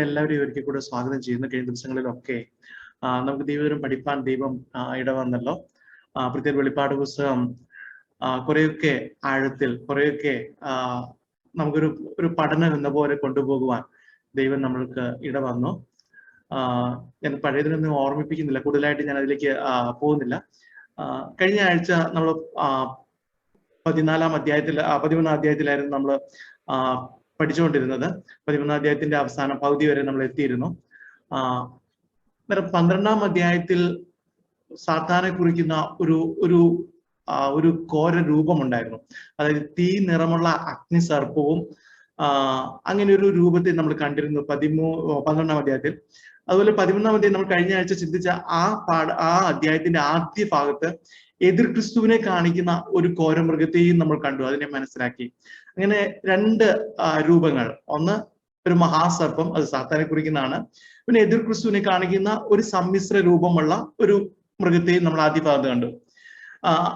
എല്ലാവരെയും ഒരിക്കൽ കൂടെ സ്വാഗതം ചെയ്യുന്നു. കഴിഞ്ഞ ദിവസങ്ങളിലൊക്കെ നമുക്ക് ദൈവം പഠിപ്പാൻ ദൈവം ഇടവന്നല്ലോ. പ്രത്യേക വെളിപ്പാട് പുസ്തകം കുറെയൊക്കെ ആഴത്തിൽ, കുറെയൊക്കെ നമുക്കൊരു പഠനം എന്ന പോലെ കൊണ്ടുപോകുവാൻ ദൈവം നമ്മൾക്ക് ഇടവന്നു. ഞാൻ പഴയതിനൊന്നും ഓർമ്മിപ്പിക്കുന്നില്ല, കൂടുതലായിട്ട് ഞാൻ അതിലേക്ക് പോകുന്നില്ല. കഴിഞ്ഞ ആഴ്ച നമ്മൾ 14-ാം അധ്യായത്തിലായിരുന്നു നമ്മൾ പഠിച്ചുകൊണ്ടിരുന്നത്. 11-ാം അധ്യായത്തിന്റെ അവസാനം പകുതി വരെ നമ്മൾ എത്തിയിരുന്നു. 12-ാം അധ്യായത്തിൽ സാത്താനെ കുറിക്കുന്ന ഒരു ഘോര രൂപമുണ്ടായിരുന്നു. അതായത് തീ നിറമുള്ള അഗ്നിസർപ്പവും അങ്ങനെ ഒരു രൂപത്തെ നമ്മൾ കണ്ടിരുന്നു 12-ാം അധ്യായത്തിൽ. അതുപോലെ 13-ാം അധ്യായം നമ്മൾ കഴിഞ്ഞ ആഴ്ച ചിന്തിച്ച ആ അധ്യായത്തിന്റെ ആദ്യ ഭാഗത്ത് എതിർ ക്രിസ്തുവിനെ കാണിക്കുന്ന ഒരു ഘോരമൃഗത്തെയും നമ്മൾ കണ്ടു, അതിനെ മനസ്സിലാക്കി. അങ്ങനെ രണ്ട് രൂപങ്ങൾ, ഒന്ന് ഒരു മഹാസർപ്പം, അത് സാത്താനെ കുറിക്കുന്നതാണ്. പിന്നെ എതിർ ക്രിസ്തുവിനെ കാണിക്കുന്ന ഒരു സമ്മിശ്ര രൂപമുള്ള ഒരു മൃഗത്തെയും നമ്മൾ ആദ്യ ഭാഗത്ത് കണ്ടു.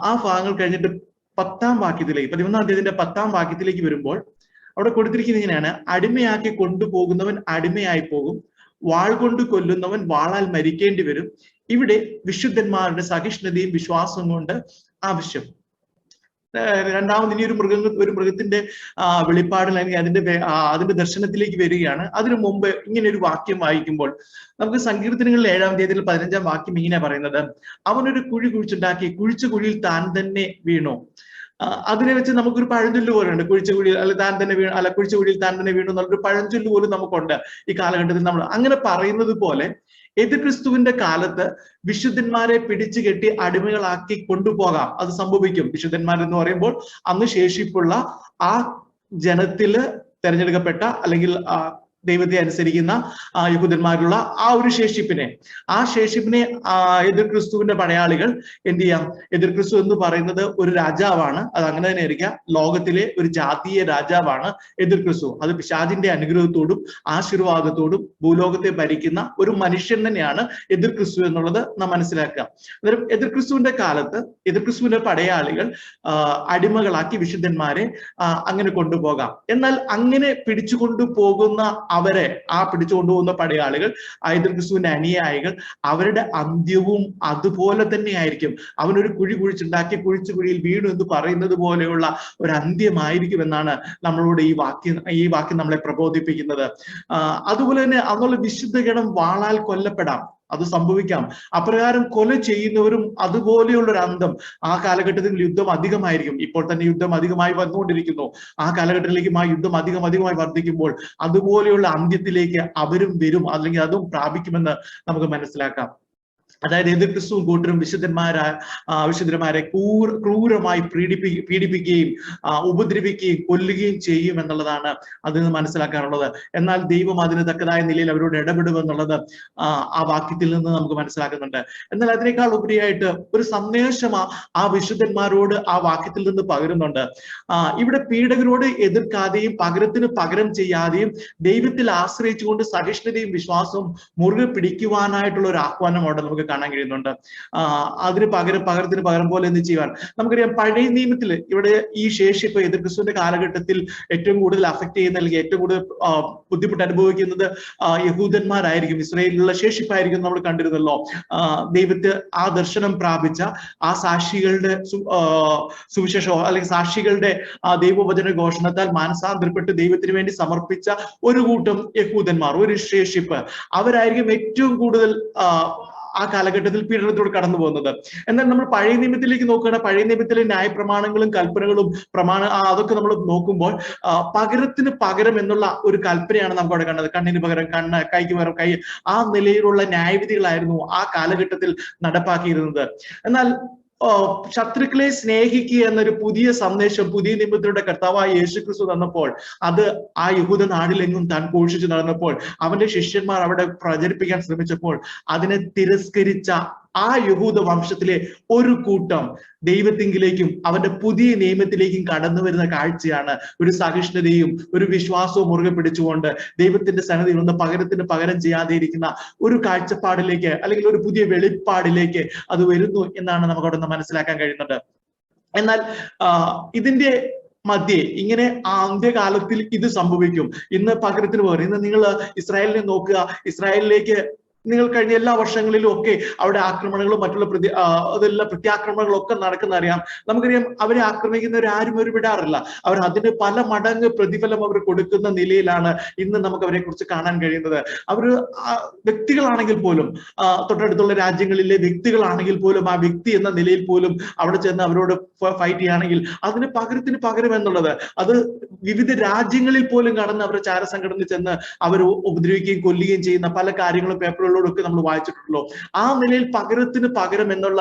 ആ ഭാഗങ്ങൾ കഴിഞ്ഞിട്ട് 10-ാം വാക്യത്തിലേക്ക്, 11-ാം അധ്യായത്തിന്റെ 10-ാം വാക്യത്തിലേക്ക് വരുമ്പോൾ അവിടെ കൊടുത്തിരിക്കുന്നത് ഇങ്ങനെയാണ്: അടിമയാക്കി കൊണ്ടുപോകുന്നവൻ അടിമയായി പോകും, വാൾ കൊണ്ട് കൊല്ലുന്നവൻ വാളാൽ മരിക്കേണ്ടി വരും. ഇവിടെ വിശുദ്ധന്മാരുടെ സഹിഷ്ണുതയും വിശ്വാസവും കൊണ്ട് ആവശ്യം. രണ്ടാമത് ഇനി ഒരു മൃഗത്തിന്റെ വെളിപ്പാടിൽ അതിന്റെ ദർശനത്തിലേക്ക് വരികയാണ്. അതിനു മുമ്പ് ഇങ്ങനെ ഒരു വാക്യം വായിക്കുമ്പോൾ നമുക്ക് സങ്കീർത്തനങ്ങളിൽ 7-ാം അധ്യായത്തിൽ 15-ാം വാക്യം ഇങ്ങനെ പറയുന്നത്: അവനൊരു കുഴി കുഴിച്ചുണ്ടാക്കി കുഴിച്ച കുഴിയിൽ താൻ തന്നെ വീണു. അതിനെ വെച്ച് നമുക്കൊരു പഴഞ്ചൊല്ല് പോലെ ഉണ്ട്. കുഴിച്ച കുഴിയിൽ കുഴിച്ച കുഴിയിൽ താൻ തന്നെ വീണു എന്നുള്ളൊരു പഴഞ്ചൊല്ല് പോലും നമുക്കുണ്ട് ഈ കാലഘട്ടത്തിൽ. നമ്മൾ അങ്ങനെ പറയുന്നത് പോലെ എതിർ ക്രിസ്തുവിന്റെ കാലത്ത് വിശുദ്ധന്മാരെ പിടിച്ചു കെട്ടി അടിമകളാക്കി കൊണ്ടുപോകാം, അത് സംഭവിക്കും. വിശുദ്ധന്മാരെന്ന് പറയുമ്പോൾ അന്ന് ശേഷിപ്പുള്ള ആ ജനത്തില് തെരഞ്ഞെടുക്കപ്പെട്ട അല്ലെങ്കിൽ ദൈവത്തെ അനുസരിക്കുന്ന യഹൂദന്മാരുള്ള ആ ഒരു ശേഷിപ്പിനെ എതിർ ക്രിസ്തുവിന്റെ പടയാളികൾ എന്ത് ചെയ്യാം? എതിർ ക്രിസ്തു എന്ന് പറയുന്നത് ഒരു രാജാവാണ്, അത് അങ്ങനെ തന്നെ ആയിരിക്കാം. ലോകത്തിലെ ഒരു ജാതീയ രാജാവാണ് എതിർ ക്രിസ്തു. അത് പിശാചിന്റെ അനുഗ്രഹത്തോടും ആശീർവാദത്തോടും ഭൂലോകത്തെ ഭരിക്കുന്ന ഒരു മനുഷ്യൻ തന്നെയാണ് എതിർ ക്രിസ്തു എന്നുള്ളത് നാം മനസ്സിലാക്കുക. അന്നേരം എതിർ ക്രിസ്തുവിന്റെ കാലത്ത് എതിർ ക്രിസ്തുവിന്റെ പടയാളികൾ അടിമകളാക്കി വിശുദ്ധന്മാരെ അങ്ങനെ കൊണ്ടുപോകാം. എന്നാൽ അങ്ങനെ പിടിച്ചു കൊണ്ടുപോകുന്ന അവരെ, പിടിച്ചു കൊണ്ടുപോകുന്ന പടയാളികൾ, എതിർ ക്രിസ്തുവിന്റെ അനുയായികൾ, അവരുടെ അന്ത്യവും അതുപോലെ തന്നെ ആയിരിക്കും. അവനൊരു കുഴി കുഴിച്ചുണ്ടാക്കി കുഴിച്ചു കുഴിയിൽ വീണു എന്ന് പറയുന്നത് പോലെയുള്ള ഒരു അന്ത്യമായിരിക്കും എന്നാണ് നമ്മളോട് ഈ വാക്യം നമ്മളെ പ്രബോധിപ്പിക്കുന്നത്. അതുപോലെ തന്നെ അതുള്ള വിശുദ്ധ ഗണം വാളാൽ കൊല്ലപ്പെടാം, അത് സംഭവിക്കാം. അപ്രകാരം കൊല ചെയ്യുന്നവരും അതുപോലെയുള്ള ഒരു അന്തം. ആ കാലഘട്ടത്തിൽ യുദ്ധം അധികമായിരിക്കും. ഇപ്പോൾ തന്നെ യുദ്ധം അധികമായി വന്നുകൊണ്ടിരിക്കുന്നു. ആ കാലഘട്ടത്തിലേക്കും ആ യുദ്ധം അധികമായി വർദ്ധിക്കുമ്പോൾ അതുപോലെയുള്ള അന്ത്യത്തിലേക്ക് അവരും വരും, അല്ലെങ്കിൽ അതും പ്രാപിക്കുമെന്ന് നമുക്ക് മനസ്സിലാക്കാം. അതായത് എതിർ ക്രിസ്തുവും കൂട്ടരും വിശുദ്ധന്മാരെ ക്രൂരമായി പീഡിപ്പിക്കുകയും ഉപദ്രവിക്കുകയും കൊല്ലുകയും ചെയ്യും എന്നുള്ളതാണ് അതിൽ നിന്ന് മനസ്സിലാക്കാറുള്ളത്. എന്നാൽ ദൈവം അതിന് തക്കതായ നിലയിൽ അവരോട് ഇടപെടുമെന്നുള്ളത് ആ വാക്യത്തിൽ നിന്ന് നമുക്ക് മനസ്സിലാക്കുന്നുണ്ട്. എന്നാൽ അതിനേക്കാൾ ഉപരിയായിട്ട് ഒരു സന്ദേശം ആ വിശുദ്ധന്മാരോട് ആ വാക്യത്തിൽ നിന്ന് പകരുന്നുണ്ട്. ഇവിടെ പീഡകരോട് എതിർക്കാതെയും പകരത്തിന് പകരം ചെയ്യാതെയും ദൈവത്തിൽ ആശ്രയിച്ചുകൊണ്ട് സഹിഷ്ണുതയും വിശ്വാസവും മുറുകെ പിടിക്കുവാനായിട്ടുള്ള ഒരു ആഹ്വാനം അവിടെ നമുക്ക് കാണാൻ കഴിയുന്നുണ്ട്. പകരത്തിന് പകരം പോലെ എന്ത് ചെയ്യുവാൻ നമുക്കറിയാം. പഴയ നിയമത്തിൽ ഇവിടെ ഈ ശേഷിപ്പ് എതിർ ക്രിസ്തുവിന്റെ കാലഘട്ടത്തിൽ ഏറ്റവും കൂടുതൽ അഫക്ട് ചെയ്യുന്ന, അല്ലെങ്കിൽ ഏറ്റവും കൂടുതൽ ബുദ്ധിമുട്ട് അനുഭവിക്കുന്നത് യഹൂദന്മാരായിരിക്കും, ഇസ്രായേലിലുള്ള ശേഷിപ്പായിരിക്കും. നമ്മൾ കണ്ടിരുന്നല്ലോ, ദൈവത്തെ ആ ദർശനം പ്രാപിച്ച ആ സാക്ഷികളുടെ സുവിശേഷമോ അല്ലെങ്കിൽ സാക്ഷികളുടെ ദൈവവചന ഘോഷണത്താൽ മാനസാന്തരപ്പെട്ട് ദൈവത്തിന് വേണ്ടി സമർപ്പിച്ച ഒരു കൂട്ടം യഹൂദന്മാർ, ഒരു ശേഷിപ്പ്, അവരായിരിക്കും ഏറ്റവും കൂടുതൽ ആ കാലഘട്ടത്തിൽ പീഡനത്തോട് കടന്നു പോകുന്നത്. എന്നാൽ നമ്മൾ പഴയ നിയമത്തിലേക്ക് നോക്കുകയാണെങ്കിൽ പഴയ നിയമത്തിലെ ന്യായപ്രമാണങ്ങളും കൽപ്പനകളും അതൊക്കെ നമ്മൾ നോക്കുമ്പോൾ പകരത്തിന് പകരം എന്നുള്ള ഒരു കൽപ്പനയാണ് നമുക്ക് അവിടെ കണ്ടത്. കണ്ണിന് പകരം കണ്ണ്, കൈക്ക് പകരം കൈ, ആ നിലയിലുള്ള ന്യായവിധികളായിരുന്നു ആ കാലഘട്ടത്തിൽ നടപ്പാക്കിയിരുന്നത്. എന്നാൽ ശത്രുക്കളെ സ്നേഹിക്കുക എന്നൊരു പുതിയ സന്ദേശം പുതിയ നിയമത്തിലൂടെ കർത്താവായ യേശുക്രിസ്തു തന്നപ്പോൾ, അത് ആ യഹൂദ നാടിലെങ്ങും താൻ ഘോഷിച്ചു നടന്നപ്പോൾ, അവന്റെ ശിഷ്യന്മാർ അവിടെ പ്രചരിപ്പിക്കാൻ ശ്രമിച്ചപ്പോൾ അതിനെ തിരസ്കരിച്ച ആ യഹൂദ വംശത്തിലെ ഒരു കൂട്ടം ദൈവത്തിങ്കിലേക്കും അവന്റെ പുതിയ നിയമത്തിലേക്കും കടന്നു വരുന്ന കാഴ്ചയാണ് ഒരു സഹിഷ്ണുതയും ഒരു വിശ്വാസവും മുറുകെ പിടിച്ചുകൊണ്ട് ദൈവത്തിന്റെ സന്നിധിയിൽ ഒന്ന് പകരത്തിന് പകരം ചെയ്യാതെ ഇരിക്കുന്ന ഒരു കാഴ്ചപ്പാടിലേക്ക് അല്ലെങ്കിൽ ഒരു പുതിയ വെളിപ്പാടിലേക്ക് അത് വരുന്നു എന്നാണ് നമുക്ക് അവിടെ നിന്ന് മനസ്സിലാക്കാൻ കഴിയുന്നത്. എന്നാൽ ഇതിന്റെ മധ്യേ ഇങ്ങനെ അന്ത്യകാലത്തിൽ ഇത് സംഭവിക്കും. ഇന്ന് പകരത്തിന് പകരം ഇന്ന് നിങ്ങൾ ഇസ്രായേലിനെ നോക്കുക. ഇസ്രായേലിലേക്ക് നിങ്ങൾ കഴിഞ്ഞ എല്ലാ വർഷങ്ങളിലും ഒക്കെ അവിടെ ആക്രമണങ്ങളും മറ്റുള്ള അതെല്ലാം പ്രത്യാക്രമണങ്ങളും ഒക്കെ നടക്കുന്ന അറിയാം. നമുക്കറിയാം അവരെ ആക്രമിക്കുന്നവർ ആരും അവർ വിടാറില്ല. അവർ അതിന് പല മടങ്ങ് പ്രതിഫലം അവർ കൊടുക്കുന്ന നിലയിലാണ് ഇന്ന് നമുക്ക് അവരെ കുറിച്ച് കാണാൻ കഴിയുന്നത്. അവർ വ്യക്തികളാണെങ്കിൽ പോലും തൊട്ടടുത്തുള്ള രാജ്യങ്ങളിലെ വ്യക്തികളാണെങ്കിൽ പോലും ആ വ്യക്തി എന്ന നിലയിൽ പോലും അവിടെ ചെന്ന് അവരോട് ഫൈറ്റ് ചെയ്യുകയാണെങ്കിൽ അതിന് പകരത്തിന് പകരം എന്നുള്ളത് അത് വിവിധ രാജ്യങ്ങളിൽ പോലും കടന്ന് അവരുടെ ചാരസംഘടനയിൽ ചെന്ന് അവർ ഉപദ്രവിക്കുകയും കൊല്ലുകയും ചെയ്യുന്ന പല കാര്യങ്ങളും പേപ്പറുകളിലൂടെ നമ്മൾ വായിച്ചിട്ടുള്ളൂ. ആ നിലയിൽ പകരത്തിന് പകരം എന്നുള്ള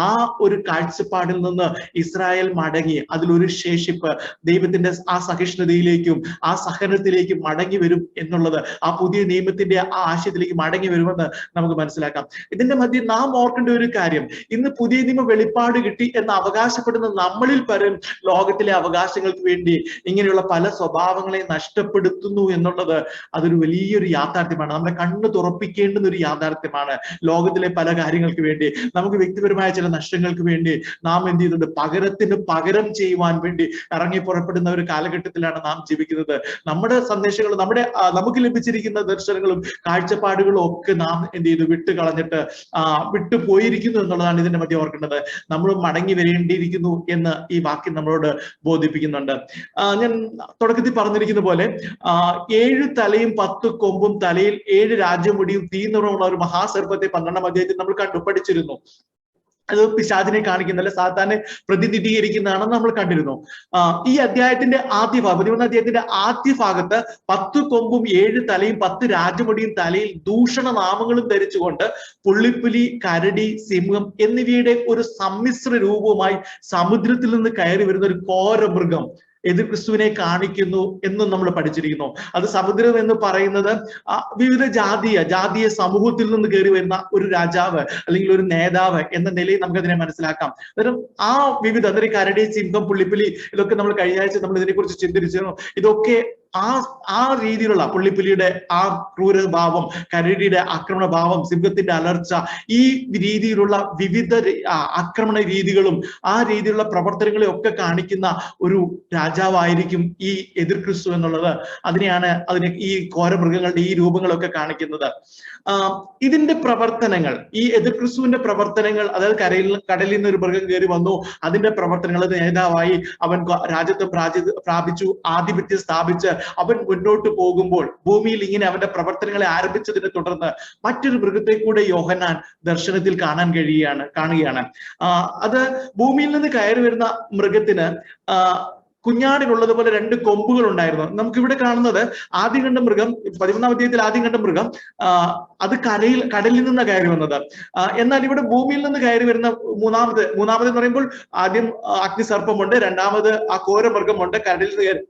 ആ ഒരു കാഴ്ചപ്പാടിൽ നിന്ന് ഇസ്രായേൽ മടങ്ങി അതിലൊരു ശേഷിപ്പ് ദൈവത്തിന്റെ ആ സഹിഷ്ണുതയിലേക്കും ആ സഹനത്തിലേക്കും മടങ്ങി വരും എന്നുള്ളത് ആ പുതിയ നിയമത്തിന്റെ ആ ആശയത്തിലേക്ക് മടങ്ങി വരുമെന്ന് നമുക്ക് മനസ്സിലാക്കാം. ഇതിന്റെ മധ്യം നാം ഓർക്കേണ്ട ഒരു കാര്യം, ഇന്ന് പുതിയ നിയമ വെളിപ്പാട് കിട്ടി എന്ന് അവകാശപ്പെടുന്ന നമ്മളിൽ പലരും ലോകത്തിലെ അവകാശങ്ങൾക്ക് വേണ്ടി ഇങ്ങനെയുള്ള പല സ്വഭാവങ്ങളെ നഷ്ടപ്പെടുത്തുന്നു എന്നുള്ളത് അതൊരു വലിയൊരു യാഥാർത്ഥ്യമാണ്. നമ്മുടെ കണ്ണ് തുറപ്പിക്കേണ്ടുന്ന ഒരു യാഥാർത്ഥ്യമാണ്. ലോകത്തിലെ പല കാര്യങ്ങൾക്ക് വേണ്ടി നമുക്ക് വ്യക്തിപരമായ ചില നഷ്ടങ്ങൾക്ക് വേണ്ടി നാം എന്ത് ചെയ്യുന്നുണ്ട്, പകരത്തിന് പകരം ചെയ്യുവാൻ വേണ്ടി ഇറങ്ങി പുറപ്പെടുന്ന ഒരു കാലഘട്ടത്തിലാണ് നാം ജീവിക്കുന്നത്. നമ്മുടെ സന്ദേശങ്ങളും നമുക്ക് ലഭിച്ചിരിക്കുന്ന ദർശനങ്ങളും കാഴ്ചപ്പാടുകളും ഒക്കെ നാം എന്ത് ചെയ്തു വിട്ടുകളഞ്ഞിട്ട് വിട്ടുപോയിരിക്കുന്നു എന്നുള്ളതാണ് ഇതിന്റെ മധ്യം ഓർക്കേണ്ടത്. നമ്മൾ മടങ്ങി വരേണ്ടിയിരിക്കുന്നു എന്ന് ഈ വാക്യം നമ്മളോട് ബോധിപ്പിക്കുന്നുണ്ട്. ഞാൻ തുടക്കത്തിൽ പറഞ്ഞിരിക്കുന്ന പോലെ 7 തലയും 10 കൊമ്പും തലയിൽ 7 രാജ്യമുടിയും തീനിറമുള്ള ഒരു മഹാസർപ്പത്തെ 12-ാം അധ്യായത്തിൽ നമ്മൾ പഠിച്ചിരുന്നു. അത് പിശാചിനെ കാണിക്കുന്നല്ല, സാത്താനെ പ്രതിനിധീകരിക്കുന്നതാണെന്ന് നമ്മൾ കണ്ടിരുന്നു. ഈ അധ്യായത്തിന്റെ ആദ്യ ഭാഗം 11-ാം അധ്യായത്തിന്റെ ആദ്യ ഭാഗത്ത് 10 കൊമ്പും 7 തലയും 10 രാജമുടിയും തലയിൽ ദൂഷണ നാമങ്ങളും ധരിച്ചുകൊണ്ട് പുള്ളിപ്പുലി, കരടി, സിംഹം എന്നിവയുടെ ഒരു സമ്മിശ്ര രൂപവുമായി സമുദ്രത്തിൽ നിന്ന് കയറി വരുന്ന ഒരു ഘോരമൃഗം എതിർ ക്രിസ്തുവിനെ കാണിക്കുന്നു എന്നും നമ്മൾ പഠിച്ചിരിക്കുന്നു. അത് സമുദ്രം എന്ന് പറയുന്നത് വിവിധ ജാതീയ സമൂഹത്തിൽ നിന്ന് കയറി വരുന്ന ഒരു രാജാവ് അല്ലെങ്കിൽ ഒരു നേതാവ് എന്ന നിലയിൽ നമുക്കതിനെ മനസ്സിലാക്കാം. അന്നേരം ആ വിവിധ കരടി, സിംഹം, പുള്ളിപ്പുലി ഇതൊക്കെ നമ്മൾ കഴിഞ്ഞ ആഴ്ച നമ്മൾ ഇതിനെക്കുറിച്ച് ചിന്തിച്ചിരുന്നു. ഇതൊക്കെ ആ രീതിയിലുള്ള പുള്ളിപ്പുലിയുടെ ആ ക്രൂരഭാവം, കരടിയുടെ ആക്രമണ ഭാവം, സിംഹത്തിന്റെ അലർച്ച, ഈ രീതിയിലുള്ള വിവിധ ആക്രമണ രീതികളും ആ രീതിയിലുള്ള പ്രവർത്തനങ്ങളെ ഒക്കെ കാണിക്കുന്ന ഒരു രാജാവായിരിക്കും ഈ എതിർ ക്രിസ്തു എന്നുള്ളത്. അതിനെ ഈ ഘോരമൃഗങ്ങളുടെ ഈ രൂപങ്ങളൊക്കെ കാണിക്കുന്നത്. ഇതിന്റെ പ്രവർത്തനങ്ങൾ, ഈ എതിർ ക്രിസ്തുവിന്റെ പ്രവർത്തനങ്ങൾ, അതായത് കടലിൽ നിന്ന് ഒരു മൃഗം കയറി വന്നു, അതിന്റെ പ്രവർത്തനങ്ങൾ നേതാവായി അവൻ രാജ്യത്വം പ്രാപിച്ചു, ആധിപത്യം സ്ഥാപിച്ച് അവൻ മുന്നോട്ട് പോകുമ്പോൾ ഭൂമിയിൽ ഇങ്ങനെ അവന്റെ പ്രവർത്തനങ്ങളെ ആരംഭിച്ചതിനെ തുടർന്ന് മറ്റൊരു മൃഗത്തെ കൂടെ യോഹന്നാൻ ദർശനത്തിൽ കാണുകയാണ്. അത് ഭൂമിയിൽ നിന്ന് കയറി വരുന്ന മൃഗത്തിന് കുഞ്ഞാടിനുള്ളതുപോലെ 2 കൊമ്പുകൾ ഉണ്ടായിരുന്നു. നമുക്കിവിടെ കാണുന്നത് ആദ്യം കണ്ട മൃഗം, 11-ാം അധ്യായത്തിൽ ആദ്യം കണ്ട മൃഗം അത് കടലിൽ നിന്ന് കയറി വന്നത്. എന്നാൽ ഇവിടെ ഭൂമിയിൽ നിന്ന് കയറി വരുന്ന മൂന്നാമത് എന്ന് പറയുമ്പോൾ ആദ്യം അഗ്നിസർപ്പമുണ്ട്, രണ്ടാമത് ആ ഘോരമൃഗമുണ്ട്, കടലിൽ നിന്ന്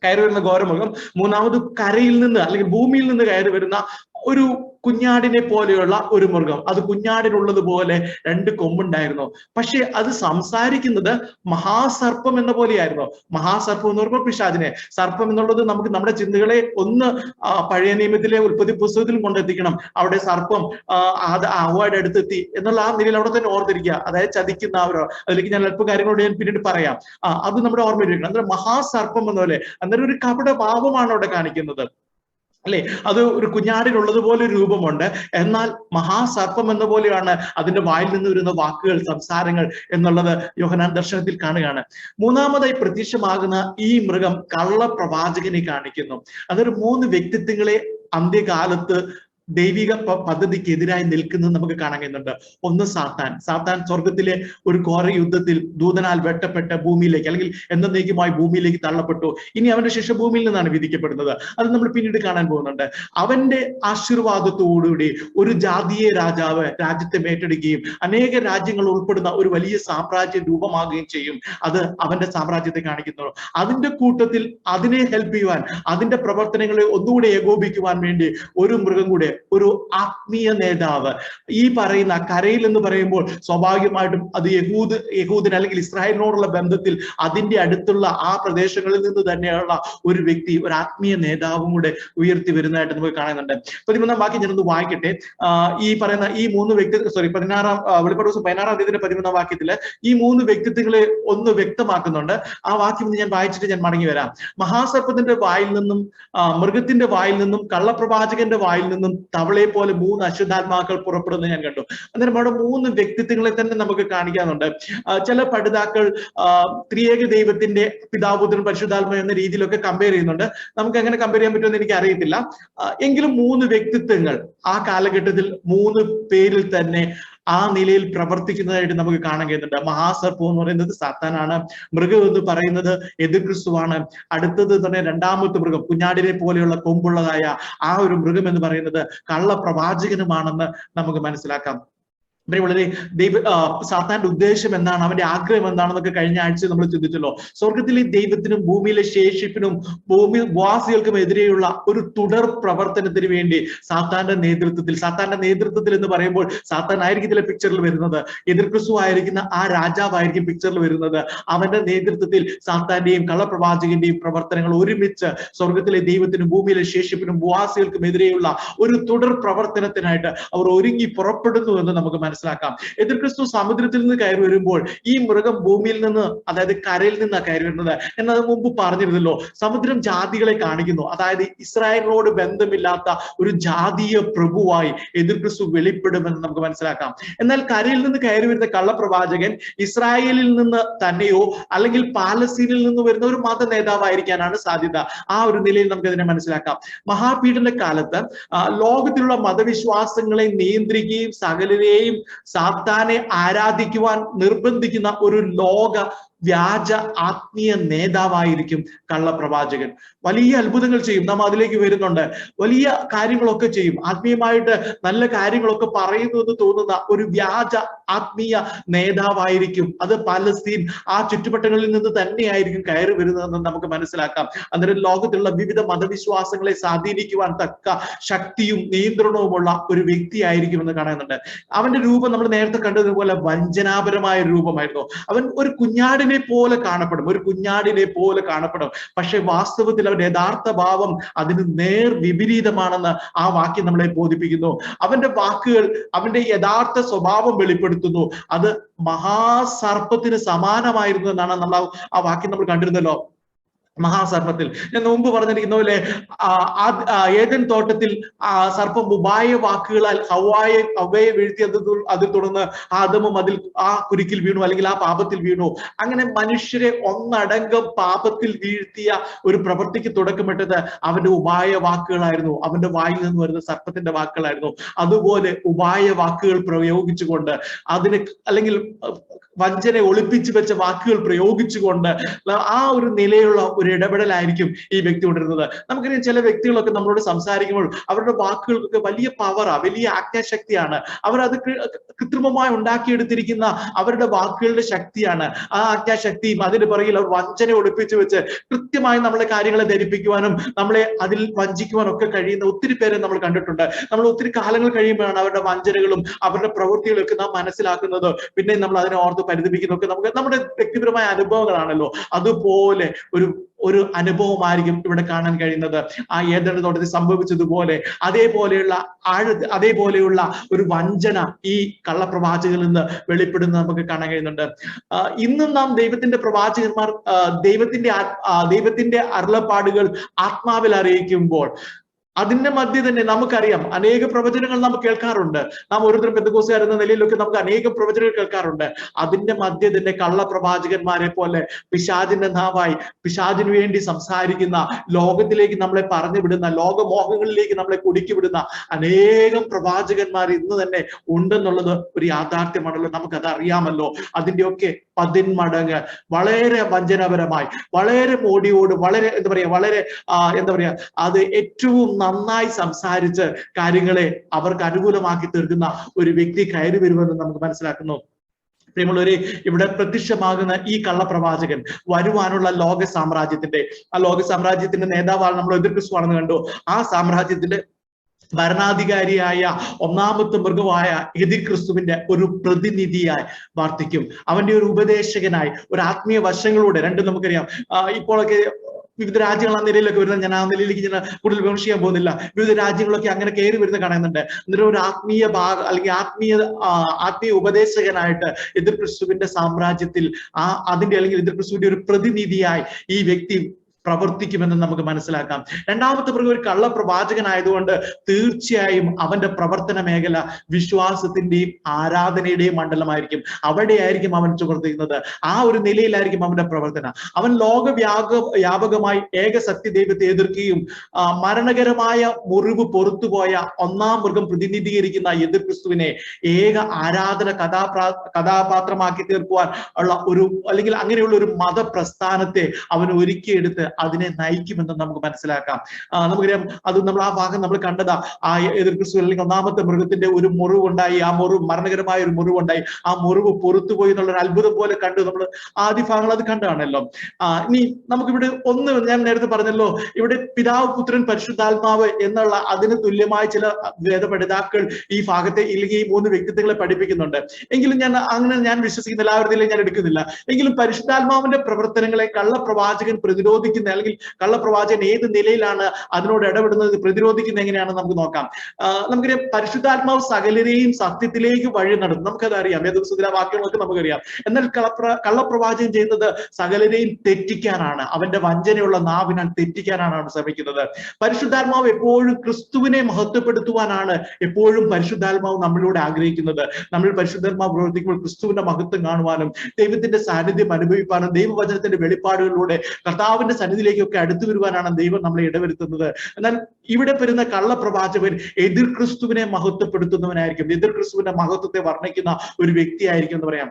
കയറി വരുന്ന ഘോരമൃഗം, മൂന്നാമത് കരയിൽ നിന്ന് അല്ലെങ്കിൽ ഭൂമിയിൽ നിന്ന് കയറി വരുന്ന ഒരു കുഞ്ഞാടിനെ പോലെയുള്ള ഒരു മൃഗം. അത് കുഞ്ഞാടിനുള്ളതുപോലെ 2 കൊമ്പുണ്ടായിരുന്നു. പക്ഷെ അത് സംസാരിക്കുന്നത് മഹാസർപ്പം എന്ന പോലെയായിരുന്നു. മഹാസർപ്പം എന്ന് പറയുമ്പോൾ പിശാചിനെ, സർപ്പം എന്നുള്ളത് നമുക്ക് നമ്മുടെ ചിന്തകളെ ഒന്ന് പഴയ നിയമത്തിലെ ഉൽപ്പത്തി പുസ്തകത്തിലും കൊണ്ടെത്തിക്കണം. അവിടെ സർപ്പം ഹവ്വയുടെ അടുത്തെത്തി എന്നുള്ള ആ നിലയിൽ അവിടെ തന്നെ ഓർത്തിരിക്കുക. അതായത് ചതിക്കുന്നവരോ, അതിലേക്ക് ഞാൻ അല്പ കാര്യങ്ങളോട് ഞാൻ പിന്നീട് പറയാം. അത് നമ്മുടെ ഓർമ്മയിലിരിക്കണം. അന്നേരം മഹാസർപ്പം എന്ന പോലെ, അന്നേരം ഒരു കപട ഭാവമാണ് അവിടെ കാണിക്കുന്നത്, അല്ലെ? അത് ഒരു കുഞ്ഞാടിനുള്ളതുപോലെ ഒരു രൂപമുണ്ട്. എന്നാൽ മഹാസർപ്പം എന്ന പോലെയാണ് അതിന്റെ വായിൽ നിന്ന് വരുന്ന വാക്കുകൾ, സംസാരങ്ങൾ എന്നുള്ളത് യോഹന്നാൻ ദർശനത്തിൽ കാണുകയാണ്. മൂന്നാമതായി പ്രത്യക്ഷമാകുന്ന ഈ മൃഗം കള്ളപ്രവാചകനെ കാണിക്കുന്നു. അതൊരു 3 വ്യക്തിത്വങ്ങളെ അന്ത്യകാലത്ത് ദൈവിക പദ്ധതിക്കെതിരായി നിൽക്കുന്നത് നമുക്ക് കാണാൻ കഴിയുന്നുണ്ട്. ഒന്ന് സാത്താൻ സ്വർഗത്തിലെ ഒരു ഘോര യുദ്ധത്തിൽ ദൂതനാൽ വെട്ടപ്പെട്ട് ഭൂമിയിലേക്ക് അല്ലെങ്കിൽ എന്നേക്കുമായി ഭൂമിയിലേക്ക് തള്ളപ്പെട്ടു. ഇനി അവന്റെ ശിക്ഷ ഭൂമിയിൽ നിന്നാണ് വിധിക്കപ്പെടുന്നത്. അത് നമ്മൾ പിന്നീട് കാണാൻ പോകുന്നുണ്ട്. അവന്റെ ആശീർവാദത്തോടുകൂടി ഒരു ജാതീയ രാജാവ് രാജ്യത്തെ ഏറ്റെടുക്കുകയും അനേക രാജ്യങ്ങൾ ഉൾപ്പെടുന്ന ഒരു വലിയ സാമ്രാജ്യം രൂപമാകുകയും ചെയ്യും. അത് അവന്റെ സാമ്രാജ്യത്തെ കാണിക്കുന്നു. അതിന്റെ കൂട്ടത്തിൽ അതിനെ ഹെൽപ്പ് ചെയ്യുവാൻ, അതിന്റെ പ്രവർത്തനങ്ങളെ ഒന്നുകൂടെ ഏകോപിക്കുവാൻ വേണ്ടി ഒരു മൃഗം കൂടെ, ഒരു ആത്മീയ നേതാവ്. ഈ പറയുന്ന കരയിൽ എന്ന് പറയുമ്പോൾ സ്വാഭാവികമായിട്ടും അത് യഹൂദൻ അല്ലെങ്കിൽ ഇസ്രായേലിനോടുള്ള ബന്ധത്തിൽ അതിന്റെ അടുത്തുള്ള ആ പ്രദേശങ്ങളിൽ നിന്ന് തന്നെയുള്ള ഒരു വ്യക്തി, ഒരു ആത്മീയ നേതാവും കൂടെ ഉയർത്തി വരുന്നതായിട്ട് നമുക്ക് കാണുന്നുണ്ട്. 13-ാം വാക്യം ഞാനൊന്ന് വായിക്കട്ടെ. ഈ പറയുന്ന ഈ 3 വെളിപ്പാട് ദിവസം 16-ാം തീയതിയുടെ 13-ാം വാക്യത്തില് ഈ 3 വ്യക്തിത്വങ്ങളെ ഒന്ന് വ്യക്തമാക്കുന്നുണ്ട്. ആ വാക്യം ഞാൻ വായിച്ചിട്ട് ഞാൻ മടങ്ങി വരാം. മഹാസർപ്പത്തിന്റെ വായിൽ നിന്നും മൃഗത്തിന്റെ വായിൽ നിന്നും കള്ളപ്രവാചകന്റെ വായിൽ നിന്നും തവളയെ പോലെ 3 അശുദ്ധാത്മാക്കൾ പുറപ്പെടുന്നത് ഞാൻ കണ്ടു. അന്നേരം അവിടെ 3 വ്യക്തിത്വങ്ങളെ തന്നെ നമുക്ക് കാണിക്കാനുണ്ട്. ചില പഠിതാക്കൾ ത്രിയേക ദൈവത്തിന്റെ പിതാപുത്രൻ പരിശുദ്ധാത്മ എന്ന രീതിയിലൊക്കെ കമ്പയർ ചെയ്യുന്നുണ്ട്. നമുക്ക് എങ്ങനെ കമ്പയർ ചെയ്യാൻ പറ്റുമെന്ന് എനിക്ക് അറിയത്തില്ല. എങ്കിലും 3 വ്യക്തിത്വങ്ങൾ ആ കാലഘട്ടത്തിൽ 3 പേരിൽ തന്നെ ആ നിലയിൽ പ്രവർത്തിക്കുന്നതായിട്ട് നമുക്ക് കാണാൻ കഴിയുന്നുണ്ട്. മഹാസർപ്പം എന്ന് പറയുന്നത് സാത്താനാണ്. മൃഗം എന്ന് പറയുന്നത് എതിർ ക്രിസ്തുവാണ്. അടുത്തത് തന്നെ 2ാമത്തെ മൃഗം, കുഞ്ഞാടിനെ പോലെയുള്ള കൊമ്പുള്ളതായ ആ ഒരു മൃഗം എന്ന് പറയുന്നത് കള്ളപ്രവാചകനുമാണെന്ന് നമുക്ക് മനസ്സിലാക്കാം. വളരെ സാത്താന്റെ ഉദ്ദേശം എന്താണ്, അവന്റെ ആഗ്രഹം എന്താണെന്നൊക്കെ കഴിഞ്ഞ ആഴ്ച നമ്മൾ ചിന്തിച്ചല്ലോ. സ്വർഗത്തിലെ ദൈവത്തിനും ഭൂമിയിലെ ശേഷിപ്പിനും ഭൂമിവാസികൾക്കും എതിരെയുള്ള ഒരു തുടർ പ്രവർത്തനത്തിന് വേണ്ടി സാത്താന്റെ നേതൃത്വത്തിൽ എന്ന് പറയുമ്പോൾ സാത്താൻ ആയിരിക്കത്തില്ല പിക്ചറിൽ വരുന്നത്, എതിർ ക്രിസ്തു ആയിരിക്കുന്ന ആ രാജാവായിരിക്കും പിക്ചറിൽ വരുന്നത്. അവന്റെ നേതൃത്വത്തിൽ സാത്താന്റെയും കള്ളപ്രവാചകന്റെയും പ്രവർത്തനങ്ങൾ ഒരുമിച്ച് സ്വർഗത്തിലെ ദൈവത്തിനും ഭൂമിയിലെ ശേഷിപ്പിനും ഭൂവാസികൾക്കും എതിരെയുള്ള ഒരു തുടർ പ്രവർത്തനത്തിനായിട്ട് അവർ ഒരുങ്ങി പുറപ്പെടുന്നു എന്ന് നമുക്ക് മനസ്സിലാക്കാം. എതിർ ക്രിസ്തു സമുദ്രത്തിൽ നിന്ന് കയറി വരുമ്പോൾ ഈ മൃഗം ഭൂമിയിൽ നിന്ന്, അതായത് കരയിൽ നിന്നാണ് കയറി വരുന്നത് എന്നത് മുമ്പ് പറഞ്ഞിരുന്നല്ലോ. സമുദ്രം ജാതികളെ കാണിക്കുന്നു. അതായത് ഇസ്രായേലിനോട് ബന്ധമില്ലാത്ത ഒരു ജാതീയ പ്രഭുവായി എതിർ ക്രിസ്തു വെളിപ്പെടുമെന്ന് നമുക്ക് മനസ്സിലാക്കാം. എന്നാൽ കരയിൽ നിന്ന് കയറി വരുന്ന കള്ളപ്രവാചകൻ ഇസ്രായേലിൽ നിന്ന് തന്നെയോ അല്ലെങ്കിൽ പാലസ്തീനിൽ നിന്ന് വരുന്ന ഒരു മത നേതാവായിരിക്കാനാണ് സാധ്യത. ആ ഒരു നിലയിൽ നമുക്ക് ഇതിനെ മനസ്സിലാക്കാം. മഹാപീഡന കാലത്ത് ലോകത്തിലുള്ള മതവിശ്വാസങ്ങളെ നിയന്ത്രിക്കുകയും സകലരെയും സാത്താനെ ആരാധിക്കുവാൻ നിർബന്ധിക്കുന്ന ഒരു ലോക വ്യാജ ആത്മീയ നേതാവായിരിക്കും കള്ളപ്രവാചകൻ. വലിയ അത്ഭുതങ്ങൾ ചെയ്യും, നാം അതിലേക്ക് വരുന്നുണ്ട്. വലിയ കാര്യങ്ങളൊക്കെ ചെയ്യും, ആത്മീയമായിട്ട് നല്ല കാര്യങ്ങളൊക്കെ പറയുന്നു എന്ന് തോന്നുന്ന ഒരു വ്യാജ ആത്മീയ നേതാവായിരിക്കും. അത് പാലസ്തീൻ ആ ചുറ്റുവട്ടങ്ങളിൽ നിന്ന് തന്നെയായിരിക്കും കയറി വരുന്നതെന്ന് നമുക്ക് മനസ്സിലാക്കാം. അന്നേരം ലോകത്തിലുള്ള വിവിധ മതവിശ്വാസങ്ങളെ സ്വാധീനിക്കുവാൻ തക്ക ശക്തിയും നിയന്ത്രണവുമുള്ള ഒരു വ്യക്തിയായിരിക്കുമെന്ന് കാണുന്നുണ്ട്. അവന്റെ രൂപം നമ്മൾ നേരത്തെ കണ്ടതുപോലെ വഞ്ചനാപരമായ രൂപമായിരുന്നു. അവൻ ഒരു കുഞ്ഞാടിനെ പോലെ കാണപ്പെടും. പക്ഷെ വാസ്തവത്തിൽ അവന്റെ യഥാർത്ഥ ഭാവം അതിന് നേർ വിപരീതമാണെന്ന് ആ വാക്യം നമ്മളെ ബോധിപ്പിക്കുന്നു. അവന്റെ വാക്കുകൾ അവന്റെ യഥാർത്ഥ സ്വഭാവം വെളിപ്പെടുത്തുന്നു. അത് മഹാസർപ്പത്തിന് സമാനമായിരുന്നു എന്നാണ് നമ്മൾ ആ വാക്യം നമ്മൾ കണ്ടിരുന്നല്ലോ. മഹാസർപ്പത്തിൽ ഞാൻ മുമ്പ് പറഞ്ഞിരിക്കുന്ന പോലെ ഏദൻ തോട്ടത്തിൽ സർപ്പം ഉപായ വാക്കുകളാൽ ഹവ്വയെ വീഴ്ത്തി അതിൽ തുടർന്ന് ആദമും ആ കുരുക്കിൽ വീണു, അല്ലെങ്കിൽ ആ പാപത്തിൽ വീണു. അങ്ങനെ മനുഷ്യരെ ഒന്നടങ്കം പാപത്തിൽ വീഴ്ത്തിയ ഒരു പ്രവൃത്തിക്ക് തുടക്കമിട്ടത് അവന്റെ ഉപായ വാക്കുകളായിരുന്നു. അവന്റെ വായിൽ നിന്ന് വരുന്ന സർപ്പത്തിന്റെ വാക്കുകളായിരുന്നു. അതുപോലെ ഉപായ വാക്കുകൾ പ്രയോഗിച്ചുകൊണ്ട് അതിനെ, അല്ലെങ്കിൽ വഞ്ചന ഒളിപ്പിച്ചു വെച്ച വാക്കുകൾ പ്രയോഗിച്ചുകൊണ്ട് ആ ഒരു നിലയുള്ള ഒരു ഇടപെടലായിരിക്കും ഈ വ്യക്തി കൊണ്ടിരുന്നത്. നമുക്കറിയാം, ചില വ്യക്തികളൊക്കെ നമ്മളോട് സംസാരിക്കുമ്പോൾ അവരുടെ വാക്കുകൾക്കൊക്കെ വലിയ പവറാ, വലിയ ആജ്ഞാശക്തിയാണ്. അവരത് കൃത്രിമമായി ഉണ്ടാക്കിയെടുത്തിരിക്കുന്ന അവരുടെ വാക്കുകളുടെ ശക്തിയാണ്. ആ ആജ്ഞാശക്തിയും അതിന് പുറകിൽ അവർ വഞ്ചന ഒളിപ്പിച്ചു വെച്ച് കൃത്യമായി നമ്മളെ കാര്യങ്ങളെ ധരിപ്പിക്കുവാനും നമ്മളെ അതിൽ വഞ്ചിക്കുവാനും ഒക്കെ കഴിയുന്ന ഒത്തിരി പേരെ നമ്മൾ കണ്ടിട്ടുണ്ട്. നമ്മൾ ഒത്തിരി കാലങ്ങൾ കഴിയുമ്പോഴാണ് അവരുടെ വഞ്ചനകളും അവരുടെ പ്രവൃത്തികളും ഒക്കെ നാം മനസ്സിലാക്കുന്നത്. പിന്നെ നമ്മൾ അതിനെ ഓർത്ത് പരിതപിക്കുന്നതൊക്കെ നമുക്ക് നമ്മുടെ വ്യക്തിപരമായ അനുഭവങ്ങളാണല്ലോ. അതുപോലെ ഒരു അനുഭവമായിരിക്കും ഇവിടെ കാണാൻ കഴിയുന്നത്. ആ ഏദൻ തോട്ടത്തിൽ സംഭവിച്ചതുപോലെ അതേപോലെയുള്ള ഒരു വഞ്ചന ഈ കള്ളപ്രവാചകരിൽ നിന്ന് വെളിപ്പെടുന്നത് നമുക്ക് കാണാൻ കഴിയുന്നുണ്ട്. ഇന്നും നാം ദൈവത്തിന്റെ പ്രവാചകന്മാർ ദൈവത്തിന്റെ അരുളപ്പാടുകൾ ആത്മാവിൽ അറിയിക്കുമ്പോൾ അതിന്റെ മധ്യ തന്നെ നമുക്കറിയാം, അനേക പ്രവചനങ്ങൾ നാം കേൾക്കാറുണ്ട്. നാം ഓരോരുത്തരും പെന്തക്കോസ്തുകാരെന്ന നിലയിലൊക്കെ നമുക്ക് അനേക പ്രവചനങ്ങൾ കേൾക്കാറുണ്ട്. അതിന്റെ മധ്യ തന്നെ കള്ളപ്രവാചകന്മാരെ പോലെ പിശാചിന്റെ നാവായി പിശാചിന് വേണ്ടി സംസാരിക്കുന്ന, ലോകത്തിലേക്ക് നമ്മളെ പറഞ്ഞു വിടുന്ന, ലോകമോഹങ്ങളിലേക്ക് നമ്മളെ കുടുക്കി വിടുന്ന അനേകം പ്രവാചകന്മാർ ഇന്ന് തന്നെ ഉണ്ടെന്നുള്ളത് ഒരു യാഥാർത്ഥ്യമാണല്ലോ. നമുക്കത് അറിയാമല്ലോ. അതിന്റെയൊക്കെ 10 മടങ്ങ് വളരെ വഞ്ചനാപരമായി, വളരെ മോടിയോട്, വളരെ അത് ഏറ്റവും നന്നായി സംസാരിച്ച് കാര്യങ്ങളെ അവർക്ക് അനുകൂലമാക്കി തീർക്കുന്ന ഒരു വ്യക്തി കയറി വരുമെന്ന് നമുക്ക് മനസ്സിലാക്കുന്നു. പ്രിയമുള്ളവരെ, ഇവിടെ പ്രത്യക്ഷമാകുന്ന ഈ കള്ളപ്രവാചകൻ വരുവാനുള്ള ലോക സാമ്രാജ്യത്തിന്റെ നേതാവാണ് നമ്മൾ എതിർ ക്രിസ്തുവാണെന്ന് കണ്ടു. ആ സാമ്രാജ്യത്തിന്റെ ഭരണാധികാരിയായ ഒന്നാമത്തെ മൃഗമായ ക്രിസ്തുവിന്റെ ഒരു പ്രതിനിധിയായി വർത്തിക്കും. അവന്റെ ഒരു ഉപദേശകനായി, ഒരു ആത്മീയ വശങ്ങളൂടെ, രണ്ടും നമുക്കറിയാം. ഇപ്പോഴൊക്കെ വിവിധ രാജ്യങ്ങൾ ആ നിലയിലൊക്കെ വരുന്നത്, ഞാൻ ആ നിലയിലേക്ക് ഞാൻ കൂടുതൽ വിമർശിക്കാൻ പോകുന്നില്ല. വിവിധ രാജ്യങ്ങളൊക്കെ അങ്ങനെ കയറി വരുന്ന കാണുന്നുണ്ട്. എന്നിട്ട് ഒരു ആത്മീയ അല്ലെങ്കിൽ ആത്മീയ ഉപദേശകനായിട്ട് ക്രിസ്തുവിന്റെ സാമ്രാജ്യത്തിൽ അതിന്റെ അല്ലെങ്കിൽ ക്രിസ്തുവിന്റെ ഒരു പ്രതിനിധിയായി ഈ വ്യക്തി പ്രവർത്തിക്കുമെന്ന് നമുക്ക് മനസ്സിലാക്കാം. രണ്ടാമത്തെ മൃഗം ഒരു കള്ളപ്രവാചകനായതുകൊണ്ട് തീർച്ചയായും അവന്റെ പ്രവർത്തന മേഖല വിശ്വാസത്തിന്റെയും ആരാധനയുടെയും മണ്ഡലമായിരിക്കും. അവിടെയായിരിക്കും അവൻ പ്രവർത്തിക്കുന്നത്. ആ ഒരു നിലയിലായിരിക്കും അവന്റെ പ്രവർത്തനം. അവൻ വ്യാപകമായി ഏക സത്യദൈവത്തെ എതിർക്കുകയും മരണകരമായ മുറിവ് പൊറത്തുപോയ ഒന്നാം മൃഗം പ്രതിനിധീകരിക്കുന്ന ക്രിസ്തുവിനെ ഏക ആരാധന കഥാപാത്രമാക്കി തീർക്കുവാൻ ഉള്ള ഒരു, അല്ലെങ്കിൽ അങ്ങനെയുള്ള ഒരു മതപ്രസ്ഥാനത്തെ അവൻ ഒരുക്കിയെടുത്ത് അതിനെ നയിക്കുമെന്ന് നമുക്ക് മനസ്സിലാക്കാം. നമുക്കറിയാം, അത് നമ്മൾ ആ ഭാഗം നമ്മൾ കണ്ടതാ. ആ ക്രിസ്തു അല്ലെങ്കിൽ ഒന്നാമത്തെ മൃഗത്തിന്റെ ഒരു മുറിവുണ്ടായി, ആ മുറിവ് മരണകരമായ ഒരു മുറിവുണ്ടായി, ആ മുറിവ് പൊറത്തുപോയി എന്നുള്ള ഒരു അത്ഭുതം പോലെ കണ്ടു. നമ്മൾ ആദ്യ ഭാഗങ്ങൾ അത് കണ്ടാണല്ലോ. ഇനി നമുക്കിവിടെ ഞാൻ നേരത്തെ പറഞ്ഞല്ലോ, ഇവിടെ പിതാവ്, പുത്രൻ, പരിശുദ്ധാത്മാവ് എന്നുള്ള അതിന് തുല്യമായ ചില വേദപഠിതാക്കൾ ഈ ഭാഗത്തെ അല്ലെങ്കിൽ ഈ മൂന്ന് വ്യക്തിത്വങ്ങളെ പഠിപ്പിക്കുന്നുണ്ട്. എങ്കിലും ഞാൻ വിശ്വസിക്കുന്ന എല്ലാവരുടെയും ഞാൻ എടുക്കുന്നില്ല. എങ്കിലും പരിശുദ്ധാത്മാവിന്റെ പ്രവർത്തനങ്ങളെ കള്ളപ്രവാചകൻ പ്രതിരോധിക്കുന്ന, അല്ലെങ്കിൽ കള്ളപ്രവാചകൻ ഏത് നിലയിലാണ് അതിനോട് ഇടപെടുന്നത്, പ്രതിരോധിക്കുന്നത് എങ്ങനെയാണെന്ന് നമുക്ക് നോക്കാം. നമുക്കറിയാം, പരിശുദ്ധാത്മാവ് സകലരെയും സത്യത്തിലേക്ക് വഴി നടത്തും. നമുക്കത് അറിയാം, വേദപുസ്തകത്തിലെ വാക്യങ്ങളൊക്കെ നമുക്കറിയാം. എന്നാൽ കള്ളപ്രവാചകൻ ചെയ്യുന്നത് സകലരെയും തെറ്റിക്കാനാണ്. അവന്റെ വഞ്ചനയുള്ള നാവിനാൽ തെറ്റിക്കാനാണ് അവൻ ശ്രമിക്കുന്നത്. പരിശുദ്ധാത്മാവ് എപ്പോഴും ക്രിസ്തുവിനെ മഹത്വപ്പെടുത്തുവാനാണ് എപ്പോഴും പരിശുദ്ധാത്മാവ് നമ്മളിലൂടെ ആഗ്രഹിക്കുന്നത്. നമ്മൾ പരിശുദ്ധാത്മാവ് പ്രവർത്തിക്കുമ്പോൾ ക്രിസ്തുവിന്റെ മഹത്വം കാണുവാനും ദൈവത്തിന്റെ സാന്നിധ്യം അനുഭവിക്കാനും ദൈവവചനത്തിന്റെ വെളിപ്പാടുകളിലൂടെ കർത്താവിന്റെ സന്നിധിയിലേക്കൊക്കെ അടുത്തു വരുവാനാണ് ദൈവം നമ്മളെ ഇടവരുത്തുന്നത്. എന്നാൽ ഇവിടെ വരുന്ന കള്ളപ്രവാചകൻ ക്രിസ്തുവിനെ മഹത്വപ്പെടുത്തുന്നവനായിരിക്കും, ക്രിസ്തുവിന്റെ മഹത്വത്തെ വർണ്ണിക്കുന്ന ഒരു വ്യക്തിയായിരിക്കും എന്ന് പറയാം.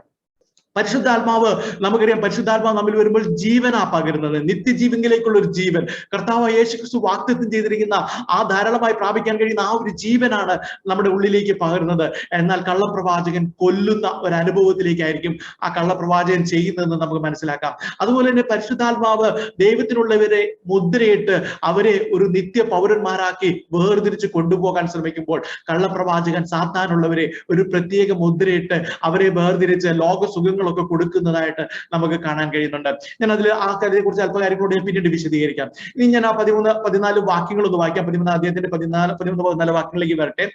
പരിശുദ്ധാത്മാവ്, നമുക്കറിയാം, പരിശുദ്ധാത്മാവ് നമ്മൾ വരുമ്പോൾ ജീവനാ പകരുന്നത്, നിത്യജീവനിലേക്കുള്ള ഒരു ജീവൻ. കർത്താവ് യേശുക്രിസ്തു വാഗ്ദത്തം ചെയ്തിരിക്കുന്ന ആ ധാരാളമായി പ്രാപിക്കാൻ കഴിയുന്ന ആ ഒരു ജീവനാണ് നമ്മുടെ ഉള്ളിലേക്ക് പകരുന്നത്. എന്നാൽ കള്ളപ്രവാചകൻ കൊല്ലുന്ന ഒരു അനുഭവത്തിലേക്കായിരിക്കും ആ കള്ളപ്രവാചകൻ ചെയ്യുന്നതെന്ന് നമുക്ക് മനസ്സിലാക്കാം. അതുപോലെ തന്നെ പരിശുദ്ധാത്മാവ് ദൈവത്തിനുള്ളവരെ മുദ്രയിട്ട് അവരെ ഒരു നിത്യ പൗരന്മാരാക്കി വേർതിരിച്ച് കൊണ്ടുപോകാൻ ശ്രമിക്കുമ്പോൾ കള്ളപ്രവാചകൻ സാത്താനുള്ളവരെ ഒരു പ്രത്യേക മുദ്രയിട്ട് അവരെ വേർതിരിച്ച് ലോക സുഖങ്ങളൊക്കെ കൊടുക്കുന്നതായിട്ട് നമുക്ക് കാണാൻ കഴിയുന്നുണ്ട്. ഞാൻ അതിൽ ആ കാര്യത്തെ കുറിച്ച് അല്പ കാര്യങ്ങളോട് പിന്നീട് വിശദീകരിക്കാം. ഇനി ഞാൻ ആ 13-14 വാക്യങ്ങളൊന്ന് വായിക്കാം. 13 അധ്യായത്തിന്റെ 13-14 വാക്യങ്ങളിലേക്ക് വരട്ടെ.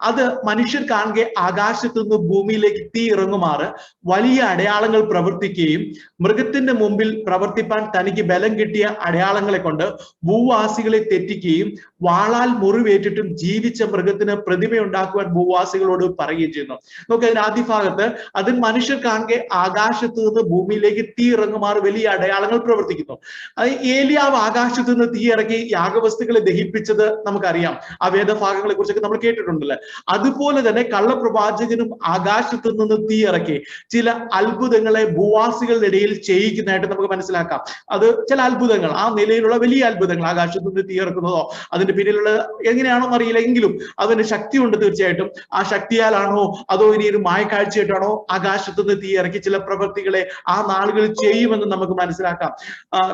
അത് മനുഷ്യർ കാണുക ആകാശത്തു നിന്ന് ഭൂമിയിലേക്ക് തീ ഇറങ്ങുമാറ് വലിയ അടയാളങ്ങൾ പ്രവർത്തിക്കുകയും മൃഗത്തിന്റെ മുമ്പിൽ പ്രവർത്തിപ്പാൻ തനിക്ക് ബലം കിട്ടിയ അടയാളങ്ങളെ കൊണ്ട് ഭൂവാസികളെ തെറ്റിക്കുകയും വാളാൽ മുറിവേറ്റിട്ടും ജീവിച്ച മൃഗത്തിന് പ്രതിമയുണ്ടാക്കുവാൻ ഭൂവാസികളോട് പറയുകയും ചെയ്യുന്നു. നമുക്ക് അതിന്റെ ആദ്യ ഭാഗത്ത് അത് മനുഷ്യർ കാണുക ആകാശത്ത് നിന്ന് ഭൂമിയിലേക്ക് തീ ഇറങ്ങുമാറ് വലിയ അടയാളങ്ങൾ പ്രവർത്തിക്കുന്നു. അത് ഏലിയാവ് ആകാശത്ത് നിന്ന് തീ ഇറക്കി യാഗവസ്തുക്കളെ ദഹിപ്പിച്ചത് നമുക്കറിയാം. ആ വേദഭാഗങ്ങളെ കുറിച്ചൊക്കെ നമ്മൾ കേട്ടിട്ടുണ്ടല്ലോ. അതുപോലെ തന്നെ കള്ളപ്രവാചകനും ആകാശത്ത് നിന്ന് തീ ഇറക്കി ചില അത്ഭുതങ്ങളെ ഭൂവാസികളുടെ ഇടയിൽ ചെയ്യിക്കുന്നതായിട്ട് നമുക്ക് മനസ്സിലാക്കാം. അത് ചില അത്ഭുതങ്ങൾ, ആ നിലയിലുള്ള വലിയ അത്ഭുതങ്ങൾ, ആകാശത്ത് നിന്ന് തീ ഇറക്കുന്നതോ അതിന്റെ പിന്നിലുള്ള എങ്ങനെയാണോ അറിയില്ല, എങ്കിലും അതിന് ശക്തിയുണ്ട് തീർച്ചയായിട്ടും. ആ ശക്തിയാലാണോ അതോ ഇനി ഒരു മായക്കാഴ്ചയായിട്ടാണോ ആകാശത്ത് നിന്ന് തീ ഇറക്കി ചില പ്രവൃത്തികളെ ആ നാളുകളിൽ ചെയ്യുമെന്ന് നമുക്ക് മനസ്സിലാക്കാം.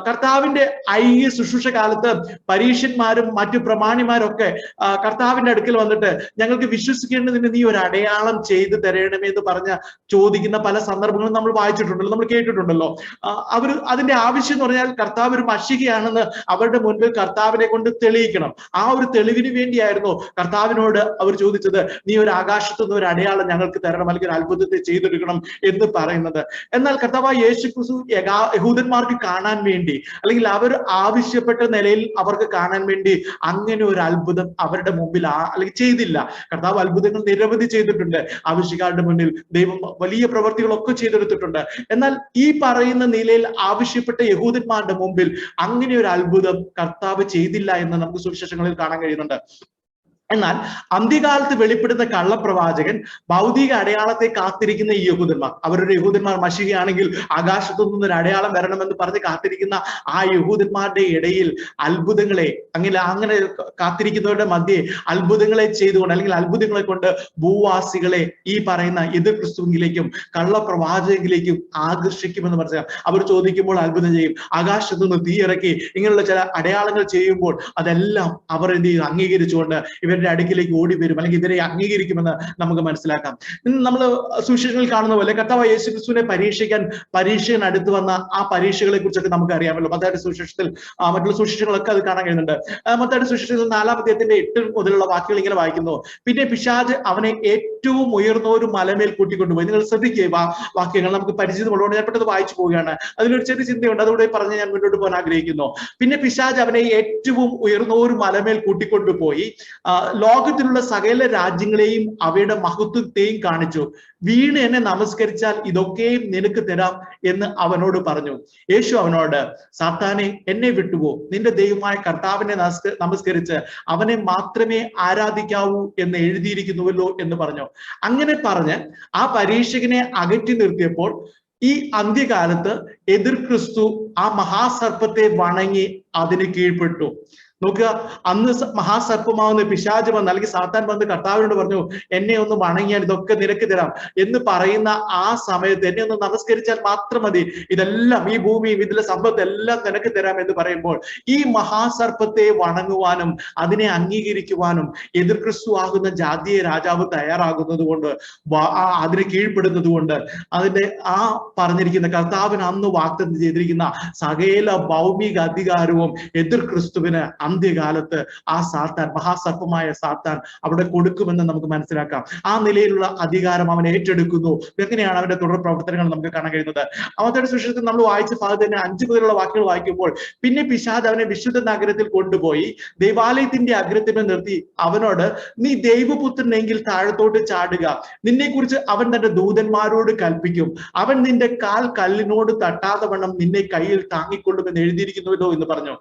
കർത്താവിന്റെ ഐഹിക ശുശ്രൂഷ കാലത്ത് പരീക്ഷന്മാരും മറ്റു പ്രമാണിമാരൊക്കെ കർത്താവിന്റെ അടുക്കൽ വന്നിട്ട് ഞങ്ങൾക്ക് വിശ്വസിക്കേണ്ടതിന് നീ ഒരു അടയാളം ചെയ്തു തരണമേ എന്ന് പറഞ്ഞ ചോദിക്കുന്ന പല സന്ദർഭങ്ങളും നമ്മൾ വായിച്ചിട്ടുണ്ടല്ലോ, നമ്മൾ കേട്ടിട്ടുണ്ടല്ലോ. അവർ അതിന്റെ ആവശ്യം എന്ന് പറഞ്ഞാൽ കർത്താവ് ഒരു മഷികയാണെന്ന് അവരുടെ മുൻപിൽ കർത്താവിനെ കൊണ്ട് തെളിയിക്കണം. ആ ഒരു തെളിവിന് വേണ്ടിയായിരുന്നു കർത്താവിനോട് അവർ ചോദിച്ചത്, നീ ഒരു ആകാശത്തു നിന്ന് ഒരു അടയാളം ഞങ്ങൾക്ക് തരണം, അല്ലെങ്കിൽ ഒരു അത്ഭുതത്തെ ചെയ്തെടുക്കണം എന്ന് പറയുന്നത്. എന്നാൽ കർത്താവായ യേശുക്രിസ്തു യഹൂദന്മാർക്ക് കാണാൻ വേണ്ടി, അല്ലെങ്കിൽ അവർ ആവശ്യപ്പെട്ട നിലയിൽ അവർക്ക് കാണാൻ വേണ്ടി അങ്ങനെ ഒരു അത്ഭുതം അവരുടെ മുമ്പിൽ അല്ലെങ്കിൽ ചെയ്തില്ല. കർത്താവ് അത്ഭുതങ്ങൾ നിരവധി ചെയ്തിട്ടുണ്ട്. ആവശ്യക്കാരുടെ മുന്നിൽ ദൈവം വലിയ പ്രവർത്തികളൊക്കെ ചെയ്തെടുത്തിട്ടുണ്ട്. എന്നാൽ ഈ പറയുന്ന നിലയിൽ ആവശ്യപ്പെട്ട യഹൂദന്മാരുടെ മുമ്പിൽ അങ്ങനെ ഒരു അത്ഭുതം കർത്താവ് ചെയ്തില്ല എന്ന് നമുക്ക് സുവിശേഷങ്ങളിൽ കാണാൻ കഴിയുന്നുണ്ട്. എന്നാൽ അന്ത്യകാലത്ത് വെളിപ്പെടുന്ന കള്ളപ്രവാചകൻ ഭൗതിക അടയാളത്തെ കാത്തിരിക്കുന്ന ഈ യഹൂദന്മാർ, അവരുടെ യഹൂദന്മാർ മഷികയാണെങ്കിൽ ആകാശത്തു നിന്നൊരു അടയാളം വരണമെന്ന് പറഞ്ഞ് കാത്തിരിക്കുന്ന ആ യഹൂദന്മാരുടെ ഇടയിൽ അത്ഭുതങ്ങളെ അങ്ങനെ കാത്തിരിക്കുന്നവരുടെ മധ്യേ അത്ഭുതങ്ങളെ ചെയ്തുകൊണ്ട്, അല്ലെങ്കിൽ അത്ഭുതങ്ങളെ കൊണ്ട് ഭൂവാസികളെ ഈ പറയുന്ന ക്രിസ്തുവിലേക്കും കള്ളപ്രവാചകനിലേക്കും ആകർഷിക്കുമെന്ന് മനസ്സിലാക്കാം. അവർ ചോദിക്കുമ്പോൾ അത്ഭുതം ചെയ്യും, ആകാശത്തു നിന്ന് തീ ഇറക്കി ഇങ്ങനെയുള്ള ചില അടയാളങ്ങൾ ചെയ്യുമ്പോൾ അതെല്ലാം അവർ എന്ത് ചെയ്യും, അംഗീകരിച്ചുകൊണ്ട് ഇവൻ ഇവരുടെ അടുക്കിലേക്ക് ഓടി വരും, അല്ലെങ്കിൽ ഇവരെ അംഗീകരിക്കുമെന്ന് നമുക്ക് മനസ്സിലാക്കാം. നമ്മൾ സുവിശേഷങ്ങളിൽ കാണുന്ന പോലെ കർത്താവ് യേശു ക്രിസ്തുവിനെ പരീക്ഷിക്കാൻ പരീക്ഷകൻ അടുത്ത് വന്ന ആ പരീക്ഷകളെ കുറിച്ചൊക്കെ നമുക്ക് അറിയാമല്ലോ. മത്തായിയുടെ സുവിശേഷത്തിൽ മറ്റുള്ള സുവിശേഷങ്ങളൊക്കെ അത് കാണാൻ കഴിയുന്നുണ്ട്. മത്തായിയുടെ സുവിശേഷത്തിൽ 4-ാം അധ്യായത്തിന്റെ 8 മുതലുള്ള വാക്യങ്ങൾ ഇങ്ങനെ വായിക്കുന്നു. പിന്നെ പിശാച് അവനെ ഏറ്റവും ഉയർന്ന ഒരു മലമേൽ കൂട്ടിക്കൊണ്ടുപോയി. നിങ്ങൾ ശ്രദ്ധിക്കുക, വാക്യങ്ങൾ നമുക്ക് പരിചിതമുള്ളതുകൊണ്ട് ഞാൻ പെട്ടെന്ന് വായിച്ചു പോവുകയാണ്. അതിലൊരു ചെറിയ ചിന്തയുണ്ട്, അതുകൂടെ പറഞ്ഞ് ഞാൻ മുന്നോട്ട് പോകാൻ ആഗ്രഹിക്കുന്നു. പിന്നെ പിശാച് അവനെ ഏറ്റവും ഉയർന്ന ഒരു മലമേൽ കൂട്ടിക്കൊണ്ടുപോയി ലോകത്തിലുള്ള സകല രാജ്യങ്ങളെയും അവയുടെ മഹത്വത്തെയും കാണിച്ചു. വീണ് എന്നെ നമസ്കരിച്ചാൽ ഇതൊക്കെയും നിനക്ക് തരാം എന്ന് അവനോട് പറഞ്ഞു. യേശു അവനോട്, സാത്താനെ, എന്നെ വിട്ടുപോ, നിന്റെ ദൈവമായ കർത്താവിനെ നമസ്കരിച്ച് അവനെ മാത്രമേ ആരാധിക്കാവൂ എന്ന് എഴുതിയിരിക്കുന്നുവല്ലോ എന്ന് പറഞ്ഞു. അങ്ങനെ പറഞ്ഞ് ആ പരീക്ഷകനെ അകറ്റി നിർത്തിയപ്പോൾ ഈ അന്ത്യകാലത്ത് എതിർ ക്രിസ്തു ആ മഹാസർപ്പത്തെ വണങ്ങി അതിന് കീഴ്പ്പെട്ടു. നോക്കുക, അന്ന് മഹാസർപ്പമാവുന്ന പിശാച് വന്ന്, അല്ലെങ്കിൽ സാത്താൻ വന്ന് കർത്താവിനോട് പറഞ്ഞു, എന്നെ ഒന്ന് വണങ്ങിയാൽ ഇതൊക്കെ നിനക്ക് തരാം എന്ന് പറയുന്ന ആ സമയത്ത്, എന്നെ ഒന്ന് നമസ്കരിച്ചാൽ മാത്രം മതി, ഇതെല്ലാം, ഈ ഭൂമിയും ഇതിലെ സമ്പത്ത് എല്ലാം നിനക്ക് തരാം എന്ന് പറയുമ്പോൾ ഈ മഹാസർപ്പത്തെ വണങ്ങുവാനും അതിനെ അംഗീകരിക്കുവാനും എതിർ ക്രിസ്തു ആകുന്ന ജാതീയ രാജാവ് തയ്യാറാകുന്നത് കൊണ്ട്, അതിനെ കീഴ്പ്പെടുന്നത് കൊണ്ട്, അതിന്റെ ആ പറഞ്ഞിരിക്കുന്ന കർത്താവിന് അന്ന് വാഗ്ദത്തം ചെയ്തിരിക്കുന്ന സകല ഭൗമിക അധികാരവും എതിർ ക്രിസ്തുവിന് അന്ത്യകാലത്ത് ആ സാത്താൻ, മഹാസർപ്പമായ സാത്താൻ അവിടെ കൊടുക്കുമെന്ന് നമുക്ക് മനസ്സിലാക്കാം. ആ നിലയിലുള്ള അധികാരം അവൻ ഏറ്റെടുക്കുന്നു. എങ്ങനെയാണ് അവന്റെ തുടർ പ്രവർത്തനങ്ങൾ നമുക്ക് കാണാൻ കഴിയുന്നത്? മത്തായിയുടെ സുവിശേഷത്തിൽ നമ്മൾ വായിച്ച ഭാഗത്ത് തന്നെ 5 മുതലുള്ള വാക്യങ്ങൾ വായിക്കുമ്പോൾ, പിന്നെ പിശാച് അവനെ വിശുദ്ധ നഗരത്തിൽ കൊണ്ടുപോയി ദൈവാലയത്തിന്റെ അഗ്രത്തിൽ നിർത്തി അവനോട്, നീ ദൈവപുത്രനെങ്കിൽ താഴത്തോട്ട് ചാടുക, നിന്നെ കുറിച്ച് അവൻ തന്റെ ദൂതന്മാരോട് കൽപ്പിക്കും, അവൻ നിന്റെ കാൽ കല്ലിനോട് തട്ടാതെ വണ്ണം നിന്നെ കയ്യിൽ താങ്ങിക്കൊള്ളുമെന്ന് എഴുതിയിരിക്കുന്നുവല്ലോ എന്ന് പറഞ്ഞു.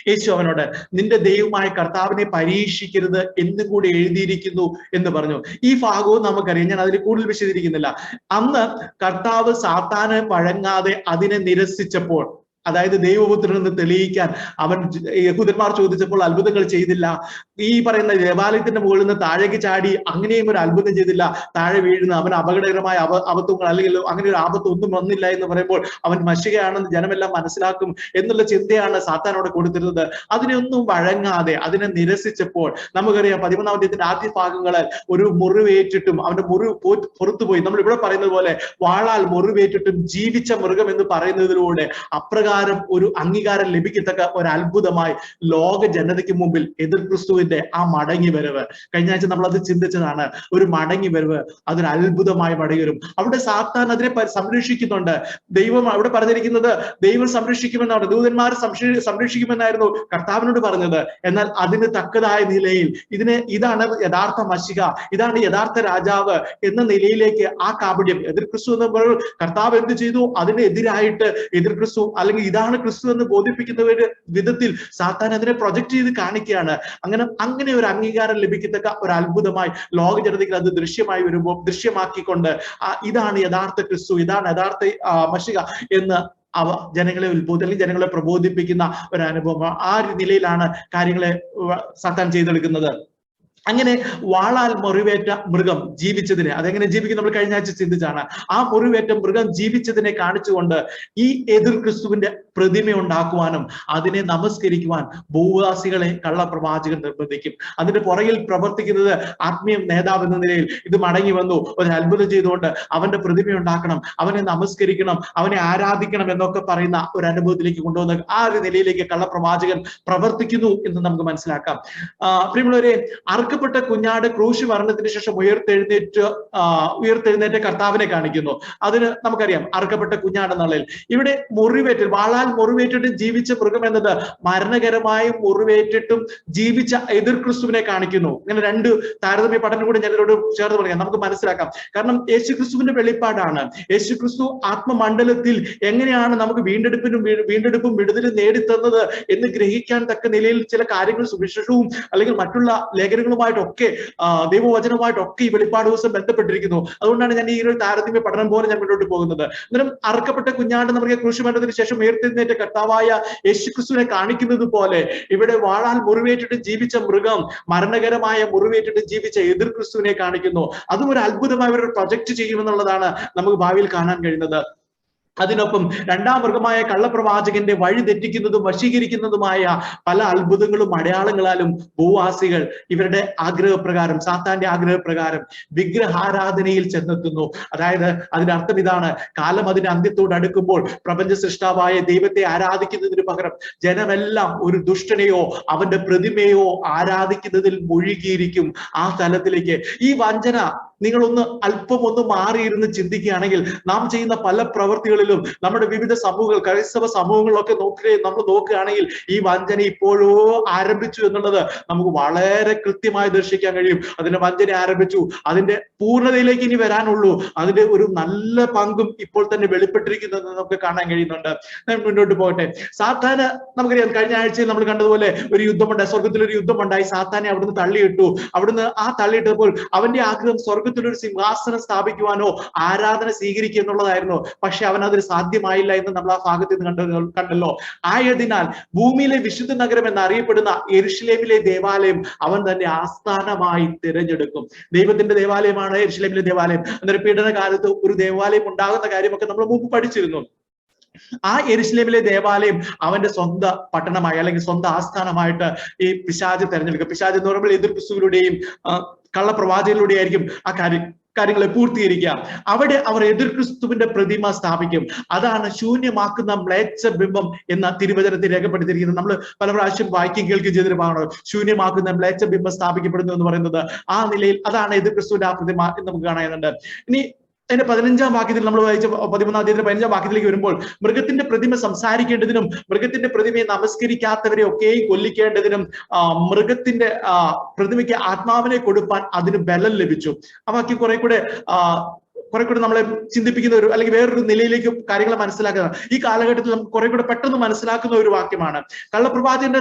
യേശു അവനോട്, നിന്റെ ദൈവമായ കർത്താവിനെ പരീക്ഷിക്കരുത് എന്നും കൂടി എഴുതിയിരിക്കുന്നു എന്ന് പറഞ്ഞു. ഈ ഭാഗവും നമുക്കറിയാം, ഞാൻ അതിൽ കൂടുതൽ വിശദീകരിക്കുന്നില്ല. അന്ന് കർത്താവ് സാത്താന് വഴങ്ങാതെ അതിനെ നിരസിച്ചപ്പോൾ, അതായത് ദൈവപുത്രൻ എന്ന് തെളിയിക്കാൻ അവൻ യഹൂദന്മാർ ചോദിച്ചപ്പോൾ അത്ഭുതങ്ങൾ ചെയ്തില്ല. ഈ പറയുന്ന ദേവാലയത്തിന്റെ മുകളിൽ നിന്ന് താഴേക്ക് ചാടി അങ്ങനെയും ഒരു അത്ഭുതം ചെയ്തില്ല. താഴെ വീഴുന്ന അവൻ അപകടകരമായ അബദ്ധങ്ങൾ, അല്ലെങ്കിൽ അങ്ങനെ ഒരു ആപത്ത് ഒന്നും വന്നില്ല എന്ന് പറയുമ്പോൾ അവൻ മഷികയാണെന്ന് ജനമെല്ലാം മനസ്സിലാക്കും എന്നുള്ള ചിന്തയാണ് സാത്താനോട് കൊടുത്തിരുന്നത്. അതിനൊന്നും വഴങ്ങാതെ അതിനെ നിരസിച്ചപ്പോൾ നമുക്കറിയാം 13-ാം അധ്യായത്തിന്റെ ആദ്യ ഭാഗങ്ങളിൽ ഒരു മുറിവേറ്റിട്ടും അവന്റെ മുറിവ് പുറത്തുപോയി. നമ്മൾ ഇവിടെ പറയുന്നത് പോലെ വാളാൽ മുറിവേറ്റിട്ടും ജീവിച്ച മൃഗം എന്ന് പറയുന്നതിലൂടെ അപ്രകാരം ഒരു അംഗീകാരം ലഭിക്കത്തക്ക ഒരു അത്ഭുതമായി ലോക ജനതയ്ക്ക് മുമ്പിൽ എതിർ ക്രിസ്തുവിന്റെ ആ മടങ്ങി വരവ്, കഴിഞ്ഞ ആഴ്ച നമ്മൾ അത് ചിന്തിച്ചതാണ്. ഒരു മടങ്ങി വരവ്, അതൊരു അത്ഭുതമായി മടങ്ങി വരും. അവിടെ സാത്താൻ അതിനെ സംരക്ഷിക്കുന്നുണ്ട്. ദൈവം അവിടെ പറഞ്ഞിരിക്കുന്നത് ദൈവം സംരക്ഷിക്കുമെന്നാണ്, ദൂതന്മാർ സംരക്ഷിക്കുമെന്നായിരുന്നു കർത്താവിനോട് പറഞ്ഞത്. എന്നാൽ അതിന് തക്കതായ നിലയിൽ ഇതാണ് യഥാർത്ഥ മശിഹ, ഇതാണ് യഥാർത്ഥ രാജാവ് എന്ന നിലയിലേക്ക് ആ കാപട്യം, എതിർ ക്രിസ്തു എന്ന് പറയുമ്പോൾ കർത്താവ് എന്ത് ചെയ്തു, അതിനെതിരായിട്ട് എതിർ ക്രിസ്തു, അല്ലെങ്കിൽ ഇതാണ് ക്രിസ്തു എന്ന് ബോധിപ്പിക്കുന്ന ഒരു വിധത്തിൽ സാത്താൻ അതിനെ പ്രൊജക്ട് ചെയ്ത് കാണിക്കുകയാണ്. അങ്ങനെ ഒരു അംഗീകാരം ലഭിക്കത്തക്ക ഒരു അത്ഭുതമായി ലോക ജനതയ്ക്ക് അത് ദൃശ്യമായി വരുമ്പോൾ, ദൃശ്യമാക്കിക്കൊണ്ട് ഇതാണ് യഥാർത്ഥ ക്രിസ്തു, ഇതാണ് യഥാർത്ഥ മശിഹ എന്ന് ജനങ്ങളെ അല്ലെങ്കിൽ ജനങ്ങളെ പ്രബോധിപ്പിക്കുന്ന ഒരു അനുഭവം. ആ ഒരു നിലയിലാണ് കാര്യങ്ങളെ സാത്താൻ ചെയ്തെടുക്കുന്നത്. അങ്ങനെ വാളാൽ മുറിവേറ്റ മൃഗം ജീവിച്ചതിനെ, അതെങ്ങനെ ജീവിക്കും നമ്മൾ കഴിഞ്ഞ ആഴ്ച ചിന്തിച്ചാണ്. ആ മുറിവേറ്റ മൃഗം ജീവിച്ചതിനെ കാണിച്ചുകൊണ്ട് ഈ എതിർ ക്രിസ്തുവിന്റെ പ്രതിമ ഉണ്ടാക്കുവാനും അതിനെ നമസ്കരിക്കുവാൻ ഭൂവാസികളെ കള്ളപ്രവാചകൻ നിർബന്ധിക്കും. അതിന്റെ പുറകിൽ പ്രവർത്തിക്കുന്നത് ആത്മീയ നേതാവ് എന്ന നിലയിൽ ഇത് മടങ്ങി വന്നു, ഒരു അത്ഭുതം ചെയ്തുകൊണ്ട് അവന്റെ പ്രതിമ ഉണ്ടാക്കണം, അവനെ നമസ്കരിക്കണം, അവനെ ആരാധിക്കണം എന്നൊക്കെ പറയുന്ന ഒരു അനുഭവത്തിലേക്ക് കൊണ്ടുവന്ന ആ ഒരു നിലയിലേക്ക് കള്ളപ്രവാചകൻ പ്രവർത്തിക്കുന്നു എന്ന് നമുക്ക് മനസ്സിലാക്കാം. പ്രിയമുള്ളവരെ, അറുക്കപ്പെട്ട കുഞ്ഞാട് ക്രൂശ് മരണത്തിന് ശേഷം ഉയർത്തെഴുന്നേറ്റ കർത്താവിനെ കാണിക്കുന്നു. അതിന് നമുക്കറിയാം അറുക്കപ്പെട്ട കുഞ്ഞാട് എന്നുള്ളതിൽ ഇവിടെ മുറിവേറ്റ്, വാളാൽ മുറിവേറ്റിട്ടും ജീവിച്ച മൃഗം എന്നത് മരണകരമായും മുറിവേറ്റിട്ടും ജീവിച്ച എതിർ ക്രിസ്തുവിനെ കാണിക്കുന്നു. ഇങ്ങനെ രണ്ട് താരതമ്യ പഠനം കൂടി ഞാൻ ഇതിനോട് ചേർത്ത് പറയാം, നമുക്ക് മനസ്സിലാക്കാം. കാരണം യേശു ക്രിസ്തുവിന്റെ വെളിപ്പാടാണ്. യേശു ക്രിസ്തു ആത്മമണ്ഡലത്തിൽ എങ്ങനെയാണ് നമുക്ക് വീണ്ടെടുപ്പും വിടുതലും നേടിത്തന്നത് എന്ന് ഗ്രഹിക്കാൻ തക്ക നിലയിൽ ചില കാര്യങ്ങൾ സുവിശേഷവും അല്ലെങ്കിൽ മറ്റുള്ള ലേഖനങ്ങളുമായിട്ടൊക്കെ ദൈവവചനവുമായിട്ടൊക്കെ ഈ വെളിപ്പാട് ദിവസം ബന്ധപ്പെട്ടിരിക്കുന്നു. അതുകൊണ്ടാണ് ഞാൻ ഈ ഒരു താരതമ്യ പഠനം പോലെ ഞാൻ മുന്നോട്ട് പോകുന്നത്. അന്നേരം അറുക്കപ്പെട്ട കുഞ്ഞാട് നമുക്ക് ക്രൂശുമരണത്തിന് ശേഷം ഉയർത്തെഴുന്നേറ്റ കർത്താവായ യേശു ക്രിസ്തുവിനെ കാണിക്കുന്നത് പോലെ ഇവിടെ വാളാൽ മുറിവേറ്റിട്ട് ജീവിച്ച മൃഗം മരണകരമായ മുറിവേറ്റിട്ട് ജീവിച്ച എതിർ ക്രിസ്തുവിനെ കാണിക്കുന്നു. അതും ഒരു അത്ഭുതമായി അവർ പ്രൊജക്ട് ചെയ്യുമെന്നുള്ളതാണ് നമുക്ക് ഭാവിയിൽ കാണാൻ കഴിയുന്നത്. അതിനൊപ്പം രണ്ടാം മൃഗമായ കള്ളപ്രവാചകന്റെ വഴി തെറ്റിക്കുന്നതും വശീകരിക്കുന്നതുമായ പല അത്ഭുതങ്ങളും അടയാളങ്ങളാലും ഭൂവാസികൾ ഇവരുടെ ആഗ്രഹപ്രകാരം, സാത്താന്റെ ആഗ്രഹപ്രകാരം വിഗ്രഹാരാധനയിൽ ചെന്നെത്തുന്നു. അതായത് അതിന്റെ അർത്ഥം ഇതാണ്: കാലം അതിന്റെ അന്ത്യത്തോട് അടുക്കുമ്പോൾ പ്രപഞ്ച സൃഷ്ടാവായ ദൈവത്തെ ആരാധിക്കുന്നതിന് പകരം ജനമെല്ലാം ഒരു ദുഷ്ടനെയോ അവന്റെ പ്രതിമയോ ആരാധിക്കുന്നതിൽ മുഴുകിയിരിക്കും. ആ തലത്തിലേക്ക് ഈ വഞ്ചന, നിങ്ങളൊന്ന് അല്പം ഒന്ന് മാറിയിരുന്ന് ചിന്തിക്കുകയാണെങ്കിൽ നാം ചെയ്യുന്ന പല പ്രവൃത്തികളിലും നമ്മുടെ വിവിധ സമൂഹങ്ങൾ, ക്രൈസ്തവ സമൂഹങ്ങളിലൊക്കെ നമ്മൾ നോക്കുകയാണെങ്കിൽ ഈ വഞ്ചന ഇപ്പോഴോ ആരംഭിച്ചു എന്നുള്ളത് നമുക്ക് വളരെ കൃത്യമായി ദർശിക്കാൻ കഴിയും. അതിന്റെ വഞ്ചന ആരംഭിച്ചു, അതിന്റെ പൂർണ്ണതയിലേക്ക് ഇനി വരാനുള്ളൂ, അതിന്റെ ഒരു നല്ല പങ്കും ഇപ്പോൾ തന്നെ വെളിപ്പെട്ടിരിക്കുന്നു എന്ന് നമുക്ക് കാണാൻ കഴിയുന്നുണ്ട്. മുന്നോട്ട് പോകട്ടെ. സാത്താന് നമുക്കറിയാം, കഴിഞ്ഞ ആഴ്ചയിൽ നമ്മൾ കണ്ടതുപോലെ ഒരു യുദ്ധമുണ്ടായി, സ്വർഗത്തിലൊരു യുദ്ധമുണ്ടായി. സാത്താനെ അവിടുന്ന് തള്ളിയിട്ടു. അവിടുന്ന് ആ തള്ളിയിട്ടപ്പോൾ അവന്റെ ആഗ്രഹം സ്വർഗത്തിലൊരു സിംഹാസനം സ്ഥാപിക്കുവാനോ ആരാധന സ്വീകരിക്കുക എന്നുള്ളതായിരുന്നു. പക്ഷെ അവൻ അതിന് സാധ്യമായില്ല എന്ന് നമ്മൾ ആ ഭാഗത്ത് നിന്ന് കണ്ടല്ലോ. ആയതിനാൽ ഭൂമിയിലെ വിശുദ്ധ നഗരം എന്നറിയപ്പെടുന്ന യെരുശലേമിലെ ദേവാലയം അവൻ തന്നെ ആസ്ഥാനമായി തിരഞ്ഞെടുക്കും. ദൈവത്തിന്റെ ദേവാലയമാണ് യെരുശലേമിലെ ദേവാലയം. അന്നേരം പീഡനകാലത്ത് ഒരു ദേവാലയം ഉണ്ടാകുന്ന കാര്യമൊക്കെ നമ്മൾ മുമ്പ് പഠിച്ചിരുന്നു. ആ യെരുശലേമിലെ ദേവാലയം അവന്റെ സ്വന്തം പട്ടണമായി അല്ലെങ്കിൽ സ്വന്തം ആസ്ഥാനമായിട്ട് ഈ പിശാച് തെരഞ്ഞെടുക്കും. പിശാച് എന്ന് പറയുമ്പോൾ എതിർ ക്രിസ്തുവിലൂടെയും കള്ളപ്രവാചകനിലൂടെ ആയിരിക്കും ആ കാര്യങ്ങളെ പൂർത്തീകരിക്കുക. അവിടെ അവർ എതിർ ക്രിസ്തുവിന്റെ പ്രതിമ സ്ഥാപിക്കും. അതാണ് ശൂന്യമാക്കുന്ന മ്ലേച്ഛ ബിംബം എന്ന തിരുവചനത്തിൽ രേഖപ്പെടുത്തിയിരിക്കുന്നത്. നമ്മൾ പല പ്രാവശ്യം വായിക്കുകയും കേൾക്കുകയും ചെയ്തൊരു ഭാഗമാണ് ശൂന്യമാക്കുന്ന മ്ലേച്ഛ ബിംബം സ്ഥാപിക്കപ്പെടുന്നു എന്ന് പറയുന്നത്. ആ നിലയിൽ അതാണ് എതിർ ക്രിസ്തുവിന്റെ ആ പ്രതിമ എന്ന് നമുക്ക് കാണാനുണ്ട്. ഇനി അതിന്റെ 15-ാം വാക്യത്തിൽ നമ്മൾ വായിച്ച 13-ാം അധ്യായത്തിന്റെ 15-ാം വാക്യത്തിലേക്ക് വരുമ്പോൾ മൃഗത്തിന്റെ പ്രതിമ സംസാരിക്കേണ്ടതിനും മൃഗത്തിന്റെ പ്രതിമയെ നമസ്കരിക്കാത്തവരെ ഒക്കെയും കൊല്ലിക്കേണ്ടതിനും മൃഗത്തിന്റെ പ്രതിമയ്ക്ക് ആത്മാവിനെ കൊടുപ്പാൻ അതിന് ബലം ലഭിച്ചു. ആ വാക്യം കുറെ കൂടെ നമ്മളെ ചിന്തിപ്പിക്കുന്ന ഒരു, അല്ലെങ്കിൽ വേറൊരു നിലയിലേക്ക് കാര്യങ്ങൾ മനസ്സിലാക്കുന്ന, ഈ കാലഘട്ടത്തിൽ നമുക്ക് കുറെ കൂടെ പെട്ടെന്ന് മനസ്സിലാക്കുന്ന ഒരു വാക്യമാണ്. കള്ളപ്രവാചകന്റെ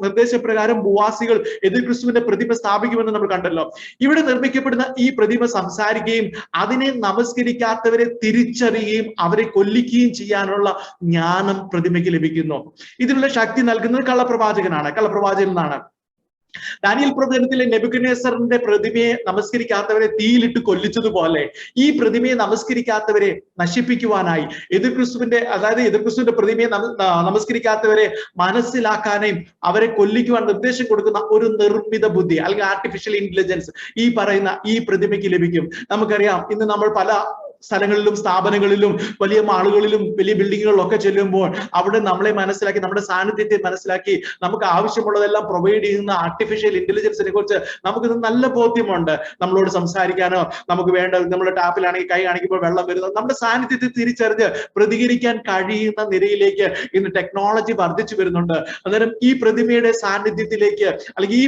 നിർദ്ദേശപ്രകാരം ഭൂവാസികൾ എതിർ ക്രിസ്തുവിന്റെ പ്രതിമ സ്ഥാപിക്കുമെന്ന് നമ്മൾ കണ്ടല്ലോ. ഇവിടെ നിർമ്മിക്കപ്പെടുന്ന ഈ പ്രതിമ സംസാരിക്കുകയും അതിനെ നമസ്കരിക്കാത്തവരെ തിരിച്ചറിയുകയും അവരെ കൊല്ലിക്കുകയും ചെയ്യാനുള്ള ജ്ഞാനം പ്രതിമയ്ക്ക് ലഭിക്കുന്നു. ഇതിനുള്ള ശക്തി നൽകുന്നത് കള്ളപ്രവാചകനാണ്. ദാനിയേൽ പ്രവചനത്തിലെ നെബൂഖദ്നേസറിന്റെ പ്രതിമയെ നമസ്കരിക്കാത്തവരെ തീയിലിട്ട് കൊല്ലിച്ചതുപോലെ ഈ പ്രതിമയെ നമസ്കരിക്കാത്തവരെ നശിപ്പിക്കുവാനായി എതിർ ക്രിസ്തുവിന്റെ പ്രതിമയെ നമസ്കരിക്കാത്തവരെ മനസ്സിലാക്കാനും അവരെ കൊല്ലിക്കുവാൻ നിർദ്ദേശം കൊടുക്കുന്ന ഒരു നിർമ്മിത ബുദ്ധി അല്ലെങ്കിൽ ആർട്ടിഫിഷ്യൽ ഇന്റലിജൻസ് ഈ പറയുന്ന ഈ പ്രതിമയ്ക്ക് ലഭിക്കും. നമുക്കറിയാം, ഇന്ന് നമ്മൾ പല സ്ഥലങ്ങളിലും സ്ഥാപനങ്ങളിലും വലിയ മാളുകളിലും വലിയ ബിൽഡിങ്ങുകളിലും ഒക്കെ ചെല്ലുമ്പോൾ അവിടെ നമ്മളെ മനസ്സിലാക്കി, നമ്മുടെ സാന്നിധ്യത്തെ മനസ്സിലാക്കി നമുക്ക് ആവശ്യമുള്ളതെല്ലാം പ്രൊവൈഡ് ചെയ്യുന്ന ആർട്ടിഫിഷ്യൽ ഇന്റലിജൻസിനെ കുറിച്ച് നമുക്ക് നല്ല ബോധ്യമുണ്ട്. നമ്മളോട് സംസാരിക്കാനോ, നമുക്ക് വേണ്ട, നമ്മുടെ ടാപ്പിലാണെങ്കിൽ കൈ കാണിക്കുമ്പോൾ വെള്ളം വരുന്നത്, നമ്മുടെ സാന്നിധ്യത്തെ തിരിച്ചറിഞ്ഞ് പ്രതികരിക്കാൻ കഴിയുന്ന നിലയിലേക്ക് ഇന്ന് ടെക്നോളജി വർദ്ധിച്ചു വരുന്നുണ്ട്. അന്നേരം ഈ പ്രതിമയുടെ സാന്നിധ്യത്തിലേക്ക്, അല്ലെങ്കിൽ ഈ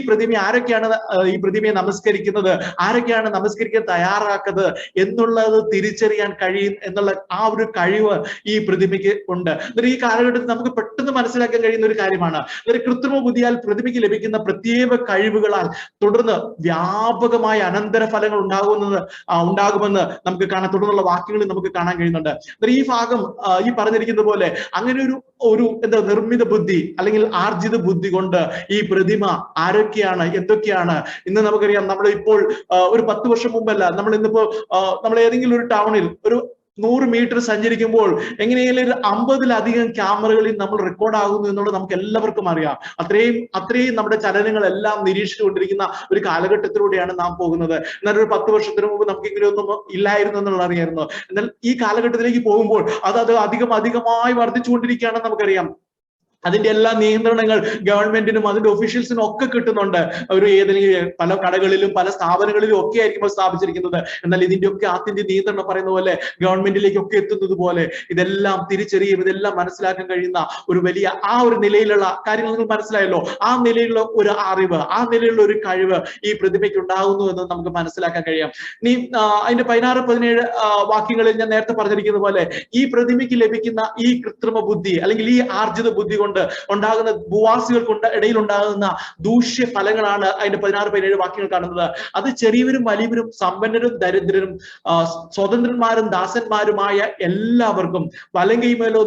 ഈ പ്രതിമയെ നമസ്കരിക്കുന്നത്, ആരൊക്കെയാണ് നമസ്കരിക്കാൻ തയ്യാറാക്കുന്നത് എന്നുള്ളത് തിരിച്ചറിയാൻ കഴിയും എന്നുള്ള ആ ഒരു കഴിവ് ഈ പ്രതിമയ്ക്ക് ഉണ്ട്. ഈ കാലഘട്ടത്തിൽ നമുക്ക് പെട്ടെന്ന് മനസ്സിലാക്കാൻ കഴിയുന്ന ഒരു കാര്യമാണ്. കൃത്രിമ ബുദ്ധിയാൽ പ്രതിമയ്ക്ക് ലഭിക്കുന്ന പ്രത്യേക കഴിവുകളാൽ തുടർന്ന് വ്യാപകമായ അനന്തരഫലങ്ങൾ ഉണ്ടാകുമെന്ന് നമുക്ക് കാണാൻ, തുടർന്നുള്ള വാക്യങ്ങളിൽ നമുക്ക് കാണാൻ കഴിയുന്നുണ്ട്. ഈ ഭാഗം ഈ പറഞ്ഞിരിക്കുന്ന പോലെ അങ്ങനെ ഒരു നിർമ്മിത ബുദ്ധി അല്ലെങ്കിൽ ആർജിത ബുദ്ധി കൊണ്ട് ഈ പ്രതിമ ആരൊക്കെയാണ്, എന്തൊക്കെയാണ്, ഇന്ന് നമുക്കറിയാം. നമ്മൾ ഇപ്പോൾ ഒരു 10 വർഷം മുമ്പല്ല, നമ്മൾ ഏതെങ്കിലും ഒരു ടൗണിൽ ഒരു 100 മീറ്റർ സഞ്ചരിക്കുമ്പോൾ എങ്ങനെയെങ്കിലും ഒരു 50-ലധികം ക്യാമറകളിൽ നമ്മൾ റെക്കോർഡ് ആകുന്നു എന്നുള്ളത് നമുക്ക് എല്ലാവർക്കും അറിയാം. അത്രയും നമ്മുടെ ചലനങ്ങളെല്ലാം നിരീക്ഷിച്ചുകൊണ്ടിരിക്കുന്ന ഒരു കാലഘട്ടത്തിലൂടെയാണ് നാം പോകുന്നത്. എന്നാൽ ഒരു 10 വർഷത്തിന് മുമ്പ് നമുക്ക് ഇങ്ങനെയൊന്നും ഇല്ലായിരുന്നു എന്നുള്ളത് അറിയായിരുന്നു. എന്നാൽ ഈ കാലഘട്ടത്തിലേക്ക് പോകുമ്പോൾ അത് അധികമായി വർദ്ധിച്ചുകൊണ്ടിരിക്കുകയാണെന്ന് നമുക്കറിയാം. അതിന്റെ എല്ലാ നിയന്ത്രണങ്ങൾ ഗവൺമെന്റിനും അതിന്റെ ഒഫീഷ്യൽസിനും ഒക്കെ കിട്ടുന്നുണ്ട്. ഏതെങ്കിലും പല കടകളിലും പല സ്ഥാപനങ്ങളിലും ഒക്കെ ആയിരിക്കും സ്ഥാപിച്ചിരിക്കുന്നത്. എന്നാൽ ഇതിന്റെ ഒക്കെ ആത്യന്തിക നിയന്ത്രണം പറയുന്ന പോലെ ഗവൺമെന്റിലേക്കൊക്കെ എത്തുന്നത് പോലെ ഇതെല്ലാം തിരിച്ചറിയും, ഇതെല്ലാം മനസ്സിലാക്കാൻ കഴിയുന്ന ഒരു വലിയ ആ ഒരു നിലയിലുള്ള കാര്യങ്ങൾ നിങ്ങൾ മനസ്സിലായല്ലോ. ആ നിലയിലുള്ള ഒരു അറിവ്, ആ നിലയിലുള്ള ഒരു കഴിവ് ഈ പ്രതിമയ്ക്ക് ഉണ്ടാകുന്നു എന്ന് നമുക്ക് മനസ്സിലാക്കാൻ കഴിയാം. ഇനി അതിന്റെ 16-17 വാക്യങ്ങളിൽ ഞാൻ നേരത്തെ പറഞ്ഞിരിക്കുന്ന പോലെ ഈ പ്രതിമയ്ക്ക് ലഭിക്കുന്ന ഈ കൃത്രിമ ബുദ്ധി അല്ലെങ്കിൽ ഈ ആർജിത ബുദ്ധി ഉണ്ടാകുന്ന ഭൂവാസികൾക്ക് ഇടയിൽ ഉണ്ടാകുന്ന ദൂഷ്യ ഫലങ്ങളാണ് അതിന്റെ 16-17 വാക്യങ്ങൾ കാണുന്നത്. അത് ചെറിയവരും വലിയവരും, സമ്പന്നരും ദരിദ്രരും, സ്വതന്ത്രന്മാരും ദാസന്മാരുമായ എല്ലാവർക്കും വലങ്കൈമേലോ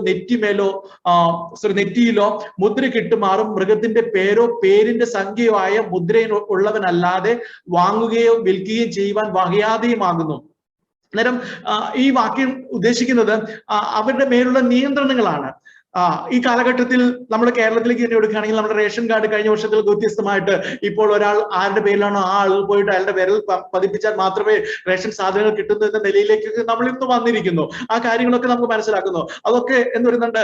നെറ്റിയിലോ മുദ്ര കിട്ടുമാറും മൃഗത്തിന്റെ പേരോ പേരിന്റെ സംഖ്യയോ ആയ മുദ്രയിൽ ഉള്ളവനല്ലാതെ വാങ്ങുകയോ വിൽക്കുകയും ചെയ്യുവാൻ വകയാതെയുമാകുന്നു. അന്നേരം ഈ വാക്യം ഉദ്ദേശിക്കുന്നത് അവരുടെ മേലുള്ള നിയന്ത്രണങ്ങളാണ്. ഈ കാലഘട്ടത്തിൽ നമ്മൾ കേരളത്തിലേക്ക് തന്നെ എടുക്കുകയാണെങ്കിൽ നമ്മുടെ റേഷൻ കാർഡ് കഴിഞ്ഞ വർഷത്തിൽ വ്യത്യസ്തമായിട്ട് ഇപ്പോൾ ഒരാൾ ആരുടെ പേരിലാണോ ആ ആൾ പോയിട്ട് അയാളുടെ വിരൽ പതിപ്പിച്ചാൽ മാത്രമേ റേഷൻ സാധനങ്ങൾ കിട്ടുന്നു എന്ന നിലയിലേക്ക് നമ്മൾ ഇന്ന് വന്നിരിക്കുന്നു. ആ കാര്യങ്ങളൊക്കെ നമുക്ക് മനസ്സിലാക്കുന്നു. അതൊക്കെ എന്ന് പറയുന്നുണ്ട്,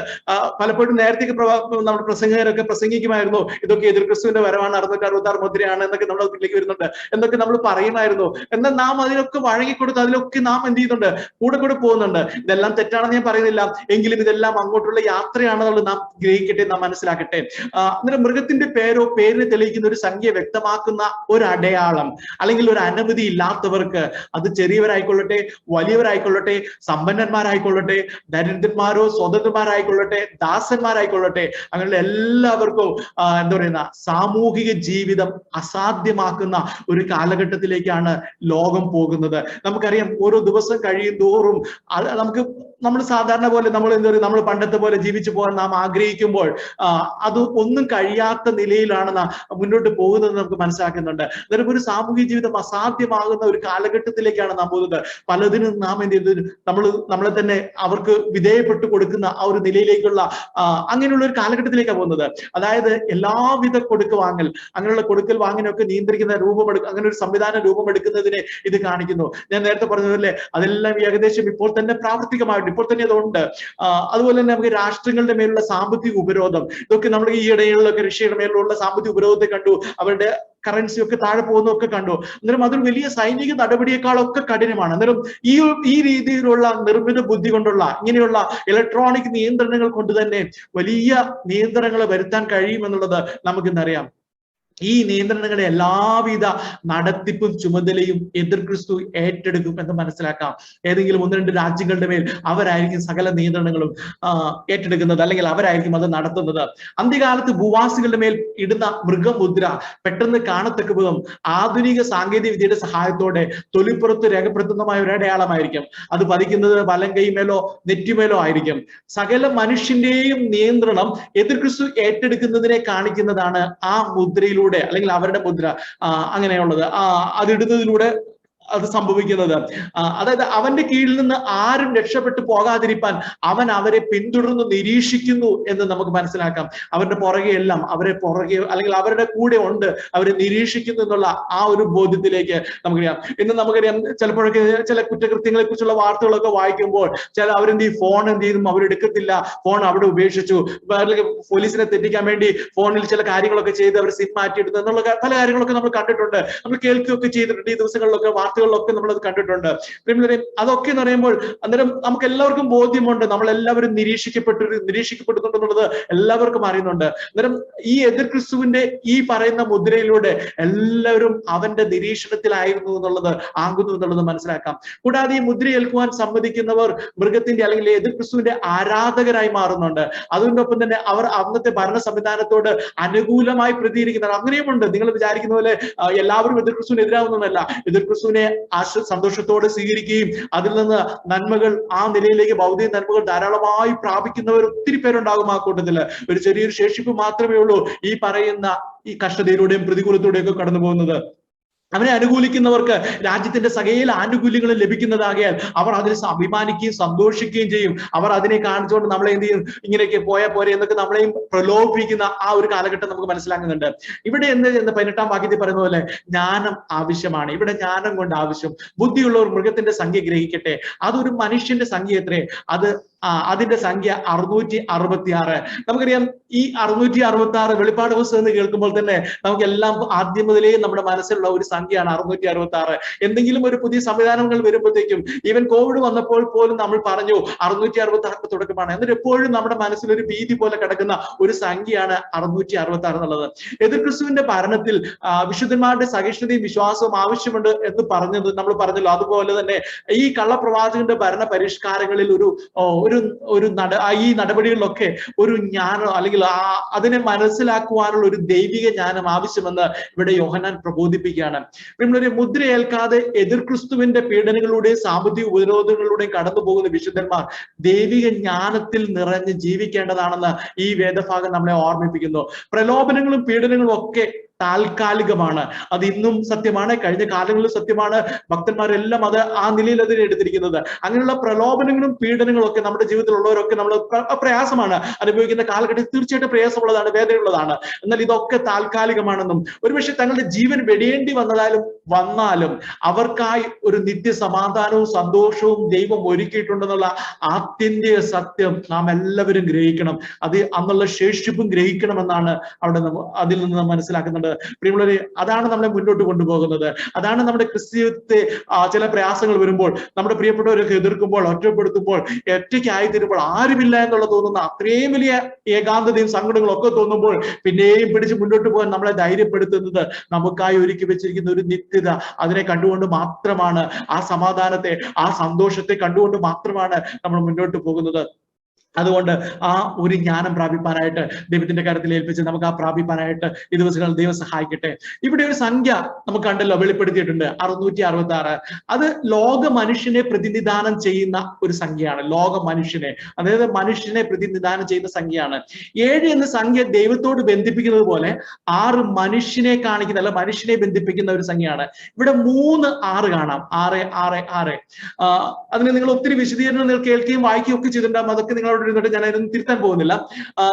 പലപ്പോഴും നേരത്തെ നമ്മുടെ പ്രസംഗകരൊക്കെ പ്രസംഗിക്കുമായിരുന്നു, ഇതൊക്കെ എതിർ ക്രിസ്തുവിന്റെ വരവാണ്, 666 മുദ്രയാണ് എന്നൊക്കെ നമ്മുടെ അതിലേക്ക് വരുന്നുണ്ട് എന്നൊക്കെ നമ്മൾ പറയുമായിരുന്നു. എന്നാൽ നാം അതിലൊക്കെ വഴങ്ങിക്കൊടുത്ത് അതിലൊക്കെ നാം എന്ത് ചെയ്യുന്നുണ്ട്, കൂടെ പോകുന്നുണ്ട്. ഇതെല്ലാം തെറ്റാണെന്ന് ഞാൻ പറയുന്നില്ല, എങ്കിലും ഇതെല്ലാം അങ്ങോട്ടുള്ള യാത്രയാണെന്നുള്ളത് നാം ഗ്രഹിക്കട്ടെ, നാം മനസ്സിലാക്കട്ടെ. അന്നേരം മൃഗത്തിന്റെ പേരിനെ തെളിയിക്കുന്ന ഒരു സംഖ്യ വ്യക്തമാക്കുന്ന ഒരു അടയാളം അല്ലെങ്കിൽ ഒരു അനുമതി ഇല്ലാത്തവർക്ക്, അത് ചെറിയവരായിക്കൊള്ളട്ടെ വലിയവരായിക്കൊള്ളട്ടെ സമ്പന്നന്മാരായിക്കൊള്ളട്ടെ ദരിദ്രന്മാരോ സ്വതന്ത്രന്മാരായിക്കൊള്ളട്ടെ ദാസന്മാരായിക്കൊള്ളട്ടെ, അങ്ങനെയുള്ള എല്ലാവർക്കും എന്താ പറയുന്ന സാമൂഹിക ജീവിതം അസാധ്യമാക്കുന്ന ഒരു കാലഘട്ടത്തിലേക്കാണ് ലോകം പോകുന്നത്. നമുക്കറിയാം, ഓരോ ദിവസം കഴിയും തോറും നമ്മൾ സാധാരണ പോലെ നമ്മൾ പണ്ടത്തെ പോലെ ജീവിച്ചു പോകാൻ നാം ആഗ്രഹിക്കുമ്പോൾ അത് ഒന്നും കഴിയാത്ത നിലയിലാണ് മുന്നോട്ട് പോകുന്നത് നമുക്ക് മനസ്സിലാക്കുന്നുണ്ട്. അന്നേരം ഒരു സാമൂഹിക ജീവിതം അസാധ്യമാകുന്ന ഒരു കാലഘട്ടത്തിലേക്കാണ് നാം പോകുന്നത്. പലതിനും നാം എന്ത് ചെയ്ത് നമ്മളെ തന്നെ അവർക്ക് വിധേയപ്പെട്ടു കൊടുക്കുന്ന ആ ഒരു നിലയിലേക്കുള്ള അങ്ങനെയുള്ള ഒരു കാലഘട്ടത്തിലേക്കാണ് പോകുന്നത്. അതായത് എല്ലാവിധ വാങ്ങൽ, അങ്ങനെയുള്ള കൊടുക്കൽ വാങ്ങിനൊക്കെ നിയന്ത്രിക്കുന്ന അങ്ങനെ ഒരു സംവിധാനം രൂപമെടുക്കുന്നതിനെ ഇത് കാണിക്കുന്നു. ഞാൻ നേരത്തെ പറഞ്ഞതല്ലേ, അതെല്ലാം ഏകദേശം ഇപ്പോൾ തന്നെ പ്രാവർത്തികമായിട്ട് ഇപ്പോൾ തന്നെ അതുണ്ട്. അതുപോലെ തന്നെ നമുക്ക് രാഷ്ട്രങ്ങളുടെ മേലുള്ള സാമ്പത്തിക ഉപരോധം, ഇതൊക്കെ നമ്മൾ ഈ ഇടയിലൊക്കെ റഷ്യയുടെ മേലുള്ള സാമ്പത്തിക ഉപരോധത്തെ കണ്ടു, അവരുടെ കറൻസി ഒക്കെ താഴെ പോകുന്നതൊക്കെ കണ്ടു. അന്നേരം അതൊരു വലിയ സൈനിക നടപടിയേക്കാളൊക്കെ കഠിനമാണ്. അന്നേരം ഈ രീതിയിലുള്ള നിർമ്മിത ബുദ്ധി കൊണ്ടുള്ള ഇങ്ങനെയുള്ള ഇലക്ട്രോണിക് നിയന്ത്രണങ്ങൾ കൊണ്ട് തന്നെ വലിയ നിയന്ത്രണങ്ങൾ വരുത്താൻ കഴിയുമെന്നുള്ളത് നമുക്കിന്നറിയാം. ഈ നിയന്ത്രണങ്ങളുടെ എല്ലാവിധ നടത്തിപ്പും ചുമതലയും എതിർ ക്രിസ്തു ഏറ്റെടുക്കും എന്ന് മനസ്സിലാക്കാം. ഏതെങ്കിലും 1-2 രാജ്യങ്ങളുടെ മേൽ അവരായിരിക്കും സകല നിയന്ത്രണങ്ങളും ഏറ്റെടുക്കുന്നത്, അല്ലെങ്കിൽ അവരായിരിക്കും അത് നടത്തുന്നത്. അന്ത്യകാലത്ത് ഭൂവാസികളുടെ മേൽ ഇടുന്ന മൃഗമുദ്ര പെട്ടെന്ന് കാണത്തക്ക വിധം ആധുനിക സാങ്കേതിക വിദ്യയുടെ സഹായത്തോടെ തൊലിപ്പുറത്ത് രേഖപ്പെടുത്തുന്നതുമായ ഒരു അടയാളമായിരിക്കും. അത് പതിക്കുന്നത് വലങ്കൈമേലോ നെറ്റിമേലോ ആയിരിക്കും. സകല മനുഷ്യന്റെയും നിയന്ത്രണം എതിർ ക്രിസ്തു ഏറ്റെടുക്കുന്നതിനെ കാണിക്കുന്നതാണ് ആ മുദ്രയിലൂടെ, അല്ലെങ്കിൽ അവരുടെ മുദ്ര അങ്ങനെയുള്ളത് അതിടുന്നതിലൂടെ അത് സംഭവിക്കുന്നത്. അതായത് അവന്റെ കീഴിൽ നിന്ന് ആരും രക്ഷപ്പെട്ടു പോകാതിരിക്കാൻ അവൻ അവരെ പിന്തുടർന്ന് നിരീക്ഷിക്കുന്നു എന്ന് നമുക്ക് മനസ്സിലാക്കാം. അവരുടെ അല്ലെങ്കിൽ അവരുടെ കൂടെ ഉണ്ട്, അവരെ നിരീക്ഷിക്കുന്നു എന്നുള്ള ആ ഒരു ബോധ്യത്തിലേക്ക് നമുക്കറിയാം. ഇന്ന് നമുക്കറിയാം, ചിലപ്പോഴൊക്കെ ചില കുറ്റകൃത്യങ്ങളെ കുറിച്ചുള്ള വാർത്തകളൊക്കെ വായിക്കുമ്പോൾ അവരെന്ത് ചെയ്യും, ഫോൺ എന്ത് ചെയ്യും, അവരെടുക്കത്തില്ല, ഫോൺ അവിടെ ഉപേക്ഷിച്ചു, പോലീസിനെ തെറ്റിക്കാൻ വേണ്ടി ഫോണിൽ ചില കാര്യങ്ങളൊക്കെ ചെയ്ത് അവർ സിം മാറ്റിയിടുന്നു എന്നുള്ള പല കാര്യങ്ങളൊക്കെ നമ്മൾ കണ്ടിട്ടുണ്ട്, നമ്മൾ കേൾക്കുകയൊക്കെ ചെയ്തിട്ടുണ്ട്. ഈ ദിവസങ്ങളിലൊക്കെ വാർത്തകളിലൊക്കെ നമ്മൾ അത് കണ്ടിട്ടുണ്ട്. അതൊക്കെ എന്ന് പറയുമ്പോൾ അന്നേരം നമുക്ക് എല്ലാവർക്കും ബോധ്യമുണ്ട്, നമ്മളെല്ലാവരും നിരീക്ഷിക്കപ്പെടുന്നുണ്ടെന്നുള്ളത് എല്ലാവർക്കും അറിയുന്നുണ്ട്. അന്നേരം ഈ എതിർ ക്രിസ്തുവിന്റെ ഈ പറയുന്ന മുദ്രയിലൂടെ എല്ലാവരും അവന്റെ നിരീക്ഷണത്തിലായിരുന്നു എന്നുള്ളത് മനസ്സിലാക്കാം. കൂടാതെ ഈ മുദ്ര ഏൽക്കുവാൻ സമ്മതിക്കുന്നവർ മൃഗത്തിന്റെ അല്ലെങ്കിൽ എതിർ ക്രിസ്തുവിന്റെ ആരാധകരായി മാറുന്നുണ്ട്. അതിനൊപ്പം തന്നെ അവർ അന്നത്തെ ഭരണ സംവിധാനത്തോട് അനുകൂലമായി പ്രതികരിക്കുന്നവർ അങ്ങനെയുമുണ്ട്. നിങ്ങൾ വിചാരിക്കുന്ന പോലെ എല്ലാവരും എതിർ ക്രിസ്തുവിന് എതിരാവുന്നതല്ല. എതിർ ക്രിസ്തുവിനെ സന്തോഷത്തോടെ സ്വീകരിക്കുകയും അതിൽ നിന്ന് നന്മകൾ, ആ നിലയിലേക്ക് ഭൗതിക നന്മകൾ ധാരാളമായി പ്രാപിക്കുന്നവർ ഒത്തിരി പേരുണ്ടാകും. ആ കൂട്ടത്തില് ഒരു ചെറിയൊരു ശേഷിപ്പ് മാത്രമേ ഉള്ളൂ ഈ പറയുന്ന ഈ കഷ്ടതയിലൂടെയും പ്രതികൂലത്തിലൂടെയും ഒക്കെ കടന്നു പോകുന്നത്. അവനെ അനുകൂലിക്കുന്നവർക്ക് രാജ്യത്തിന്റെ സകല ആനുകൂല്യങ്ങളും ലഭിക്കുന്നതാകിയാൽ അവർ അതിൽ അഭിമാനിക്കുകയും സന്തോഷിക്കുകയും ചെയ്യും. അവർ അതിനെ കാണിച്ചുകൊണ്ട് നമ്മളെ എന്ത് ചെയ്യും, ഇങ്ങനെയൊക്കെ പോയാൽ പോരെ എന്നൊക്കെ നമ്മളെയും പ്രലോഭിപ്പിക്കുന്ന ആ ഒരു കാലഘട്ടം നമുക്ക് മനസ്സിലാക്കുന്നുണ്ട്. ഇവിടെ എന്ന് 18-ാം വാക്യത്തിൽ പറയുന്ന പോലെ ജ്ഞാനം ആവശ്യമാണ്. ഇവിടെ ജ്ഞാനം കൊണ്ട് ആവശ്യം. ബുദ്ധിയുള്ളവർ മൃഗത്തിന്റെ സംഖ്യ ഗ്രഹിക്കട്ടെ. അതൊരു മനുഷ്യന്റെ സംഖ്യ എത്രേ, അതിന്റെ സംഖ്യ 666. നമുക്കറിയാം, ഈ 666 വെളിപ്പാട് പുസ്തകം എന്ന് കേൾക്കുമ്പോൾ തന്നെ നമുക്ക് എല്ലാം ആദ്യം മുതലേ നമ്മുടെ മനസ്സിലുള്ള ഒരു സംഖ്യയാണ് 666. എന്തെങ്കിലും ഒരു പുതിയ സംവിധാനങ്ങൾ വരുമ്പോഴത്തേക്കും, ഈവൻ കോവിഡ് വന്നപ്പോൾ പോലും നമ്മൾ പറഞ്ഞു 666 തുടക്കമാണ്. എന്നിട്ട് എപ്പോഴും നമ്മുടെ മനസ്സിൽ ഒരു ഭീതി പോലെ കിടക്കുന്ന ഒരു സംഖ്യയാണ് 666 എന്നുള്ളത്. എതിർ ക്രിസ്തുവിന്റെ ഭരണത്തിൽ വിശുദ്ധന്മാരുടെ സഹിഷ്ണുതയും വിശ്വാസവും ആവശ്യമുണ്ട് എന്ന് നമ്മൾ പറഞ്ഞല്ലോ. അതുപോലെ തന്നെ ഈ കള്ളപ്രവാചകന്റെ ഭരണ പരിഷ്കാരങ്ങളിൽ ഈ നടപടികളിലൊക്കെ ഒരു ജ്ഞാനം, അല്ലെങ്കിൽ അതിനെ മനസ്സിലാക്കുവാനുള്ള ഒരു ദൈവിക ജ്ഞാനം ആവശ്യമെന്ന് ഇവിടെ യോഹന്നാൻ പ്രബോധിപ്പിക്കുകയാണ്. നമ്മളൊരു മുദ്ര ഏൽക്കാതെ എതിർ ക്രിസ്തുവിന്റെ പീഡനങ്ങളിലൂടെയും സാമ്പത്തിക ഉപരോധങ്ങളിലൂടെയും കടന്നു പോകുന്ന വിശുദ്ധന്മാർ ദൈവിക ജ്ഞാനത്തിൽ നിറഞ്ഞ് ജീവിക്കേണ്ടതാണെന്ന് ഈ വേദഭാഗം നമ്മളെ ഓർമ്മിപ്പിക്കുന്നു. പ്രലോഭനങ്ങളും പീഡനങ്ങളും ഒക്കെ താൽക്കാലികമാണ്. അത് ഇന്നും സത്യമാണ്, കഴിഞ്ഞ കാലങ്ങളിലും സത്യമാണ്. ഭക്തന്മാരെല്ലാം അത് ആ നിലയിൽ അതിനെ എടുത്തിരിക്കുന്നത്. അങ്ങനെയുള്ള പ്രലോഭനങ്ങളും പീഡനങ്ങളും ഒക്കെ നമ്മുടെ ജീവിതത്തിലുള്ളവരൊക്കെ നമ്മൾ പ്രയാസമാണ് അനുഭവിക്കുന്ന കാലഘട്ടത്തിൽ തീർച്ചയായിട്ടും പ്രയാസമുള്ളതാണ്, വേദനയുള്ളതാണ്. എന്നാൽ ഇതൊക്കെ താൽക്കാലികമാണെന്നും ഒരുപക്ഷെ തങ്ങളുടെ ജീവൻ വെടിയേണ്ടി വന്നാലും അവർക്കായി ഒരു നിത്യസമാധാനവും സന്തോഷവും ദൈവം ഒരുക്കിയിട്ടുണ്ടെന്നുള്ള ആത്യന്തിക സത്യം നാം എല്ലാവരും ഗ്രഹിക്കണം. അത് അന്നുള്ള ശേഷിപ്പും ഗ്രഹിക്കണമെന്നാണ് അവിടെ അതിൽ നിന്ന് നാം മനസ്സിലാക്കുന്നുണ്ട്. പ്രിയമുള്ളവരെ, അതാണ് നമ്മളെ മുന്നോട്ട് കൊണ്ടുപോകുന്നത്. അതാണ് നമ്മുടെ ക്രിസ്തീയത്തെ ചില പ്രയാസങ്ങൾ വരുമ്പോൾ, നമ്മുടെ പ്രിയപ്പെട്ടവരൊക്കെ എതിർക്കുമ്പോൾ, ഒറ്റപ്പെടുത്തുമ്പോൾ, ഒറ്റയ്ക്കായിത്തീരുമ്പോൾ, ആരുമില്ല എന്നുള്ള തോന്നുന്ന അത്രയും വലിയ ഏകാന്തതയും സങ്കടങ്ങളും ഒക്കെ തോന്നുമ്പോൾ പിന്നെയും പിടിച്ച് മുന്നോട്ട് പോകാൻ നമ്മളെ ധൈര്യപ്പെടുത്തുന്നത് നമുക്കായി ഒരുക്കി വെച്ചിരിക്കുന്ന ഒരു നിത്യത, അതിനെ കണ്ടുകൊണ്ട് മാത്രമാണ്, ആ സമാധാനത്തെ, ആ സന്തോഷത്തെ കണ്ടുകൊണ്ട് മാത്രമാണ് നമ്മൾ മുന്നോട്ട് പോകുന്നത്. അതുകൊണ്ട് ആ ഒരു ജ്ഞാനം പ്രാപിപ്പാനായിട്ട് ദൈവത്തിന്റെ കരത്തിൽ ഏൽപ്പിച്ച് നമുക്ക് ആ പ്രാപിപ്പാനായിട്ട് ഈ ദിവസങ്ങൾ ദൈവം സഹായിക്കട്ടെ. ഇവിടെ ഒരു സംഖ്യ നമുക്ക് കണ്ടല്ലോ, വെളിപ്പെടുത്തിയിട്ടുണ്ട്, 666. അത് ലോക മനുഷ്യനെ പ്രതിനിധാനം ചെയ്യുന്ന ഒരു സംഖ്യയാണ്. ലോക മനുഷ്യനെ, അതായത് മനുഷ്യനെ പ്രതിനിധാനം ചെയ്യുന്ന സംഖ്യയാണ്. 7 എന്ന സംഖ്യ ദൈവത്തോട് ബന്ധിപ്പിക്കുന്നത് പോലെ 6 മനുഷ്യനെ കാണിക്കുന്ന, അല്ല മനുഷ്യനെ ബന്ധിപ്പിക്കുന്ന ഒരു സംഖ്യയാണ്. ഇവിടെ 3 6 കാണാം, 6 6 6. അതിന് നിങ്ങൾ ഒത്തിരി വിശദീകരണം കേൾക്കുകയും വായിക്കുകയും ഒക്കെ ചെയ്തിട്ടുണ്ടാകും. അതൊക്കെ നിങ്ങളോട് ഞാൻ അതിനൊന്നും തിരുത്താൻ പോകുന്നില്ല.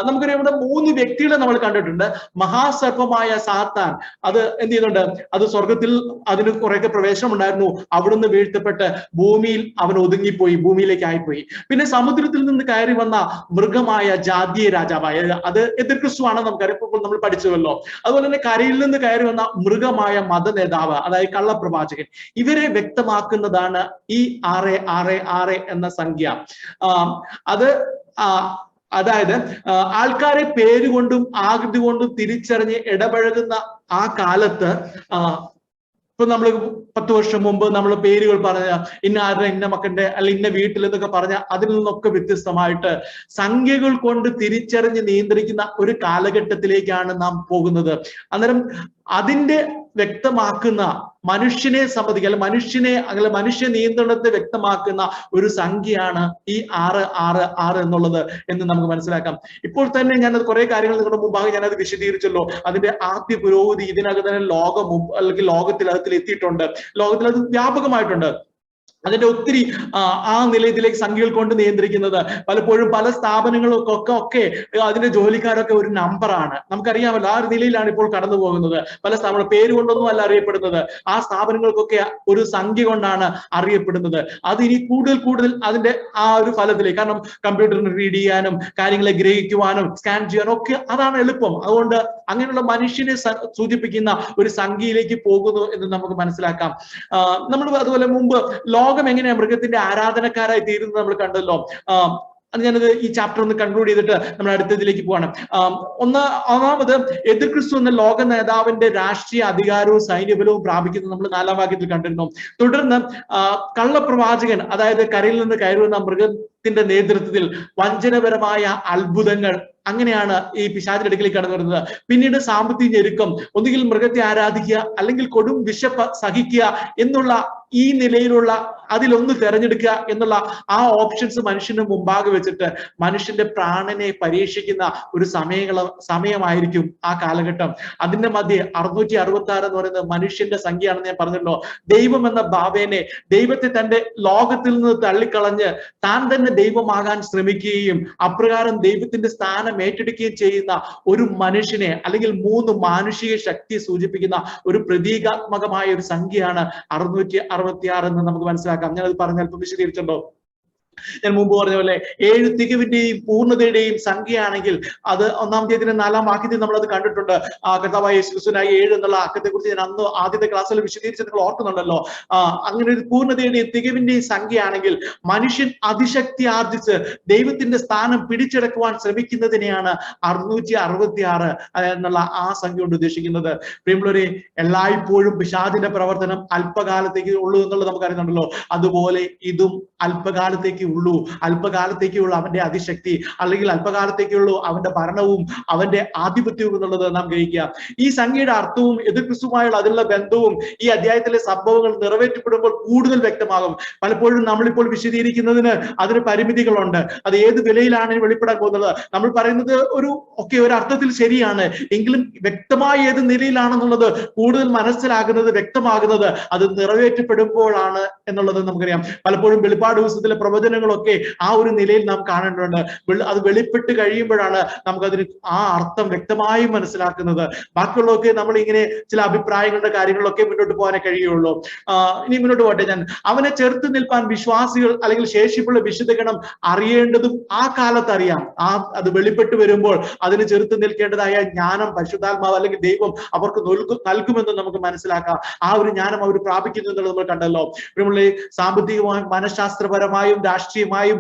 നമുക്കറിയാം, ഇവിടെ 3 വ്യക്തികളെ നമ്മൾ കണ്ടിട്ടുണ്ട്. മഹാസർപ്പമായ സാത്താൻ, അത് എന്ത് ചെയ്യുന്നുണ്ട്, അത് സ്വർഗത്തിൽ അതിന് കുറെയൊക്കെ പ്രവേശനം ഉണ്ടായിരുന്നു. അവിടുന്ന് വീഴ്ത്തപ്പെട്ട് ഭൂമിയിൽ അവൻ ഒതുങ്ങിപ്പോയി, ഭൂമിയിലേക്ക് ആയിപ്പോയി. പിന്നെ സമുദ്രത്തിൽ നിന്ന് കയറി വന്ന മൃഗമായ ജാതീയ രാജാവായ, അത് എതിർ ക്രിസ്തുവാണ്, നമുക്കറിയാം, ഇപ്പോൾ നമ്മൾ പഠിച്ചുവല്ലോ. അതുപോലെ തന്നെ കരയിൽ നിന്ന് കയറി വന്ന മൃഗമായ മത നേതാവ്, അതായത് കള്ളപ്രവാചകൻ. ഇവരെ വ്യക്തമാക്കുന്നതാണ് ഈ 6 6 6 എന്ന സംഖ്യ. അതായത് ആൾക്കാരെ പേരുകൊണ്ടും ആകൃതി കൊണ്ടും തിരിച്ചറിഞ്ഞ് ഇടപഴകുന്ന ആ കാലത്ത്, ഇപ്പൊ നമ്മൾ 10 വർഷം മുമ്പ് നമ്മൾ പേരുകൾ പറഞ്ഞ ഇന്ന ആരുടെ, ഇന്ന മക്കന്റെ, അല്ല ഇന്ന വീട്ടിൽ എന്നൊക്കെ പറഞ്ഞ അതിൽ നിന്നൊക്കെ വ്യത്യസ്തമായിട്ട് സംഖ്യകൾ കൊണ്ട് തിരിച്ചറിഞ്ഞ് നിയന്ത്രിക്കുന്ന ഒരു കാലഘട്ടത്തിലേക്കാണ് നാം പോകുന്നത്. അന്നേരം അതിന്റെ വ്യക്തമാക്കുന്ന, മനുഷ്യനെ സംബന്ധിക്കുക, മനുഷ്യ നിയന്ത്രണത്തെ വ്യക്തമാക്കുന്ന ഒരു സംഖ്യയാണ് ഈ 6 6 6 എന്നുള്ളത് എന്ന് നമുക്ക് മനസ്സിലാക്കാം. ഇപ്പോൾ തന്നെ ഞാനത് കുറെ കാര്യങ്ങൾ നിങ്ങളുടെ മുമ്പാകെ ഞാനത് വിശദീകരിച്ചല്ലോ. അതിന്റെ ആദ്യ പുരോഗതി ഇതിനകം തന്നെ അല്ലെങ്കിൽ ലോകത്തിൽ എത്തിയിട്ടുണ്ട്. ലോകത്തിൽ അത് വ്യാപകമായിട്ടുണ്ട്. അതിന്റെ ഒത്തിരി ആ നിലയത്തിലേക്ക് സംഖ്യകൾ കൊണ്ട് നിയന്ത്രിക്കുന്നത് പലപ്പോഴും പല സ്ഥാപനങ്ങൾക്കൊക്കെ അതിന്റെ ജോലിക്കാരൊക്കെ ഒരു നമ്പറാണ്. നമുക്കറിയാമല്ലോ, ആ ഒരു നിലയിലാണ് ഇപ്പോൾ കടന്നു പോകുന്നത്. പല സ്ഥാപനം പേര് കൊണ്ടൊന്നും അല്ല അറിയപ്പെടുന്നത്, ആ സ്ഥാപനങ്ങൾക്കൊക്കെ ഒരു സംഖ്യ കൊണ്ടാണ് അറിയപ്പെടുന്നത്. അത് ഇനി കൂടുതൽ അതിന്റെ ആ ഒരു ഫലത്തിലേക്ക്, കാരണം കമ്പ്യൂട്ടറിന് റീഡ് ചെയ്യാനും കാര്യങ്ങളെ ഗ്രഹിക്കുവാനും സ്കാൻ ചെയ്യാനും ഒക്കെ അതാണ് എളുപ്പം. അതുകൊണ്ട് അങ്ങനെയുള്ള മനുഷ്യനെ സൂചിപ്പിക്കുന്ന ഒരു സംഖ്യയിലേക്ക് പോകുന്നു എന്ന് നമുക്ക് മനസ്സിലാക്കാം. നമ്മൾ അതുപോലെ മുമ്പ് ലോകം എങ്ങനെയാണ് മൃഗത്തിന്റെ ആരാധനക്കാരായി തീരുന്നത് നമ്മൾ കണ്ടല്ലോ. അത് ഞാനത് ഈ ചാപ്റ്റർ ഒന്ന് കൺക്ലൂഡ് ചെയ്തിട്ട് നമ്മൾ അടുത്തതിലേക്ക് പോകണം. ഒന്നാമത് എതിർ ക്രിസ്തു എന്ന ലോക നേതാവിന്റെ രാഷ്ട്രീയ അധികാരവും സൈന്യബലവും പ്രാപിക്കുന്നത് നമ്മൾ 4-ാം വാക്യത്തിൽ കണ്ടിരുന്നു. തുടർന്ന് കള്ളപ്രവാചകൻ, അതായത് കരയിൽ നിന്ന് കയറുന്ന മൃഗത്തിന്റെ നേതൃത്വത്തിൽ വഞ്ചനപരമായ അത്ഭുതങ്ങൾ, അങ്ങനെയാണ് ഈ പിശാചിന്റെ അടുക്കലേക്ക് കടന്നു വരുന്നത്. പിന്നീട് സാമ്പത്തിക ഞെരുക്കം, ഒന്നുകിൽ മൃഗത്തെ ആരാധിക്കുക അല്ലെങ്കിൽ കൊടും വിശപ്പ് സഹിക്കുക എന്നുള്ള ഈ നിലയിലുള്ള അതിലൊന്ന് തെരഞ്ഞെടുക്കുക എന്നുള്ള ആ ഓപ്ഷൻസ് മനുഷ്യന് മുമ്പാകെ വെച്ചിട്ട് മനുഷ്യന്റെ പ്രാണനെ പരീക്ഷിക്കുന്ന ഒരു സമയമായിരിക്കും ആ കാലഘട്ടം. അതിന്റെ മധ്യേ 666 എന്ന് പറയുന്നത് മനുഷ്യന്റെ സംഖ്യയാണെന്ന് ഞാൻ പറഞ്ഞല്ലോ. ദൈവം എന്ന ഭാവേനെ, ദൈവത്തെ തന്റെ ലോകത്തിൽ നിന്ന് തള്ളിക്കളഞ്ഞ് താൻ തന്നെ ദൈവമാകാൻ ശ്രമിക്കുകയും അപ്രകാരം ദൈവത്തിന്റെ സ്ഥാനം ഏറ്റെടുക്കുകയും ചെയ്യുന്ന ഒരു മനുഷ്യനെ, അല്ലെങ്കിൽ 3 മാനുഷിക ശക്തിയെ സൂചിപ്പിക്കുന്ന ഒരു പ്രതീകാത്മകമായ ഒരു സംഖ്യയാണ് 666 എന്ന് നമുക്ക് മനസ്സിലാക്കാം. ഞാനത് പറഞ്ഞ് അല്പം വിശദീകരിച്ചിട്ടുണ്ടോ? ഞാൻ മുമ്പ് പറഞ്ഞ പോലെ 7 തികവിന്റെയും പൂർണ്ണതയുടെയും സംഖ്യയാണെങ്കിൽ അത് 1-ാം അധ്യായത്തിന്റെ 4-ാം വാക്യത്തിൽ നമ്മൾ അത് കണ്ടിട്ടുണ്ട്. കർത്താവായ യേശു ക്രിസ്തുവിനായി 7 എന്നുള്ള അക്കത്തെ കുറിച്ച് ഞാൻ അന്ന് ആദ്യത്തെ ക്ലാസ്സിൽ വിശദീകരിച്ച് നിങ്ങൾ ഓർക്കുന്നുണ്ടല്ലോ. അങ്ങനെ ഒരു പൂർണ്ണതയുടെയും തികവിന്റെയും സംഖ്യയാണെങ്കിൽ മനുഷ്യൻ അതിശക്തി ആർജിച്ച് ദൈവത്തിന്റെ സ്ഥാനം പിടിച്ചെടുക്കുവാൻ ശ്രമിക്കുന്നതിനെയാണ് 666 എന്നുള്ള ആ സംഖ്യ കൊണ്ട് ഉദ്ദേശിക്കുന്നത്. പ്രിയമുള്ളവരെ, എല്ലായ്പ്പോഴും പിശാചിന്റെ പ്രവർത്തനം അല്പകാലത്തേക്ക് ഉള്ളൂ എന്നുള്ളത് നമുക്കറിയുന്നുണ്ടല്ലോ. അതുപോലെ ഇതും അല്പകാലത്തേക്ക് ഉള്ളൂ, അല്പകാലത്തേക്കുള്ള അവന്റെ അതിശക്തി, അല്ലെങ്കിൽ അല്പകാലത്തേക്കുള്ളൂ അവന്റെ ഭരണവും അവന്റെ ആധിപത്യവും എന്നുള്ളത് നാം ഗ്രഹിക്കുക. ഈ സംഖ്യയുടെ അർത്ഥവും എതിർ ക്രിസ്തുവുമായുള്ള അതിലുള്ള ബന്ധവും ഈ അധ്യായത്തിലെ സംഭവങ്ങൾ നിറവേറ്റപ്പെടുമ്പോൾ കൂടുതൽ വ്യക്തമാകും. പലപ്പോഴും നമ്മളിപ്പോൾ വിശദീകരിക്കുന്നതിന് അതിന് പരിമിതികളുണ്ട്. അത് ഏത് വിലയിലാണ് വെളിപ്പെടാൻ പോകുന്നത്. നമ്മൾ പറയുന്നത് ഒരു അർത്ഥത്തിൽ ശരിയാണ്, എങ്കിലും വ്യക്തമായ ഏത് നിലയിലാണെന്നുള്ളത് കൂടുതൽ മനസ്സിലാകുന്നത്, വ്യക്തമാകുന്നത് അത് നിറവേറ്റപ്പെടുമ്പോഴാണ് എന്നുള്ളത് നമുക്കറിയാം. പലപ്പോഴും വെളിപ്പാട് ദിവസത്തിലെ പ്രവചനങ്ങളൊക്കെ ആ ഒരു നിലയിൽ നാം കാണേണ്ടതുണ്ട്. അത് വെളിപ്പെട്ട് കഴിയുമ്പോഴാണ് നമുക്കതിന് ആ അർത്ഥം വ്യക്തമായി മനസ്സിലാക്കുന്നത്. ബാക്കിയുള്ളതൊക്കെ നമ്മൾ ഇങ്ങനെ ചില അഭിപ്രായങ്ങളുടെ കാര്യങ്ങളിലൊക്കെ മുന്നോട്ട് പോകാനേ കഴിയുള്ളൂ. ഇനി മുന്നോട്ട് പോട്ടെ. ഞാൻ അവനെ ചെറുത്ത് നിൽപ്പാൻ വിശ്വാസികൾ അല്ലെങ്കിൽ ശേഷിപ്പുള്ള വിശുദ്ധഗണം അറിയേണ്ടതും ആ കാലത്ത് അറിയാം. അത് വെളിപ്പെട്ട് വരുമ്പോൾ അതിന് ചെറുത്ത് നിൽക്കേണ്ടതായ ജ്ഞാനം പരിശുദ്ധാത്മാവ് അല്ലെങ്കിൽ ദൈവം അവർക്ക് നൽകുമെന്ന് നമുക്ക് മനസ്സിലാക്കാം. ആ ഒരു ജ്ഞാനം അവർ പ്രാപിക്കുന്നു എന്നുള്ളത് നമ്മൾ കണ്ടല്ലോ. നമ്മൾ സാമ്പത്തികമായും മനഃശാസ്ത്രപരമായും രാഷ്ട്രീയമായും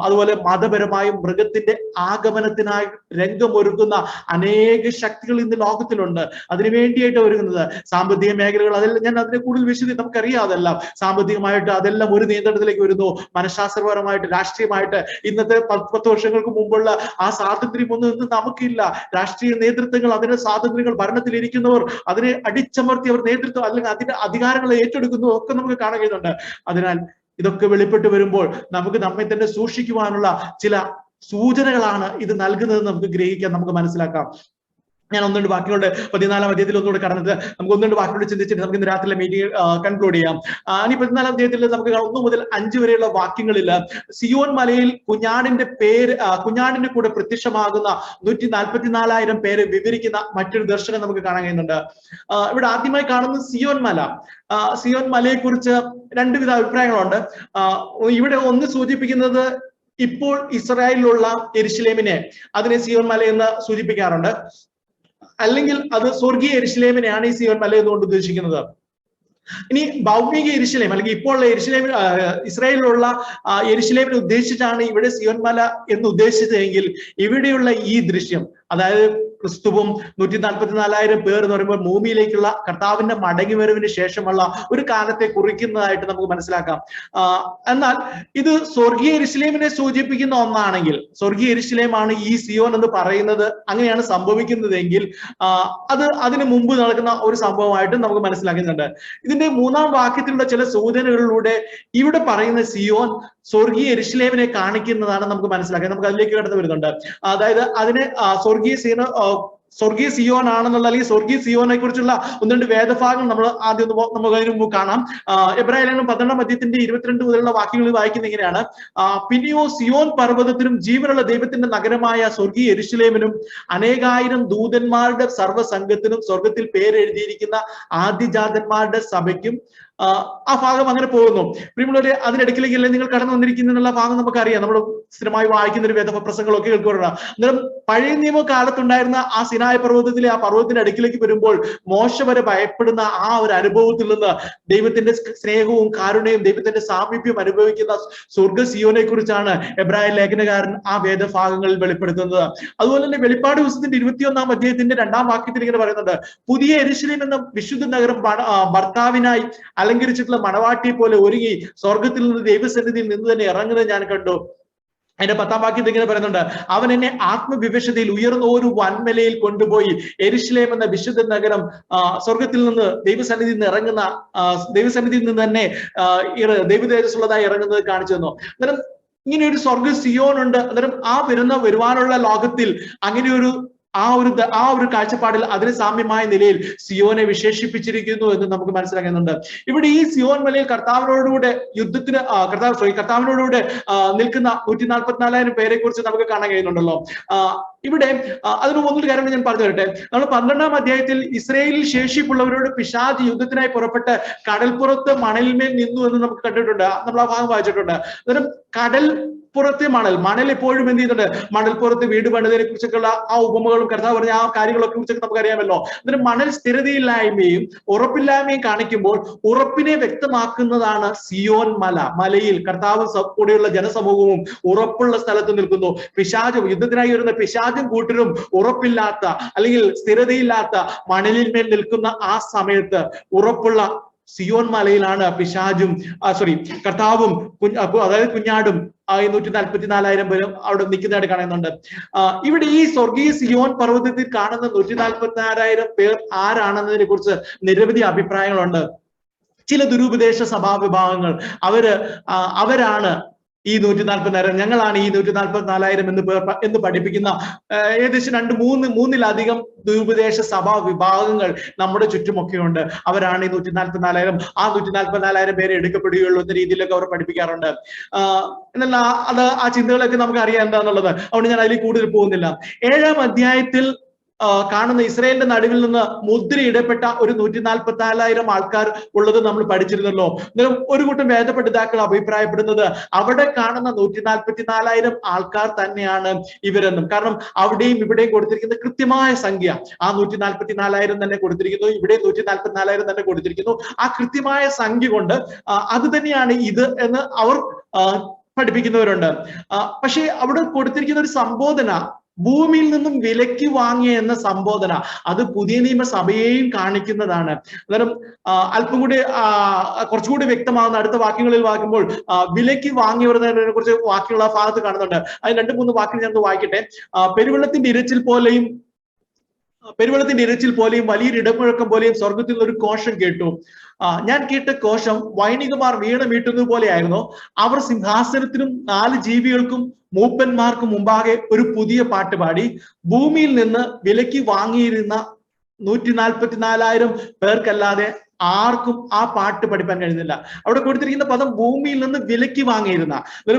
അതുപോലെ മതപരമായും മൃഗത്തിന്റെ ആഗമനത്തിനായി രംഗമൊരുക്കുന്ന അനേക ശക്തികൾ ഇന്ന് ലോകത്തിലുണ്ട്. അതിനു വേണ്ടിയായിട്ട് ഒരുങ്ങുന്നത് സാമ്പത്തിക മേഖലകൾ, അതെല്ലാം ഞാൻ അതിനെ കൂടുതൽ വിശദീകരിച്ച് നമുക്കറിയാം. അതെല്ലാം സാമ്പത്തികമായിട്ട് അതെല്ലാം ഒരു നിയന്ത്രണത്തിലേക്ക് വരുന്നു. മനഃശാസ്ത്രപരമായിട്ട് രാഷ്ട്രീയമായിട്ട് ഇന്നത്തെ 10 വർഷങ്ങൾക്ക് മുമ്പുള്ള ആ സ്വാതന്ത്ര്യമൊന്നും ഇന്ന് നമുക്കില്ല. രാഷ്ട്രീയ നേതൃത്വങ്ങൾ, അതിന്റെ സ്വാതന്ത്ര്യങ്ങൾ, ഭരണത്തിലിരിക്കുന്നവർ അതിനെ അടിച്ചമർത്തി അവർ നേതൃത്വം അല്ലെങ്കിൽ അതിന്റെ അധികാരങ്ങൾ ഏറ്റെടുക്കുന്നു ഒക്കെ നമുക്ക് കാണാൻ കഴിയുന്നുണ്ട്. അതിനാൽ ഇതൊക്കെ വെളിപ്പെട്ട് വരുമ്പോൾ നമുക്ക് നമ്മെ തന്നെ സൂക്ഷിക്കുവാനുള്ള ചില സൂചനകളാണ് ഇത് നൽകുന്നതെന്ന് നമുക്ക് ഗ്രഹിക്കാൻ, നമുക്ക് മനസ്സിലാക്കാം. ഞാൻ ഒന്നുകൊണ്ട് ബാക്കിയോട് 14-ാം അധ്യായത്തിൽ ഒന്നുകൂടെ കടന്നത് നമുക്ക് ഒന്നുകൊണ്ട് ബാക്കിയോട് ചിന്തിച്ചിട്ട് നമുക്ക് ഇന്ന് രാത്രിയിലെ മീറ്റിംഗ് കൺക്ലൂഡ് ചെയ്യാം. ഇനി 14-ാം അധ്യായത്തിൽ നമുക്ക് 1 മുതൽ 5 വരെയുള്ള വാക്യങ്ങളിൽ സിയോൻ മലയിൽ കുഞ്ഞാടിന്റെ കൂടെ പ്രത്യക്ഷമാകുന്ന 144,000 പേരെ വിവരിക്കുന്ന മറ്റൊരു ദർശനം നമുക്ക് കാണാൻ കഴിയുന്നുണ്ട്. ഇവിടെ ആദ്യമായി കാണുന്നത് സിയോൻ മല. സിയോൻ മലയെ കുറിച്ച് 2 വിധ അഭിപ്രായങ്ങളുണ്ട്. ഇവിടെ ഒന്ന് സൂചിപ്പിക്കുന്നത് ഇപ്പോൾ ഇസ്രായേലിലുള്ള യെരുശലേമിനെ, അതിനെ സിയോൻ മല എന്ന് സൂചിപ്പിക്കാറുണ്ട്. അല്ലെങ്കിൽ അത് സ്വർഗീയ യെരുശലേമിനെയാണ് ഈ സിയോൻ മല എന്നുകൊണ്ട് ഉദ്ദേശിക്കുന്നത്. ഇനി ഭൗമിക യെരുശലേം അല്ലെങ്കിൽ ഇപ്പോൾ യെരുശലേമിൽ ഇസ്രായേലിലുള്ള യെരുശലേമിനെ ഉദ്ദേശിച്ചാണ് ഇവിടെ സിയോൻ മല എന്ന് ഉദ്ദേശിച്ചതെങ്കിൽ ഇവിടെയുള്ള ഈ ദൃശ്യം, അതായത് ക്രിസ്തുവും 144,000 പേർ എന്ന് പറയുമ്പോൾ ഭൂമിയിലേക്കുള്ള കർത്താവിന്റെ മടങ്ങിവരവിന് ശേഷമുള്ള ഒരു കാലത്തെ കുറിക്കുന്നതായിട്ട് നമുക്ക് മനസ്സിലാക്കാം. എന്നാൽ ഇത് സ്വർഗീയ യെരുശലേമിനെ സൂചിപ്പിക്കുന്ന ഒന്നാണെങ്കിൽ, സ്വർഗീയ യെരുശലേമാണ് ഈ സിയോൻ എന്ന് പറയുന്നത്, അങ്ങനെയാണ് സംഭവിക്കുന്നതെങ്കിൽ അതിന് മുമ്പ് നടക്കുന്ന ഒരു സംഭവമായിട്ട് നമുക്ക് മനസ്സിലാക്കുന്നുണ്ട്. ഇതിന്റെ 3-ാം വാക്യത്തിലുള്ള ചില സൂചനകളിലൂടെ ഇവിടെ പറയുന്ന സിയോൻ സ്വർഗീയ യെരുശലേമിനെ കാണിക്കുന്നതാണ് നമുക്ക് മനസ്സിലാക്കാൻ. നമുക്ക് അതിലേക്ക് കടന്നു വരുന്നുണ്ട്. അതായത് അതിനെ സ്വർഗീയ സിയോൻ ആണെന്നുള്ള, അല്ലെങ്കിൽ സ്വർഗീയ സിയോനെ കുറിച്ചുള്ള 1-2 വേദഭാഗങ്ങൾ നമ്മൾ ആദ്യം നമുക്ക് അതിന് മുമ്പ് കാണാം. എബ്രായ ലേഖനം 12-ാം അധ്യായത്തിന്റെ 22 മുതലുള്ള വാക്യങ്ങളിൽ വായിക്കുന്ന ഇങ്ങനെയാണ്: പിന്നെയോ സിയോൻ പർവ്വതത്തിനും ജീവനുള്ള ദൈവത്തിന്റെ നഗരമായ സ്വർഗീയ യെരുശലേമിനും അനേകായിരം ദൂതന്മാരുടെ സർവ്വസംഘത്തിനും സ്വർഗത്തിൽ പേരെഴുതിയിരിക്കുന്ന ആദ്യജാതന്മാരുടെ സഭയ്ക്കും. ആ ഭാഗം അങ്ങനെ പോകുന്നു. പ്രിയമുള്ളവരെ, അതിനിടയ്ക്കിലേക്കല്ലേ നിങ്ങൾ കടന്നു വന്നിരിക്കുന്ന ഭാഗം നമുക്കറിയാം. നമ്മൾ സ്ഥിരമായി വായിക്കുന്ന ഒരു വേദപ്രസംഗങ്ങളൊക്കെ കേൾക്കുക. അന്നേരം പഴയ നിയമ കാലത്തുണ്ടായിരുന്ന ആ സിനായ പർവ്വതത്തിലെ ആ പർവ്വതത്തിന്റെ അടുക്കിലേക്ക് വരുമ്പോൾ മോശ വരെ ഭയപ്പെടുന്ന ആ ഒരു അനുഭവത്തിൽ നിന്ന് ദൈവത്തിന്റെ സ്നേഹവും കാരുണ്യവും ദൈവത്തിന്റെ സാമീപ്യം അനുഭവിക്കുന്ന സ്വർഗ സിയോനെ കുറിച്ചാണ് എബ്രായ ലേഖനകാരൻ ആ വേദഭാഗങ്ങളിൽ വെളിപ്പെടുത്തുന്നത്. അതുപോലെ തന്നെ വെളിപ്പാട് ദിവസത്തിന്റെ 21-ാം അധ്യായത്തിന്റെ 2-ാം വാക്യത്തിൽ ഇങ്ങനെ പറയുന്നുണ്ട്: പുതിയ യെരുശലേം എന്ന വിശുദ്ധ നഗരം ഭർത്താവിനായി അലങ്കരിച്ചിട്ടുള്ള മണവാട്ടിയെ പോലെ ഒരുങ്ങി സ്വർഗത്തിൽ നിന്ന് ദൈവസന്നിധിയിൽ നിന്ന് തന്നെ ഇറങ്ങുന്നത് ഞാൻ കണ്ടു. അതിന്റെ 10-ാം വാക്യത്തിൽ ഇങ്ങനെ പറയുന്നുണ്ട്: അവൻ എന്നെ ആത്മവിവശതയിൽ ഉയർന്ന ഒരു വൻമലയിൽ കൊണ്ടുപോയി യെരുശലേം എന്ന വിശുദ്ധ നഗരം സ്വർഗത്തിൽ നിന്ന് ദൈവസന്നിധിയിൽ നിന്ന് ഇറങ്ങുന്ന, ദൈവസന്നിധിയിൽ നിന്ന് തന്നെ ദൈവതേജസ്സുള്ളതായി ഇറങ്ങുന്നത് കാണിച്ചു തന്നു. അന്നേരം ഇങ്ങനെ ഒരു സ്വർഗ സിയോൻ ഉണ്ട്. അന്നേരം വരുവാനുള്ള ലോകത്തിൽ അങ്ങനെ ആ ഒരു കാഴ്ചപ്പാടിൽ അതിന് സാമ്യമായ നിലയിൽ സിയോനെ വിശേഷിപ്പിച്ചിരിക്കുന്നു എന്ന് നമുക്ക് മനസ്സിലാക്കുന്നുണ്ട്. ഇവിടെ ഈ സിയോൻ മലയിൽ കർത്താവിനോടുകൂടെ കർത്താവിനോടുകൂടെ നിൽക്കുന്ന 144,000 പേരെ കുറിച്ച് നമുക്ക് കാണാൻ കഴിയുന്നുണ്ടല്ലോ. ഇവിടെ അതിന് 1 കാര്യം ഞാൻ പറഞ്ഞു തരട്ടെ. നമ്മൾ 12-ാം അധ്യായത്തിൽ ഇസ്രായേലിൽ ശേഷിപ്പുള്ളവരോട് പിശാച് യുദ്ധത്തിനായി പുറപ്പെട്ട് കടൽപ്പുറത്ത് മണലിന്മേൽ നിന്നു എന്ന് നമുക്ക് കണ്ടിട്ടുണ്ട്. നമ്മൾ ആ ഭാഗം വായിച്ചിട്ടുണ്ട്. അന്നേരം കടൽപ്പുറത്തെ മണൽ എപ്പോഴും എന്ത് ചെയ്യുന്നുണ്ട്? മണൽപ്പുറത്ത് വീട് പണിതിനെ കുറിച്ചൊക്കെയുള്ള ആ ഉപമകളും കർത്താവ് പറഞ്ഞ ആ കാര്യങ്ങളൊക്കെ കുറിച്ചൊക്കെ നമുക്കറിയാമല്ലോ. അന്നേരം മണൽ സ്ഥിരതയില്ലായ്മയും ഉറപ്പില്ലായ്മയും കാണിക്കുമ്പോൾ ഉറപ്പിനെ വ്യക്തമാക്കുന്നതാണ് സിയോൻ മലയിൽ കർത്താവ് കൂടെയുള്ള ജനസമൂഹവും ഉറപ്പുള്ള സ്ഥലത്ത് നിൽക്കുന്നു. പിശാചും യുദ്ധത്തിനായി വരുന്ന പിശാചും കൂട്ടരും ഉറപ്പില്ലാത്ത അല്ലെങ്കിൽ സ്ഥിരതയില്ലാത്ത മണലിന്മേൽ നിൽക്കുന്ന ആ സമയത്ത് ഉറപ്പുള്ള സിയോൻ മലയിലാണ് പിശാചും കർത്താവും അതായത് കുഞ്ഞാടും ഈ 144,000 പേരും അവിടെ നിൽക്കുന്നതായിട്ട് കാണുന്നുണ്ട്. ഇവിടെ ഈ സ്വർഗീയ സിയോൻ പർവ്വതത്തിൽ കാണുന്ന 144,000 പേർ ആരാണെന്നതിനെ കുറിച്ച് നിരവധി അഭിപ്രായങ്ങളുണ്ട്. ചില ദുരുപദേശ സഭാ വിഭാഗങ്ങൾ അവരാണ് ഈ 144,000, ഞങ്ങളാണ് ഈ 144,000 എന്ന് പഠിപ്പിക്കുന്ന ഏകദേശം മൂന്നിലധികം ദുരുപദേശ സഭാ വിഭാഗങ്ങൾ നമ്മുടെ ചുറ്റുമൊക്കെ ഉണ്ട്. അവരാണ് ഈ 144,000, ആ 144,000 പേരെ എടുക്കപ്പെടുകയുള്ളൂ എന്ന രീതിയിലൊക്കെ അവർ പഠിപ്പിക്കാറുണ്ട്. എന്നാൽ ആ ചിന്തകളൊക്കെ നമുക്ക് അറിയാം എന്താന്നുള്ളത്. അതുകൊണ്ട് ഞാൻ അതിൽ കൂടുതൽ പോകുന്നില്ല. 7-ാം അധ്യായത്തിൽ കാണുന്ന ഇസ്രായേലിന്റെ നടുവിൽ നിന്ന് മുദ്രയിടപ്പെട്ട ഒരു 144,000 ആൾക്കാർ ഉള്ളത് നമ്മൾ പഠിച്ചിരുന്നല്ലോ. ഒരു കൂട്ടം വേദപണ്ഡിതാക്കൾ അഭിപ്രായപ്പെടുന്നത് അവിടെ കാണുന്ന 144,000 ആൾക്കാർ തന്നെയാണ് ഇവരെന്നും. കാരണം അവിടെയും ഇവിടെയും കൊടുത്തിരിക്കുന്ന കൃത്യമായ സംഖ്യ ആ 144,000 തന്നെ കൊടുത്തിരിക്കുന്നു, ഇവിടെ 144,000 തന്നെ കൊടുത്തിരിക്കുന്നു. ആ കൃത്യമായ സംഖ്യ കൊണ്ട് അത് തന്നെയാണ് ഇത് എന്ന് അവർ പഠിപ്പിക്കുന്നവരുണ്ട്. പക്ഷേ അവിടെ കൊടുത്തിരിക്കുന്ന ഒരു സംബോധന, ഭൂമിയിൽ നിന്നും വിലയ്ക്ക് വാങ്ങിയ എന്ന സംബോധന, അത് പുതിയ നിയമസഭയെയും കാണിക്കുന്നതാണ്. അന്നേരം അല്പം കൂടി കുറച്ചുകൂടി വ്യക്തമാകുന്ന അടുത്ത വാക്യങ്ങളിൽ വായിക്കുമ്പോൾ വിലയ്ക്ക് വാങ്ങിയവരെ കുറിച്ച് വാക്യമുള്ള ഭാഗത്ത് കാണുന്നുണ്ട്. അതിൽ 2-3 വാക്യം ഞാൻ വായിക്കട്ടെ. പെരുവെള്ളത്തിന്റെ ഇരച്ചിൽ പോലെയും വലിയൊരു ഇടമുഴക്കം പോലെയും സ്വർഗത്തിൽ നിന്ന് ഒരു കോശം കേട്ടു. ഞാൻ കേട്ട കോശം വൈണികമാർ വീണ മീട്ടുന്നത് പോലെയായിരുന്നു. അവർ സിംഹാസനത്തിനും 4 ജീവികൾക്കും മൂപ്പന്മാർക്കും മുമ്പാകെ ഒരു പുതിയ പാട്ട് പാടി. ഭൂമിയിൽ നിന്ന് വിലയ്ക്ക് വാങ്ങിയിരുന്ന 144,000 പേർക്കല്ലാതെ ആർക്കും ആ പാട്ട് പഠിപ്പാൻ കഴിയുന്നില്ല. അവിടെ കൊടുത്തിരിക്കുന്ന പദം ഭൂമിയിൽ നിന്ന് വിലയ്ക്ക് വാങ്ങിയിരുന്ന.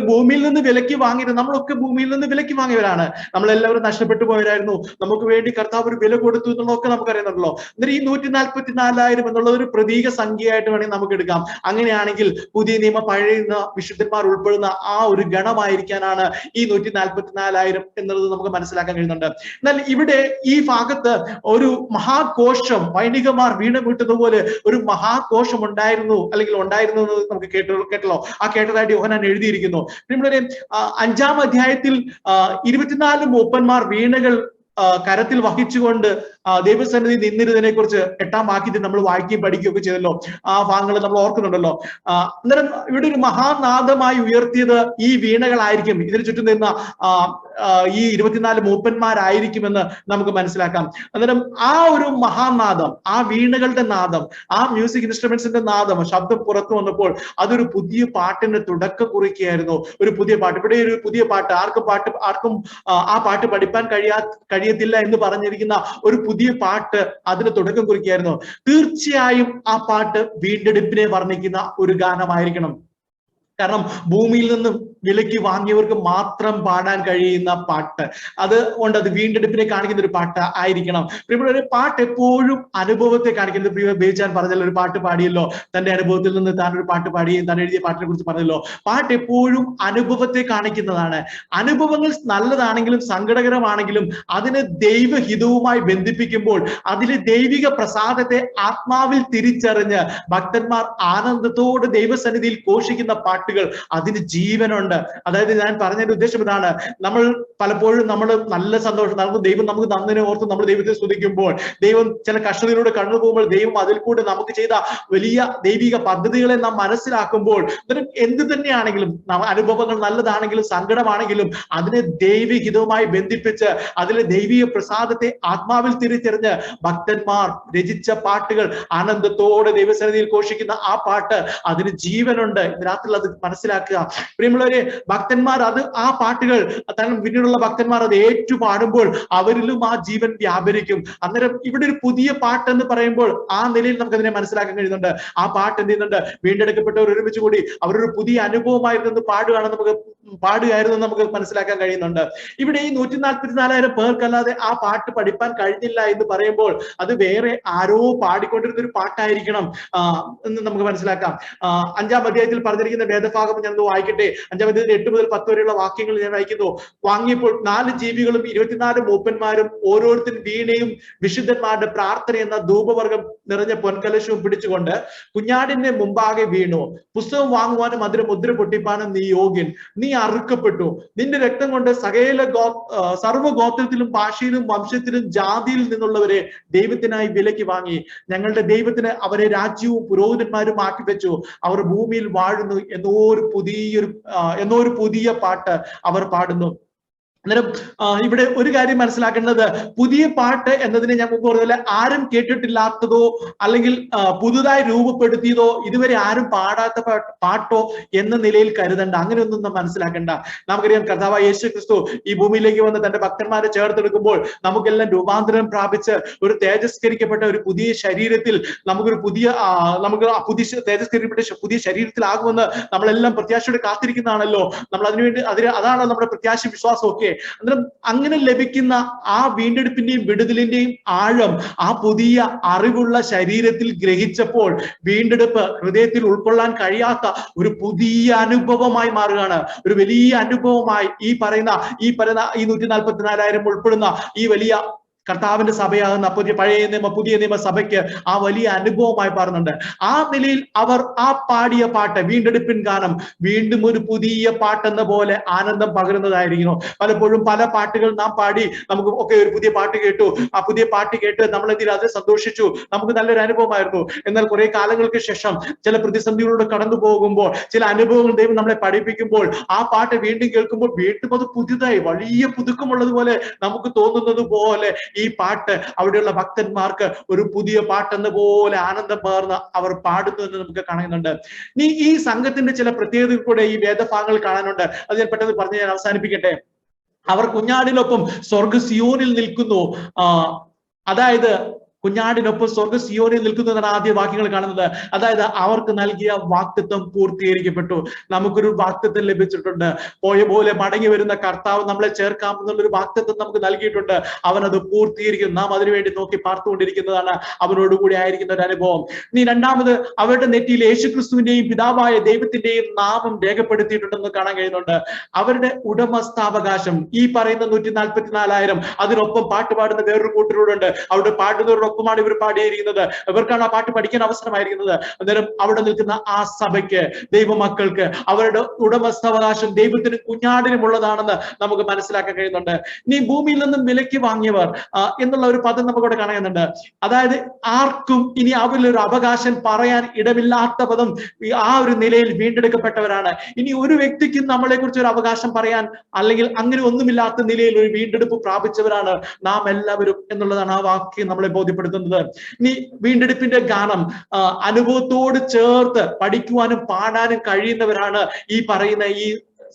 ഭൂമിയിൽ നിന്ന് വിലയ്ക്ക് വാങ്ങിയിരുന്ന, നമ്മളൊക്കെ ഭൂമിയിൽ നിന്ന് വിലയ്ക്ക് വാങ്ങിയവരാണ്. നമ്മളെല്ലാവരും നഷ്ടപ്പെട്ടു പോയവരായിരുന്നു. നമുക്ക് വേണ്ടി കർത്താവ് ഒരു വില കൊടുത്തു എന്നുള്ളതൊക്കെ നമുക്കറിയുന്നുണ്ടല്ലോ. എന്നിട്ട് ഈ 144,000 എന്നുള്ളത് ഒരു പ്രതീക സംഖ്യയായിട്ട് വേണമെങ്കിൽ നമുക്ക് എടുക്കാം. അങ്ങനെയാണെങ്കിൽ പുതിയ നിയമ പഴയ വിശുദ്ധന്മാർ ഉൾപ്പെടുന്ന ആ ഒരു ഗണമായിരിക്കാനാണ് ഈ 144,000 എന്നുള്ളത് നമുക്ക് മനസ്സിലാക്കാൻ കഴിയുന്നുണ്ട്. എന്നാൽ ഇവിടെ ഈ ഭാഗത്ത് ഒരു മഹാഘോഷം, വൈണികമാർ വീണ വീട്ടുന്നതുപോലെ ഒരു മഹാഘോഷം ഉണ്ടായിരുന്നു എന്ന് നമുക്ക് കേട്ടല്ലോ. ആ കേട്ടതായിട്ട് യോഹന്നാൻ എഴുതിയിരിക്കുന്നു. നമ്മുടെ 5-ാം അധ്യായത്തിൽ 24 മൂപ്പന്മാർ വീണകൾ കരത്തിൽ വഹിച്ചുകൊണ്ട് ദൈവസന്നിധി നിന്നിരുന്നതിനെ കുറിച്ച് 8-ാം വാക്യത്തിൽ നമ്മൾ വായിക്കുകയും പഠിക്കുകയൊക്കെ ചെയ്തല്ലോ. ആ ഭാഗങ്ങൾ നമ്മൾ ഓർക്കുന്നുണ്ടല്ലോ. അന്നേരം ഇവിടെ ഒരു മഹാനാദമായി ഉയർത്തിയത് ഈ വീണകളായിരിക്കും. ഇതിന് ചുറ്റും നിന്ന ഈ 24 മൂപ്പന്മാരായിരിക്കുമെന്ന് നമുക്ക് മനസ്സിലാക്കാം. അന്നേരം ആ ഒരു മഹാനാദം, ആ വീണകളുടെ നാദം, ആ മ്യൂസിക് ഇൻസ്ട്രുമെന്റ്സിന്റെ നാദം, ശബ്ദം പുറത്തു വന്നപ്പോൾ അതൊരു പുതിയ പാട്ടിന് തുടക്കം കുറിക്കുകയായിരുന്നു. ഒരു പുതിയ പാട്ട്, ഇവിടെ ഒരു പുതിയ പാട്ട്, ആർക്കും ആ പാട്ട് പഠിപ്പാൻ കഴിയത്തില്ല എന്ന് പറഞ്ഞിരിക്കുന്ന ഒരു പുതിയ പാട്ട് അതിന് തുടക്കം കുറിക്കുകയായിരുന്നു. തീർച്ചയായും ആ പാട്ട് വീണ്ടെടുപ്പിനെ വർണ്ണിക്കുന്ന ഒരു ഗാനമായിരിക്കണം. കാരണം ഭൂമിയിൽ നിന്നും വിലയ്ക്ക് വാങ്ങിയവർക്ക് മാത്രം പാടാൻ കഴിയുന്ന പാട്ട്, അത് വീണ്ടെടുപ്പിനെ കാണിക്കുന്ന ഒരു പാട്ട് ആയിരിക്കണം. പ്രിയപ്പെട്ട ഒരു പാട്ട് എപ്പോഴും അനുഭവത്തെ കാണിക്കുന്നത്. പ്രിയ ബേജാൻ പറഞ്ഞല്ലോ, ഒരു പാട്ട് പാടിയല്ലോ, തന്റെ അനുഭവത്തിൽ നിന്ന് താൻ ഒരു പാട്ട് പാടുകയും താൻ എഴുതിയ പാട്ടിനെ കുറിച്ച് പറഞ്ഞല്ലോ. പാട്ട് എപ്പോഴും അനുഭവത്തെ കാണിക്കുന്നതാണ്. അനുഭവങ്ങൾ നല്ലതാണെങ്കിലും സങ്കടകരമാണെങ്കിലും അതിനെ ദൈവഹിതവുമായി ബന്ധിപ്പിക്കുമ്പോൾ അതിലെ ദൈവിക പ്രസാദത്തെ ആത്മാവിൽ തിരിച്ചറിഞ്ഞ് ഭക്തന്മാർ ആനന്ദത്തോടെ ദൈവസന്നിധിയിൽ ഘോഷിക്കുന്ന പാട്ടുകൾ, അതിന് ജീവനുണ്ട്. അതായത് ഞാൻ പറഞ്ഞതിന്റെ ഉദ്ദേശം ഇതാണ്. നമ്മൾ പലപ്പോഴും നല്ല സന്തോഷം, ദൈവം നമുക്ക് നന്ദിനെ ഓർത്ത് നമ്മൾ ദൈവത്തെ സ്തുതിക്കുമ്പോൾ, ദൈവം ചില കഷ്ടതയിലൂടെ കടന്നു പോകുമ്പോൾ ദൈവം അതിൽ കൂടെ നമുക്ക് ചെയ്ത വലിയ ദൈവിക പദ്ധതികളെ നാം മനസ്സിലാക്കുമ്പോൾ, എന്ത് തന്നെയാണെങ്കിലും അനുഭവങ്ങൾ നല്ലതാണെങ്കിലും സങ്കടമാണെങ്കിലും അതിനെ ദൈവഹിതവുമായി ബന്ധിപ്പിച്ച് അതിലെ ദൈവിക പ്രസാദത്തെ ആത്മാവിൽ തിരിച്ചറിഞ്ഞ് ഭക്തന്മാർ രചിച്ച പാട്ടുകൾ, ആനന്ദത്തോടെ ദൈവസന്നിധിയിൽ ഘോഷിക്കുന്ന ആ പാട്ട്, അതിന് ജീവനുണ്ട്. രാത്രി അത് മനസ്സിലാക്കുക. പ്രിയമുള്ളവരെ, ഭക്തന്മാർ ആ പാട്ടുകൾ പിന്നീടുള്ള ഭക്തന്മാർ അത് ഏറ്റുപാടുമ്പോൾ അവരിലും ആ ജീവൻ വ്യാപരിക്കും. അന്നേരം ഇവിടെ ഒരു പുതിയ പാട്ട് എന്ന് പറയുമ്പോൾ ആ നിലയിൽ നമുക്ക് അതിനെ മനസ്സിലാക്കാൻ കഴിയുന്നുണ്ട്. ആ പാട്ട് എന്ത് ചെയ്യുന്നുണ്ട്? വീണ്ടെടുക്കപ്പെട്ടവർ ഒരുമിച്ച് കൂടി അവരൊരു പുതിയ അനുഭവമായിരുന്നു പാടുകയായിരുന്നു നമുക്ക് മനസ്സിലാക്കാൻ കഴിയുന്നുണ്ട്. ഇവിടെ ഈ 144,000 പേർക്കല്ലാതെ ആ പാട്ട് പഠിപ്പാൻ കഴിഞ്ഞില്ല എന്ന് പറയുമ്പോൾ അത് വേറെ ആരോ പാടിക്കൊണ്ടിരുന്ന ഒരു പാട്ടായിരിക്കണം എന്ന് നമുക്ക് മനസ്സിലാക്കാം. 5-ാം അധ്യായത്തിൽ പറഞ്ഞിരിക്കുന്ന വേദഭാഗം ഞാൻ വായിക്കട്ടെ. 5-ാം അധ്യായത്തിൽ 8 മുതൽ 10 വരെയുള്ള വാക്യങ്ങൾ ഞാൻ വായിക്കുന്നു. വാങ്ങിയപ്പോൾ 4 ജീവികളും 24 മൂപ്പന്മാരും ഓരോരുത്തരും വീണയും വിശുദ്ധന്മാരുടെ പ്രാർത്ഥന എന്ന ധൂപവർഗം നിറഞ്ഞ പൊൻകലശവും പിടിച്ചുകൊണ്ട് കുഞ്ഞാടിന്റെ മുമ്പാകെ വീണു. പുസ്തകം വാങ്ങുവാനും അതിന് മുദ്ര പൊട്ടിപ്പാനും നീ യോഗ്യൻ. നീ അറുക്കപ്പെട്ടു. നിന്റെ രക്തം കൊണ്ട് സർവ്വഗോത്രത്തിലും ഭാഷയിലും വംശത്തിലും ജാതിയിൽ നിന്നുള്ളവരെ ദൈവത്തിനായി വിലയ്ക്ക് വാങ്ങി. ഞങ്ങളുടെ ദൈവത്തിന് അവരെ രാജ്യവും പുരോഹിതന്മാരും ആക്കി വെച്ചു. അവർ ഭൂമിയിൽ വാഴുന്നു എന്നോ ഒരു പുതിയ പാട്ട് അവർ പാടുന്നു. അന്നേരം ഇവിടെ ഒരു കാര്യം മനസ്സിലാക്കേണ്ടത്, പുതിയ പാട്ട് എന്നതിനെ ഞാൻ മുമ്പ് പറഞ്ഞ പോലെ ആരും കേട്ടിട്ടില്ലാത്തതോ അല്ലെങ്കിൽ പുതുതായി രൂപപ്പെടുത്തിയതോ ഇതുവരെ ആരും പാടാത്ത പാട്ടോ എന്ന നിലയിൽ കരുതണ്ട. അങ്ങനെയൊന്നും നാം മനസ്സിലാക്കണ്ട. നമുക്കറിയാം, കർത്താവായ യേശു ക്രിസ്തു ഈ ഭൂമിയിലേക്ക് വന്ന് തന്റെ ഭക്തന്മാരെ ചേർത്തെടുക്കുമ്പോൾ നമുക്കെല്ലാം രൂപാന്തരം പ്രാപിച്ച് ഒരു തേജസ്കരിക്കപ്പെട്ട ഒരു പുതിയ ശരീരത്തിൽ തേജസ്കരിക്കപ്പെട്ട പുതിയ ശരീരത്തിലാകുമെന്ന് നമ്മളെല്ലാം പ്രത്യാശയോടെ കാത്തിരിക്കുന്നതാണല്ലോ. നമ്മൾ അതാണ് നമ്മുടെ പ്രത്യാശ, വിശ്വാസമൊക്കെ. അന്നേരം അങ്ങനെ ലഭിക്കുന്ന ആ വീണ്ടെടുപ്പിന്റെയും വിടുതലിന്റെയും ആഴം ആ പുതിയ അറിവുള്ള ശരീരത്തിൽ ഗ്രഹിച്ചപ്പോൾ വീണ്ടെടുപ്പ് ഹൃദയത്തിൽ ഉൾക്കൊള്ളാൻ കഴിയാത്ത ഒരു പുതിയ അനുഭവമായി മാറുകയാണ്. ഒരു വലിയ അനുഭവമായി ഈ പറയുന്ന 144,000 ഉൾപ്പെടുന്ന ഈ വലിയ കർത്താവിന്റെ സഭയാകുന്ന പുതിയ നിയമ സഭയ്ക്ക് ആ വലിയ അനുഭവമായി പറയുന്നുണ്ട്. ആ നിലയിൽ അവർ ആ പാടിയ പാട്ട്, വീണ്ടെടുപ്പിൻ ഗാനം, വീണ്ടും ഒരു പുതിയ പാട്ടെന്ന പോലെ ആനന്ദം പകരുന്നതായിരിക്കുന്നു. പലപ്പോഴും പല പാട്ടുകൾ നാം പാടി, നമുക്ക് ഒക്കെ ഒരു പുതിയ പാട്ട് കേട്ടു, ആ പുതിയ പാട്ട് കേട്ട് നമ്മൾ അത് സന്തോഷിച്ചു, നമുക്ക് നല്ലൊരു അനുഭവമായിരുന്നു. എന്നാൽ കുറെ കാലങ്ങൾക്ക് ശേഷം ചില പ്രതിസന്ധികളിലൂടെ കടന്നു പോകുമ്പോൾ, ചില അനുഭവങ്ങൾ ദൈവം നമ്മളെ പഠിപ്പിക്കുമ്പോൾ ആ പാട്ട് വീണ്ടും കേൾക്കുമ്പോൾ വീണ്ടും അത് പുതിയതായി വലിയ പുതുക്കമുള്ളതുപോലെ നമുക്ക് തോന്നുന്നത് പോലെ ഈ പാട്ട് അവിടെയുള്ള ഭക്തന്മാർക്ക് ഒരു പുതിയ പാട്ടെന്ന പോലെ ആനന്ദം പകർന്ന് അവർ പാടുന്നു എന്ന് നമുക്ക് കാണുന്നുണ്ട്. ഈ സംഘത്തിന്റെ ചില പ്രത്യേകതകൾ കൂടെ ഈ വേദഭാഗങ്ങൾ കാണാനുണ്ട്. അത് ഞാൻ പെട്ടെന്ന് പറഞ്ഞ് ഞാൻ അവസാനിപ്പിക്കട്ടെ. അവർ കുഞ്ഞാടിനൊപ്പം സ്വർഗ്ഗ സിയോനിൽ നിൽക്കുന്നു. അതായത് കുഞ്ഞാടിനൊപ്പം സ്വർഗ്ഗ സിയോനിൽ നിൽക്കുന്നു എന്നാണ് ആദ്യ വാക്യങ്ങൾ കാണുന്നത്. അതായത് അവർക്ക് നൽകിയ വാഗ്ദത്തം പൂർത്തീകരിക്കപ്പെട്ടു. നമുക്കൊരു വാഗ്ദത്തം ലഭിച്ചിട്ടുണ്ട്. പോയ പോലെ മടങ്ങി വരുന്ന കർത്താവ് നമ്മളെ ചേർക്കാമെന്നുള്ളൊരു വാഗ്ദത്തം നമുക്ക് നൽകിയിട്ടുണ്ട്. അവൻ അത് പൂർത്തീകരിക്കും. നാം അതിനുവേണ്ടി നോക്കി പാർത്തുകൊണ്ടിരിക്കുന്നതാണ്. അവനോടുകൂടി ആയിരിക്കുന്ന ഒരു അനുഭവം. രണ്ടാമത്, അവരുടെ നെറ്റിയിൽ യേശുക്രിസ്തുവിന്റെയും പിതാവായ ദൈവത്തിന്റെയും നാമം രേഖപ്പെടുത്തിയിട്ടുണ്ടെന്ന് കാണാൻ കഴിയുന്നുണ്ട്. അവരുടെ ഉടമസ്ഥാവകാശം ഈ പറയുന്ന 144,000, അതിനൊപ്പം പാട്ട് പാടുന്ന വേറൊരു കൂട്ടരോടുണ്ട്. അവിടെ പാടുന്നവരോടൊപ്പമാണ് ഇവർ പാടിയിരിക്കുന്നത്. ഇവർക്കാണ് ആ പാട്ട് പഠിക്കാൻ അവസരമായിരിക്കുന്നത്. അന്നേരം അവിടെ നിൽക്കുന്ന ആ സഭയ്ക്ക്, ദൈവമക്കൾക്ക് അവരുടെ ഉടമസ്ഥാവകാശം ദൈവത്തിനും കുഞ്ഞാടിനും ഉള്ളതാണെന്ന് നമുക്ക് മനസ്സിലാക്കാൻ കഴിയുന്നുണ്ട്. ഇനി ഭൂമിയിൽ നിന്നും വിലയ്ക്ക് വാങ്ങിയവർ എന്നുള്ള ഒരു പദം നമുക്കവിടെ കാണുന്നുണ്ട്. അതായത് ആർക്കും ഇനി അവരിലൊരു അവകാശം പറയാൻ ഇടമില്ലാത്ത പദം. ആ ഒരു നിലയിൽ വീണ്ടെടുക്കപ്പെട്ടവരാണ്. ഇനി ഒരു വ്യക്തിക്കും നമ്മളെ കുറിച്ച് ഒരു അവകാശം പറയാൻ അല്ലെങ്കിൽ അങ്ങനെ ഒന്നുമില്ലാത്ത നിലയിൽ ഒരു വീണ്ടെടുപ്പ് പ്രാപിച്ചവരാണ് നാം എല്ലാവരും എന്നുള്ളതാണ് ആ വാക്യം നമ്മളെ ബോധ്യപ്പെടുത്തുന്നത്. ഇനി വീണ്ടെടുപ്പിന്റെ ഗാനം അനുഭവത്തോട് ചേർത്ത് പഠിക്കുവാനും പാടാനും കഴിയുന്നവരാണ് ഈ പറയുന്ന ഈ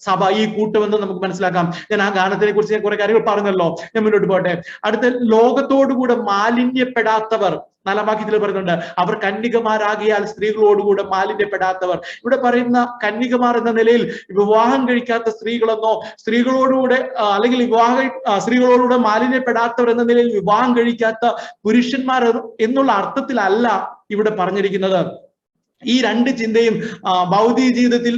സഭ, ഈ കൂട്ടമെന്ന് നമുക്ക് മനസ്സിലാക്കാം. ഞാൻ ആ ഗാനത്തിനെ കുറിച്ച് കുറെ കാര്യങ്ങൾ പറഞ്ഞല്ലോ. ഞാൻ മുന്നോട്ട് പോട്ടെ. അടുത്ത, ലോകത്തോടുകൂടെ മാലിന്യപ്പെടാത്തവർ 4-ാം വാക്യത്തിൽ പറയുന്നുണ്ട്. അവർ കന്യകമാരാകിയാൽ സ്ത്രീകളോടുകൂടെ മാലിന്യപ്പെടാത്തവർ. ഇവിടെ പറയുന്ന കന്യകമാർ എന്ന നിലയിൽ വിവാഹം കഴിക്കാത്ത സ്ത്രീകളെന്നോ സ്ത്രീകളോടുകൂടെ അല്ലെങ്കിൽ സ്ത്രീകളോടുകൂടെ മാലിന്യപ്പെടാത്തവർ എന്ന നിലയിൽ വിവാഹം കഴിക്കാത്ത പുരുഷന്മാർ എന്നുള്ള അർത്ഥത്തിലല്ല ഇവിടെ പറഞ്ഞിരിക്കുന്നത്. ഈ രണ്ട് ചിന്തയും ഭൗതിക ജീവിതത്തിൽ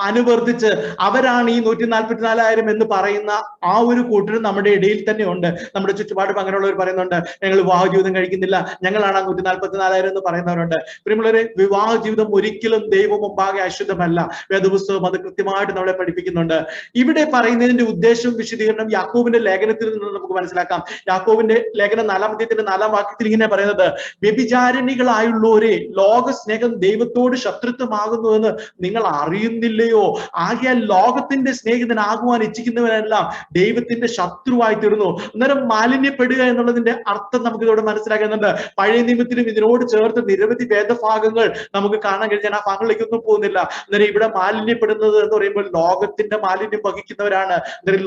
അനുവർത്തിച്ച് അവരാണ് ഈ 144,000 എന്ന് പറയുന്ന ആ ഒരു കൂട്ടരും നമ്മുടെ ഇടയിൽ തന്നെ ഉണ്ട്. നമ്മുടെ ചുറ്റുപാടും അങ്ങനെയുള്ളവർ പറയുന്നുണ്ട്, ഞങ്ങൾ വിവാഹ ജീവിതം കഴിക്കുന്നില്ല, ഞങ്ങളാണ് 144,000 എന്ന് പറയുന്നവരുണ്ട്. പ്രിയമുള്ളവരെ, വിവാഹ ജീവിതം ഒരിക്കലും ദൈവം മുമ്പാകെ അശുദ്ധമല്ല. വേദപുസ്തകം അത് കൃത്യമായിട്ട് നമ്മളെ പഠിപ്പിക്കുന്നുണ്ട്. ഇവിടെ പറയുന്നതിന്റെ ഉദ്ദേശവും വിശദീകരണം യാക്കോബിന്റെ ലേഖനത്തിൽ നിന്ന് നമുക്ക് മനസ്സിലാക്കാം. യാക്കോബിന്റെ ലേഖനം 4-ാം അധ്യായത്തിന്റെ 4-ാം വാക്യത്തിൽ ഇങ്ങനെ പറയുന്നത്, വ്യഭിചാരിണികളായുള്ളവരെ ലോക സ്നേഹം ദൈവത്തോട് ശത്രുത്വമാകുന്നു എന്ന് നിങ്ങൾ അറിയുന്നു ില്ലയോ? ആകയാൽ ലോകത്തിന്റെ സ്നേഹിതനാകുവാൻ ഇച്ഛിക്കുന്നവരെല്ലാം ദൈവത്തിന്റെ ശത്രുവായി തീർന്നു. അന്നേരം മാലിന്യപ്പെടുക എന്നുള്ളതിന്റെ അർത്ഥം നമുക്ക് ഇതോടെ മനസ്സിലാക്കുന്നുണ്ട്. പഴയ നിയമത്തിലും ഇതിനോട് ചേർത്ത് നിരവധി വേദഭാഗങ്ങൾ നമുക്ക് കാണാൻ കഴിയും. ഞാൻ ആ ഭാഗങ്ങളിലേക്കൊന്നും പോകുന്നില്ല. അന്നേരം ഇവിടെ മാലിന്യപ്പെടുന്നത് എന്ന് പറയുമ്പോൾ ലോകത്തിന്റെ മാലിന്യം വഹിക്കുന്നവരാണ്. അന്നേരം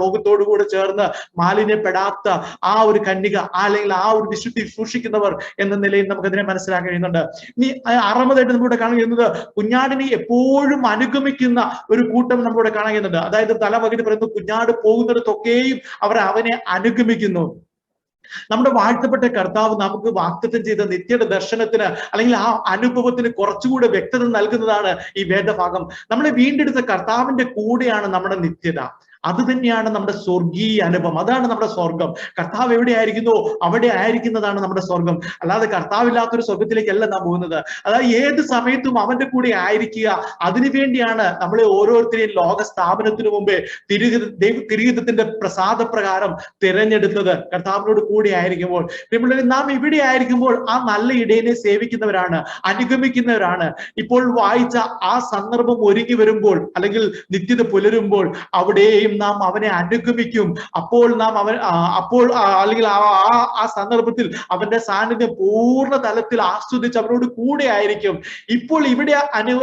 ലോകത്തോടുകൂടെ ചേർന്ന് മാലിന്യപ്പെടാത്ത ആ ഒരു കന്യക അല്ലെങ്കിൽ ആ ഒരു വിശുദ്ധി സൂക്ഷിക്കുന്നവർ എന്ന നിലയിൽ നമുക്ക് അതിനെ മനസ്സിലാക്കാൻ കഴിയുന്നുണ്ട്. ഇനി 6-ാമതായിട്ട് നമ്മളിവിടെ കാണാൻ കഴിയുന്നത്, കുഞ്ഞാടിനെ എപ്പോഴും അനുഗമിക്കുന്ന ഒരു കൂട്ടം നമ്മളിവിടെ കാണാൻ കഴിയുന്നുണ്ട്. അതായത് തലവകയിൽ പറയുന്നത്, കുഞ്ഞാട് പോകുന്നിടത്തൊക്കെയും അവർ അവനെ അനുഗമിക്കുന്നു. നമ്മുടെ വാഴ്ത്തപ്പെട്ട കർത്താവ് നമുക്ക് വാഗ്ദത്തം ചെയ്ത നിത്യയുടെ ദർശനത്തിന് അല്ലെങ്കിൽ ആ അനുഭവത്തിന് കുറച്ചുകൂടെ വ്യക്തത നൽകുന്നതാണ് ഈ വേദഭാഗം. നമ്മളെ വീണ്ടെടുത്ത കർത്താവിന്റെ കൂടെയാണ് നമ്മുടെ നിത്യത. അത് തന്നെയാണ് നമ്മുടെ സ്വർഗീയ അനുഭവം. അതാണ് നമ്മുടെ സ്വർഗം. കർത്താവ് എവിടെയായിരിക്കുന്നോ അവിടെ ആയിരിക്കുന്നതാണ് നമ്മുടെ സ്വർഗം. അല്ലാതെ കർത്താവില്ലാത്തൊരു സ്വർഗത്തിലേക്കല്ല നാം പോകുന്നത്. അതായത് ഏത് സമയത്തും അവന്റെ കൂടെ ആയിരിക്കുക. അതിനുവേണ്ടിയാണ് നമ്മളെ ഓരോരുത്തരെയും ലോക സ്ഥാപനത്തിന് മുമ്പേ തിരുഹിതത്തിന്റെ പ്രസാദപ്രകാരം തിരഞ്ഞെടുത്തത്. കർത്താവിനോട് കൂടെ ആയിരിക്കുമ്പോൾ നാം ഇവിടെ ആയിരിക്കുമ്പോൾ ആ നല്ല ഇടയനെ സേവിക്കുന്നവരാണ്, അനുഗമിക്കുന്നവരാണ്. ഇപ്പോൾ വായിച്ച ആ സന്ദർഭം ഒരുങ്ങി വരുമ്പോൾ അല്ലെങ്കിൽ നിത്യത പുലരുമ്പോൾ അവിടെയും നാം അവനെ അനുഗമിക്കും. അപ്പോൾ നാം അല്ലെങ്കിൽ ആ സന്ദർഭത്തിൽ അവന്റെ സാന്നിധ്യം പൂർണ്ണ തലത്തിൽ ആസ്വദിച്ച് അവരോട് കൂടെ ആയിരിക്കും. ഇപ്പോൾ ഇവിടെ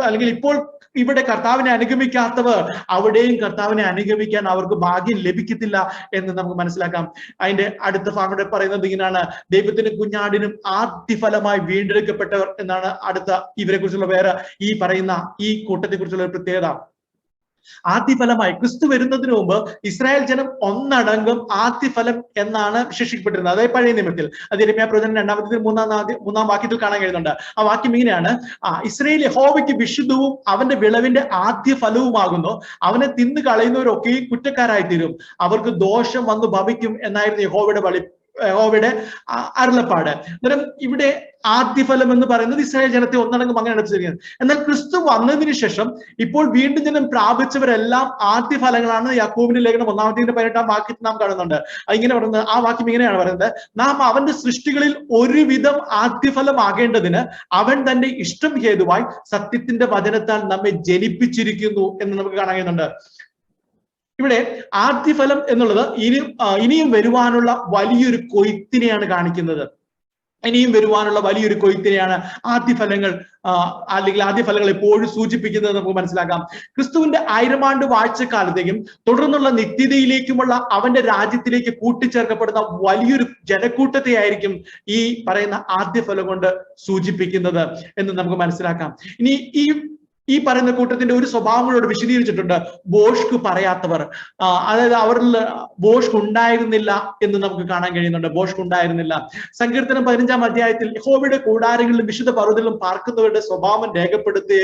അല്ലെങ്കിൽ ഇപ്പോൾ ഇവിടെ കർത്താവിനെ അനുഗമിക്കാത്തവർ അവിടെയും കർത്താവിനെ അനുഗമിക്കാൻ അവർക്ക് ഭാഗ്യം ലഭിക്കത്തില്ല എന്ന് നമുക്ക് മനസ്സിലാക്കാം. അതിന്റെ അടുത്ത ഭാഗം പറയുന്നത് ഇങ്ങനെയാണ്: ദൈവത്തിനും കുഞ്ഞാടിനും ആദ്യഫലമായി വീണ്ടെടുക്കപ്പെട്ടവർ എന്നാണ് അടുത്ത ഇവരെ കുറിച്ചുള്ള വേറെ ഈ പറയുന്ന ഈ കൂട്ടത്തെ കുറിച്ചുള്ള ഒരു പ്രത്യേകത. ആദ്യഫലമായി ക്രിസ്തു വരുന്നതിന് മുമ്പ് ഇസ്രായേൽ ജനം ഒന്നടങ്കം ആദ്യഫലം എന്നാണ് വിശേഷിക്കപ്പെട്ടിരുന്നത്. അതായത് പഴയ നിയമത്തിൽ അത് യിരെമ്യാ പ്രവചനം 2-ാം മൂന്നാം വാക്യത്തിൽ കാണാൻ കഴിയുന്നുണ്ട്. ആ വാക്യം ഇങ്ങനെയാണ്: ഇസ്രായേൽ യഹോവയ്ക്ക് വിശുദ്ധവും അവന്റെ വിളവിന്റെ ആദ്യ ഫലവുമാകുന്നു. അവനെ തിന്നു കളയുന്നവരൊക്കെയും കുറ്റക്കാരായി തീരും. അവർക്ക് ദോഷം വന്നു ഭവിക്കും എന്നായിരുന്നു യഹോവയുടെ അരുളപ്പാട്. അന്നേരം ഇവിടെ ആദ്യഫലം എന്ന് പറയുന്നത് ഇസ്രായേൽ ജനത്തെ ഒന്നടങ്കം അങ്ങനെ അടച്ചിരിക്കുന്നത്. എന്നാൽ ക്രിസ്തു വന്നതിന് ശേഷം ഇപ്പോൾ വീണ്ടും ജനം പ്രാപിച്ചവരെല്ലാം ആദ്യഫലങ്ങളാണ്. യാക്കോബിന്റെ ലേഖനം 1-ാം വാക്യത്തിൽ നാം കാണുന്നുണ്ട്. ഇങ്ങനെ പറയുന്നത്, ആ വാക്യം ഇങ്ങനെയാണ് പറയുന്നത്: നാം അവന്റെ സൃഷ്ടികളിൽ ഒരുവിധം ആദ്യഫലമാകേണ്ടതിന് അവൻ തന്റെ ഇഷ്ടം ഹേതുവായി സത്യത്തിന്റെ വചനത്താൽ നമ്മെ ജനിപ്പിച്ചിരിക്കുന്നു എന്ന് നമുക്ക് കാണാൻ കഴിയുന്നുണ്ട്. ഇവിടെ ആദ്യഫലം എന്നുള്ളത് ഇനിയും വരുവാനുള്ള വലിയൊരു കൊയ്ത്തിനെയാണ് കാണിക്കുന്നത്. ഇനിയും വരുവാനുള്ള വലിയൊരു കൊയ്ത്തിനെയാണ് ആദ്യഫലങ്ങൾ അല്ലെങ്കിൽ ആദ്യഫലങ്ങൾ എപ്പോഴും സൂചിപ്പിക്കുന്നത് നമുക്ക് മനസ്സിലാക്കാം. ക്രിസ്തുവിന്റെ 1000 ആണ്ട് വാഴ്ചക്കാലത്തേക്കും തുടർന്നുള്ള നിത്യതയിലേക്കുമുള്ള അവന്റെ രാജ്യത്തിലേക്ക് കൂട്ടിച്ചേർക്കപ്പെടുന്ന വലിയൊരു ജനക്കൂട്ടത്തെ ആയിരിക്കും ഈ പറയുന്ന ആദ്യഫലം കൊണ്ട് സൂചിപ്പിക്കുന്നത് എന്ന് നമുക്ക് മനസ്സിലാക്കാം. ഇനി ഈ പറയുന്ന കൂട്ടത്തിന്റെ ഒരു സ്വഭാവങ്ങളോട് വിശദീകരിച്ചിട്ടുണ്ട്: ബോഷ്ക്ക് പറയാത്തവർ. അതായത് അവരിൽ ബോഷ്ക്ക് ഉണ്ടായിരുന്നില്ല എന്ന് നമുക്ക് കാണാൻ കഴിയുന്നുണ്ട്. ബോഷ്ക്ക് ഉണ്ടായിരുന്നില്ല. സങ്കീർത്തനം 15-ാം അധ്യായത്തിൽ യഹോവയുടെ കൂടാരങ്ങളിലും വിശുദ്ധ പർവ്വതത്തിലും പാർക്കുന്നവരുടെ സ്വഭാവം രേഖപ്പെടുത്തി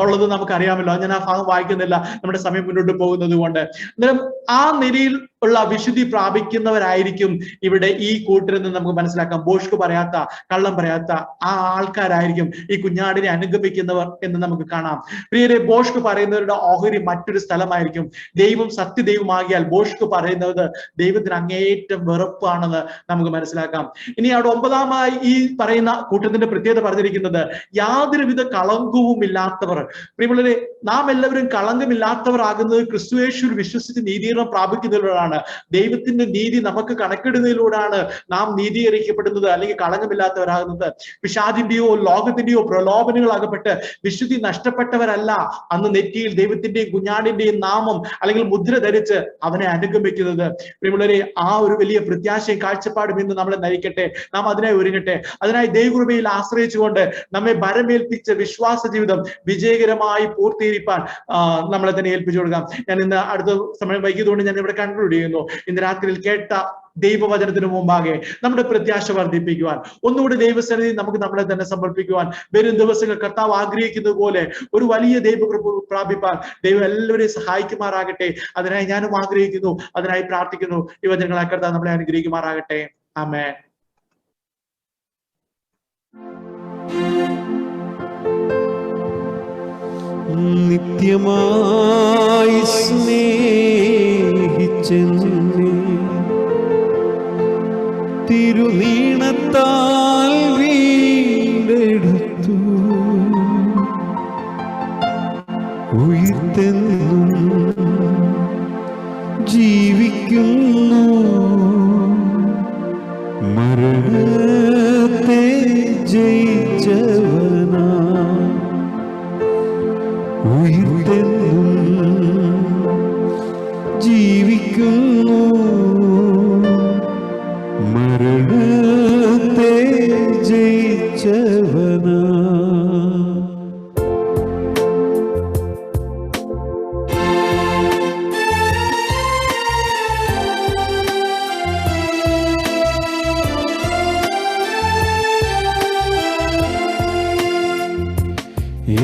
ഉള്ളത് നമുക്കറിയാമല്ലോ. ഞാൻ ആ ഭാഗം വായിക്കുന്നില്ല, നമ്മുടെ സമയം മുന്നോട്ട് പോകുന്നത് കൊണ്ട്. അന്നേരം ആ നിലയിൽ ഉള്ള വിശുദ്ധി പ്രാപിക്കുന്നവരായിരിക്കും ഇവിടെ ഈ കൂട്ടരെന്ന് നമുക്ക് മനസ്സിലാക്കാം. ബോഷ്ക്ക് പറയാത്ത, കള്ളം പറയാത്ത ആ ആൾക്കാരായിരിക്കും ഈ കുഞ്ഞാടിനെ അനുഗമിക്കുന്നവർ എന്ന് നമുക്ക് കാണാം. പ്രിയരെ, ബോഷ്ക്ക് പറയുന്നവരുടെ ഓഹരി മറ്റൊരു സ്ഥലമായിരിക്കും. ദൈവം സത്യദൈവമാകിയാൽ ബോഷ്ക്ക് പറയുന്നത് ദൈവത്തിന് അങ്ങേയറ്റം വെറുപ്പാണെന്ന് നമുക്ക് മനസ്സിലാക്കാം. ഇനി അവിടെ 9-ാമായി ഈ പറയുന്ന കൂട്ടത്തിന്റെ പ്രത്യേകത പറഞ്ഞിരിക്കുന്നത് യാതൊരുവിധ കളങ്കവും ഇല്ലാത്തവർ. പ്രിയമുള്ളവരെ, നാം എല്ലാവരും കളങ്കമില്ലാത്തവർ ആകുന്നത് ക്രിസ്തുയേശുവിൽ വിശ്വസിച്ച് നീതീകരണം പ്രാപിക്കുന്നതിലൂടെയാണ്. ദൈവത്തിന്റെ നീതി നമുക്ക് കണക്കിടുന്നതിലൂടെയാണ് നാം നീതീകരിക്കപ്പെടുന്നത് അല്ലെങ്കിൽ കളങ്കമില്ലാത്തവരാകുന്നത്. പിശാചിന്റെയോ ലോകത്തിന്റെയോ പ്രലോഭനങ്ങളാകപ്പെട്ട് വിശുദ്ധി നഷ്ടപ്പെട്ടവരല്ല അന്ന് നെറ്റിയിൽ ദൈവത്തിന്റെയും കുഞ്ഞാടിന്റെയും നാമം അല്ലെങ്കിൽ മുദ്ര ധരിച്ച് അവനെ അനുഗമിക്കുന്നത്. പ്രിയമുള്ളവരെ, ആ ഒരു വലിയ പ്രത്യാശയും കാഴ്ചപ്പാടും ഇന്ന് നമ്മളെ നയിക്കട്ടെ. നാം അതിനായി ഒരുങ്ങട്ടെ. അതിനായി ദൈവകൃപയിൽ ആശ്രയിച്ചുകൊണ്ട് നമ്മെ ഭരമേൽപ്പിച്ച വിശ്വാസ ജീവിതം വിജയകരമായി പൂർത്തീകരിപ്പാൻ നമ്മളെ തന്നെ ഏൽപ്പിച്ചു കൊടുക്കാം. ഞാൻ ഇന്ന് അടുത്ത സമയം വൈകിയതുകൊണ്ട് ഞാൻ ഇവിടെ കൺക്ലൂഡ് ചെയ്യുന്നു. ഇന്ന് രാത്രിയിൽ കേട്ട ദൈവവചനത്തിന് മുമ്പാകെ നമ്മുടെ പ്രത്യാശ വർദ്ധിപ്പിക്കുവാൻ, ഒന്നുകൂടി ദൈവസന്നിധി നമുക്ക് നമ്മളെ തന്നെ സമർപ്പിക്കുവാൻ, വരും ദിവസങ്ങൾ കർത്താവ് ആഗ്രഹിക്കുന്നത് പോലെ ഒരു വലിയ ദൈവകൃപ പ്രാപിപ്പാൻ ദൈവം എല്ലാവരെയും സഹായിക്കുമാറാകട്ടെ. അതിനായി ഞാനും ആഗ്രഹിക്കുന്നു, അതിനായി പ്രാർത്ഥിക്കുന്നു. ഈ വചനങ്ങളായി കർത്താവ് നമ്മളെ അനുഗ്രഹിക്കുമാറാകട്ടെ. ആമേൻ. നിത്യമായി സ്നേഹിച്ചെന്നെ തിരുനീണത്താൽ വീണ്ടെടുത്തു. ഉയിർത്തെന്നും ജീവിക്കുന്നു, മരണത്തെ ജയിച്ചവനാ. ഉയിർത്തെന്നും ജീവിക്കുന്നു, മരണത്തെ ജയിച്ചവനാ.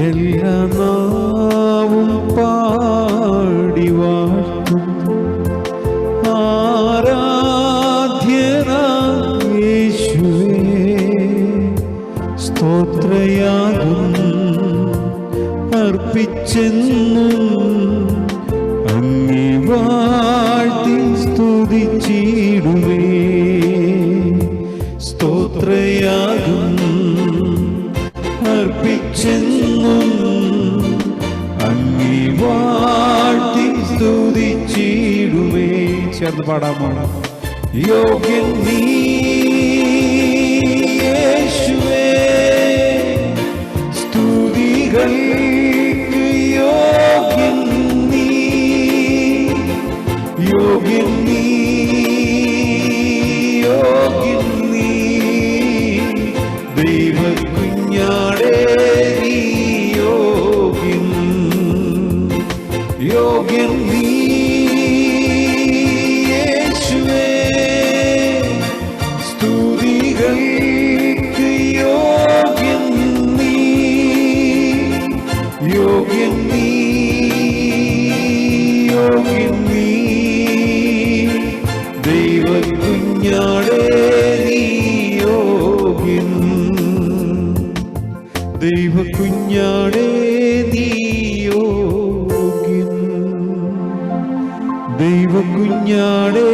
എല്ലാ നാവും പാടി വാഴ്ത്തും സ്തോത്രയാഗം അർപ്പിച്ചെന്നും അങ്ങേ വാഴ്ത്തി സ്തുതിച്ചിടുവേ. സ്തോത്രയാഗം അർപ്പിച്ചെന്നും അങ്ങേ വാഴ്ത്തി സ്തുതിച്ചിടുവേ. ചേർന്ന് പാടാമോ? യോഗ്യൻ നീ യേശുവേ, സ്തുതികൾക്ക് യോഗ്യൻ നീ, യോഗ്യൻ നീ, യോഗ്യൻ നീ. ദൈവകുഞ്ഞാടേ നീ യോഗ്യൻ, യോഗ്യൻ നീ യേശുവേ, സ്തുതികൾക്ക് യോഗ്യൻ നീ, യോഗ്യൻ നീ, യോഗ്യൻ നീ. ദൈവകുഞ്ഞാടേ നീ യോഗ്യൻ, ദൈവകുഞ്ഞാടേ നീ യോഗ്യൻ, ദൈവകുഞ്ഞാടേ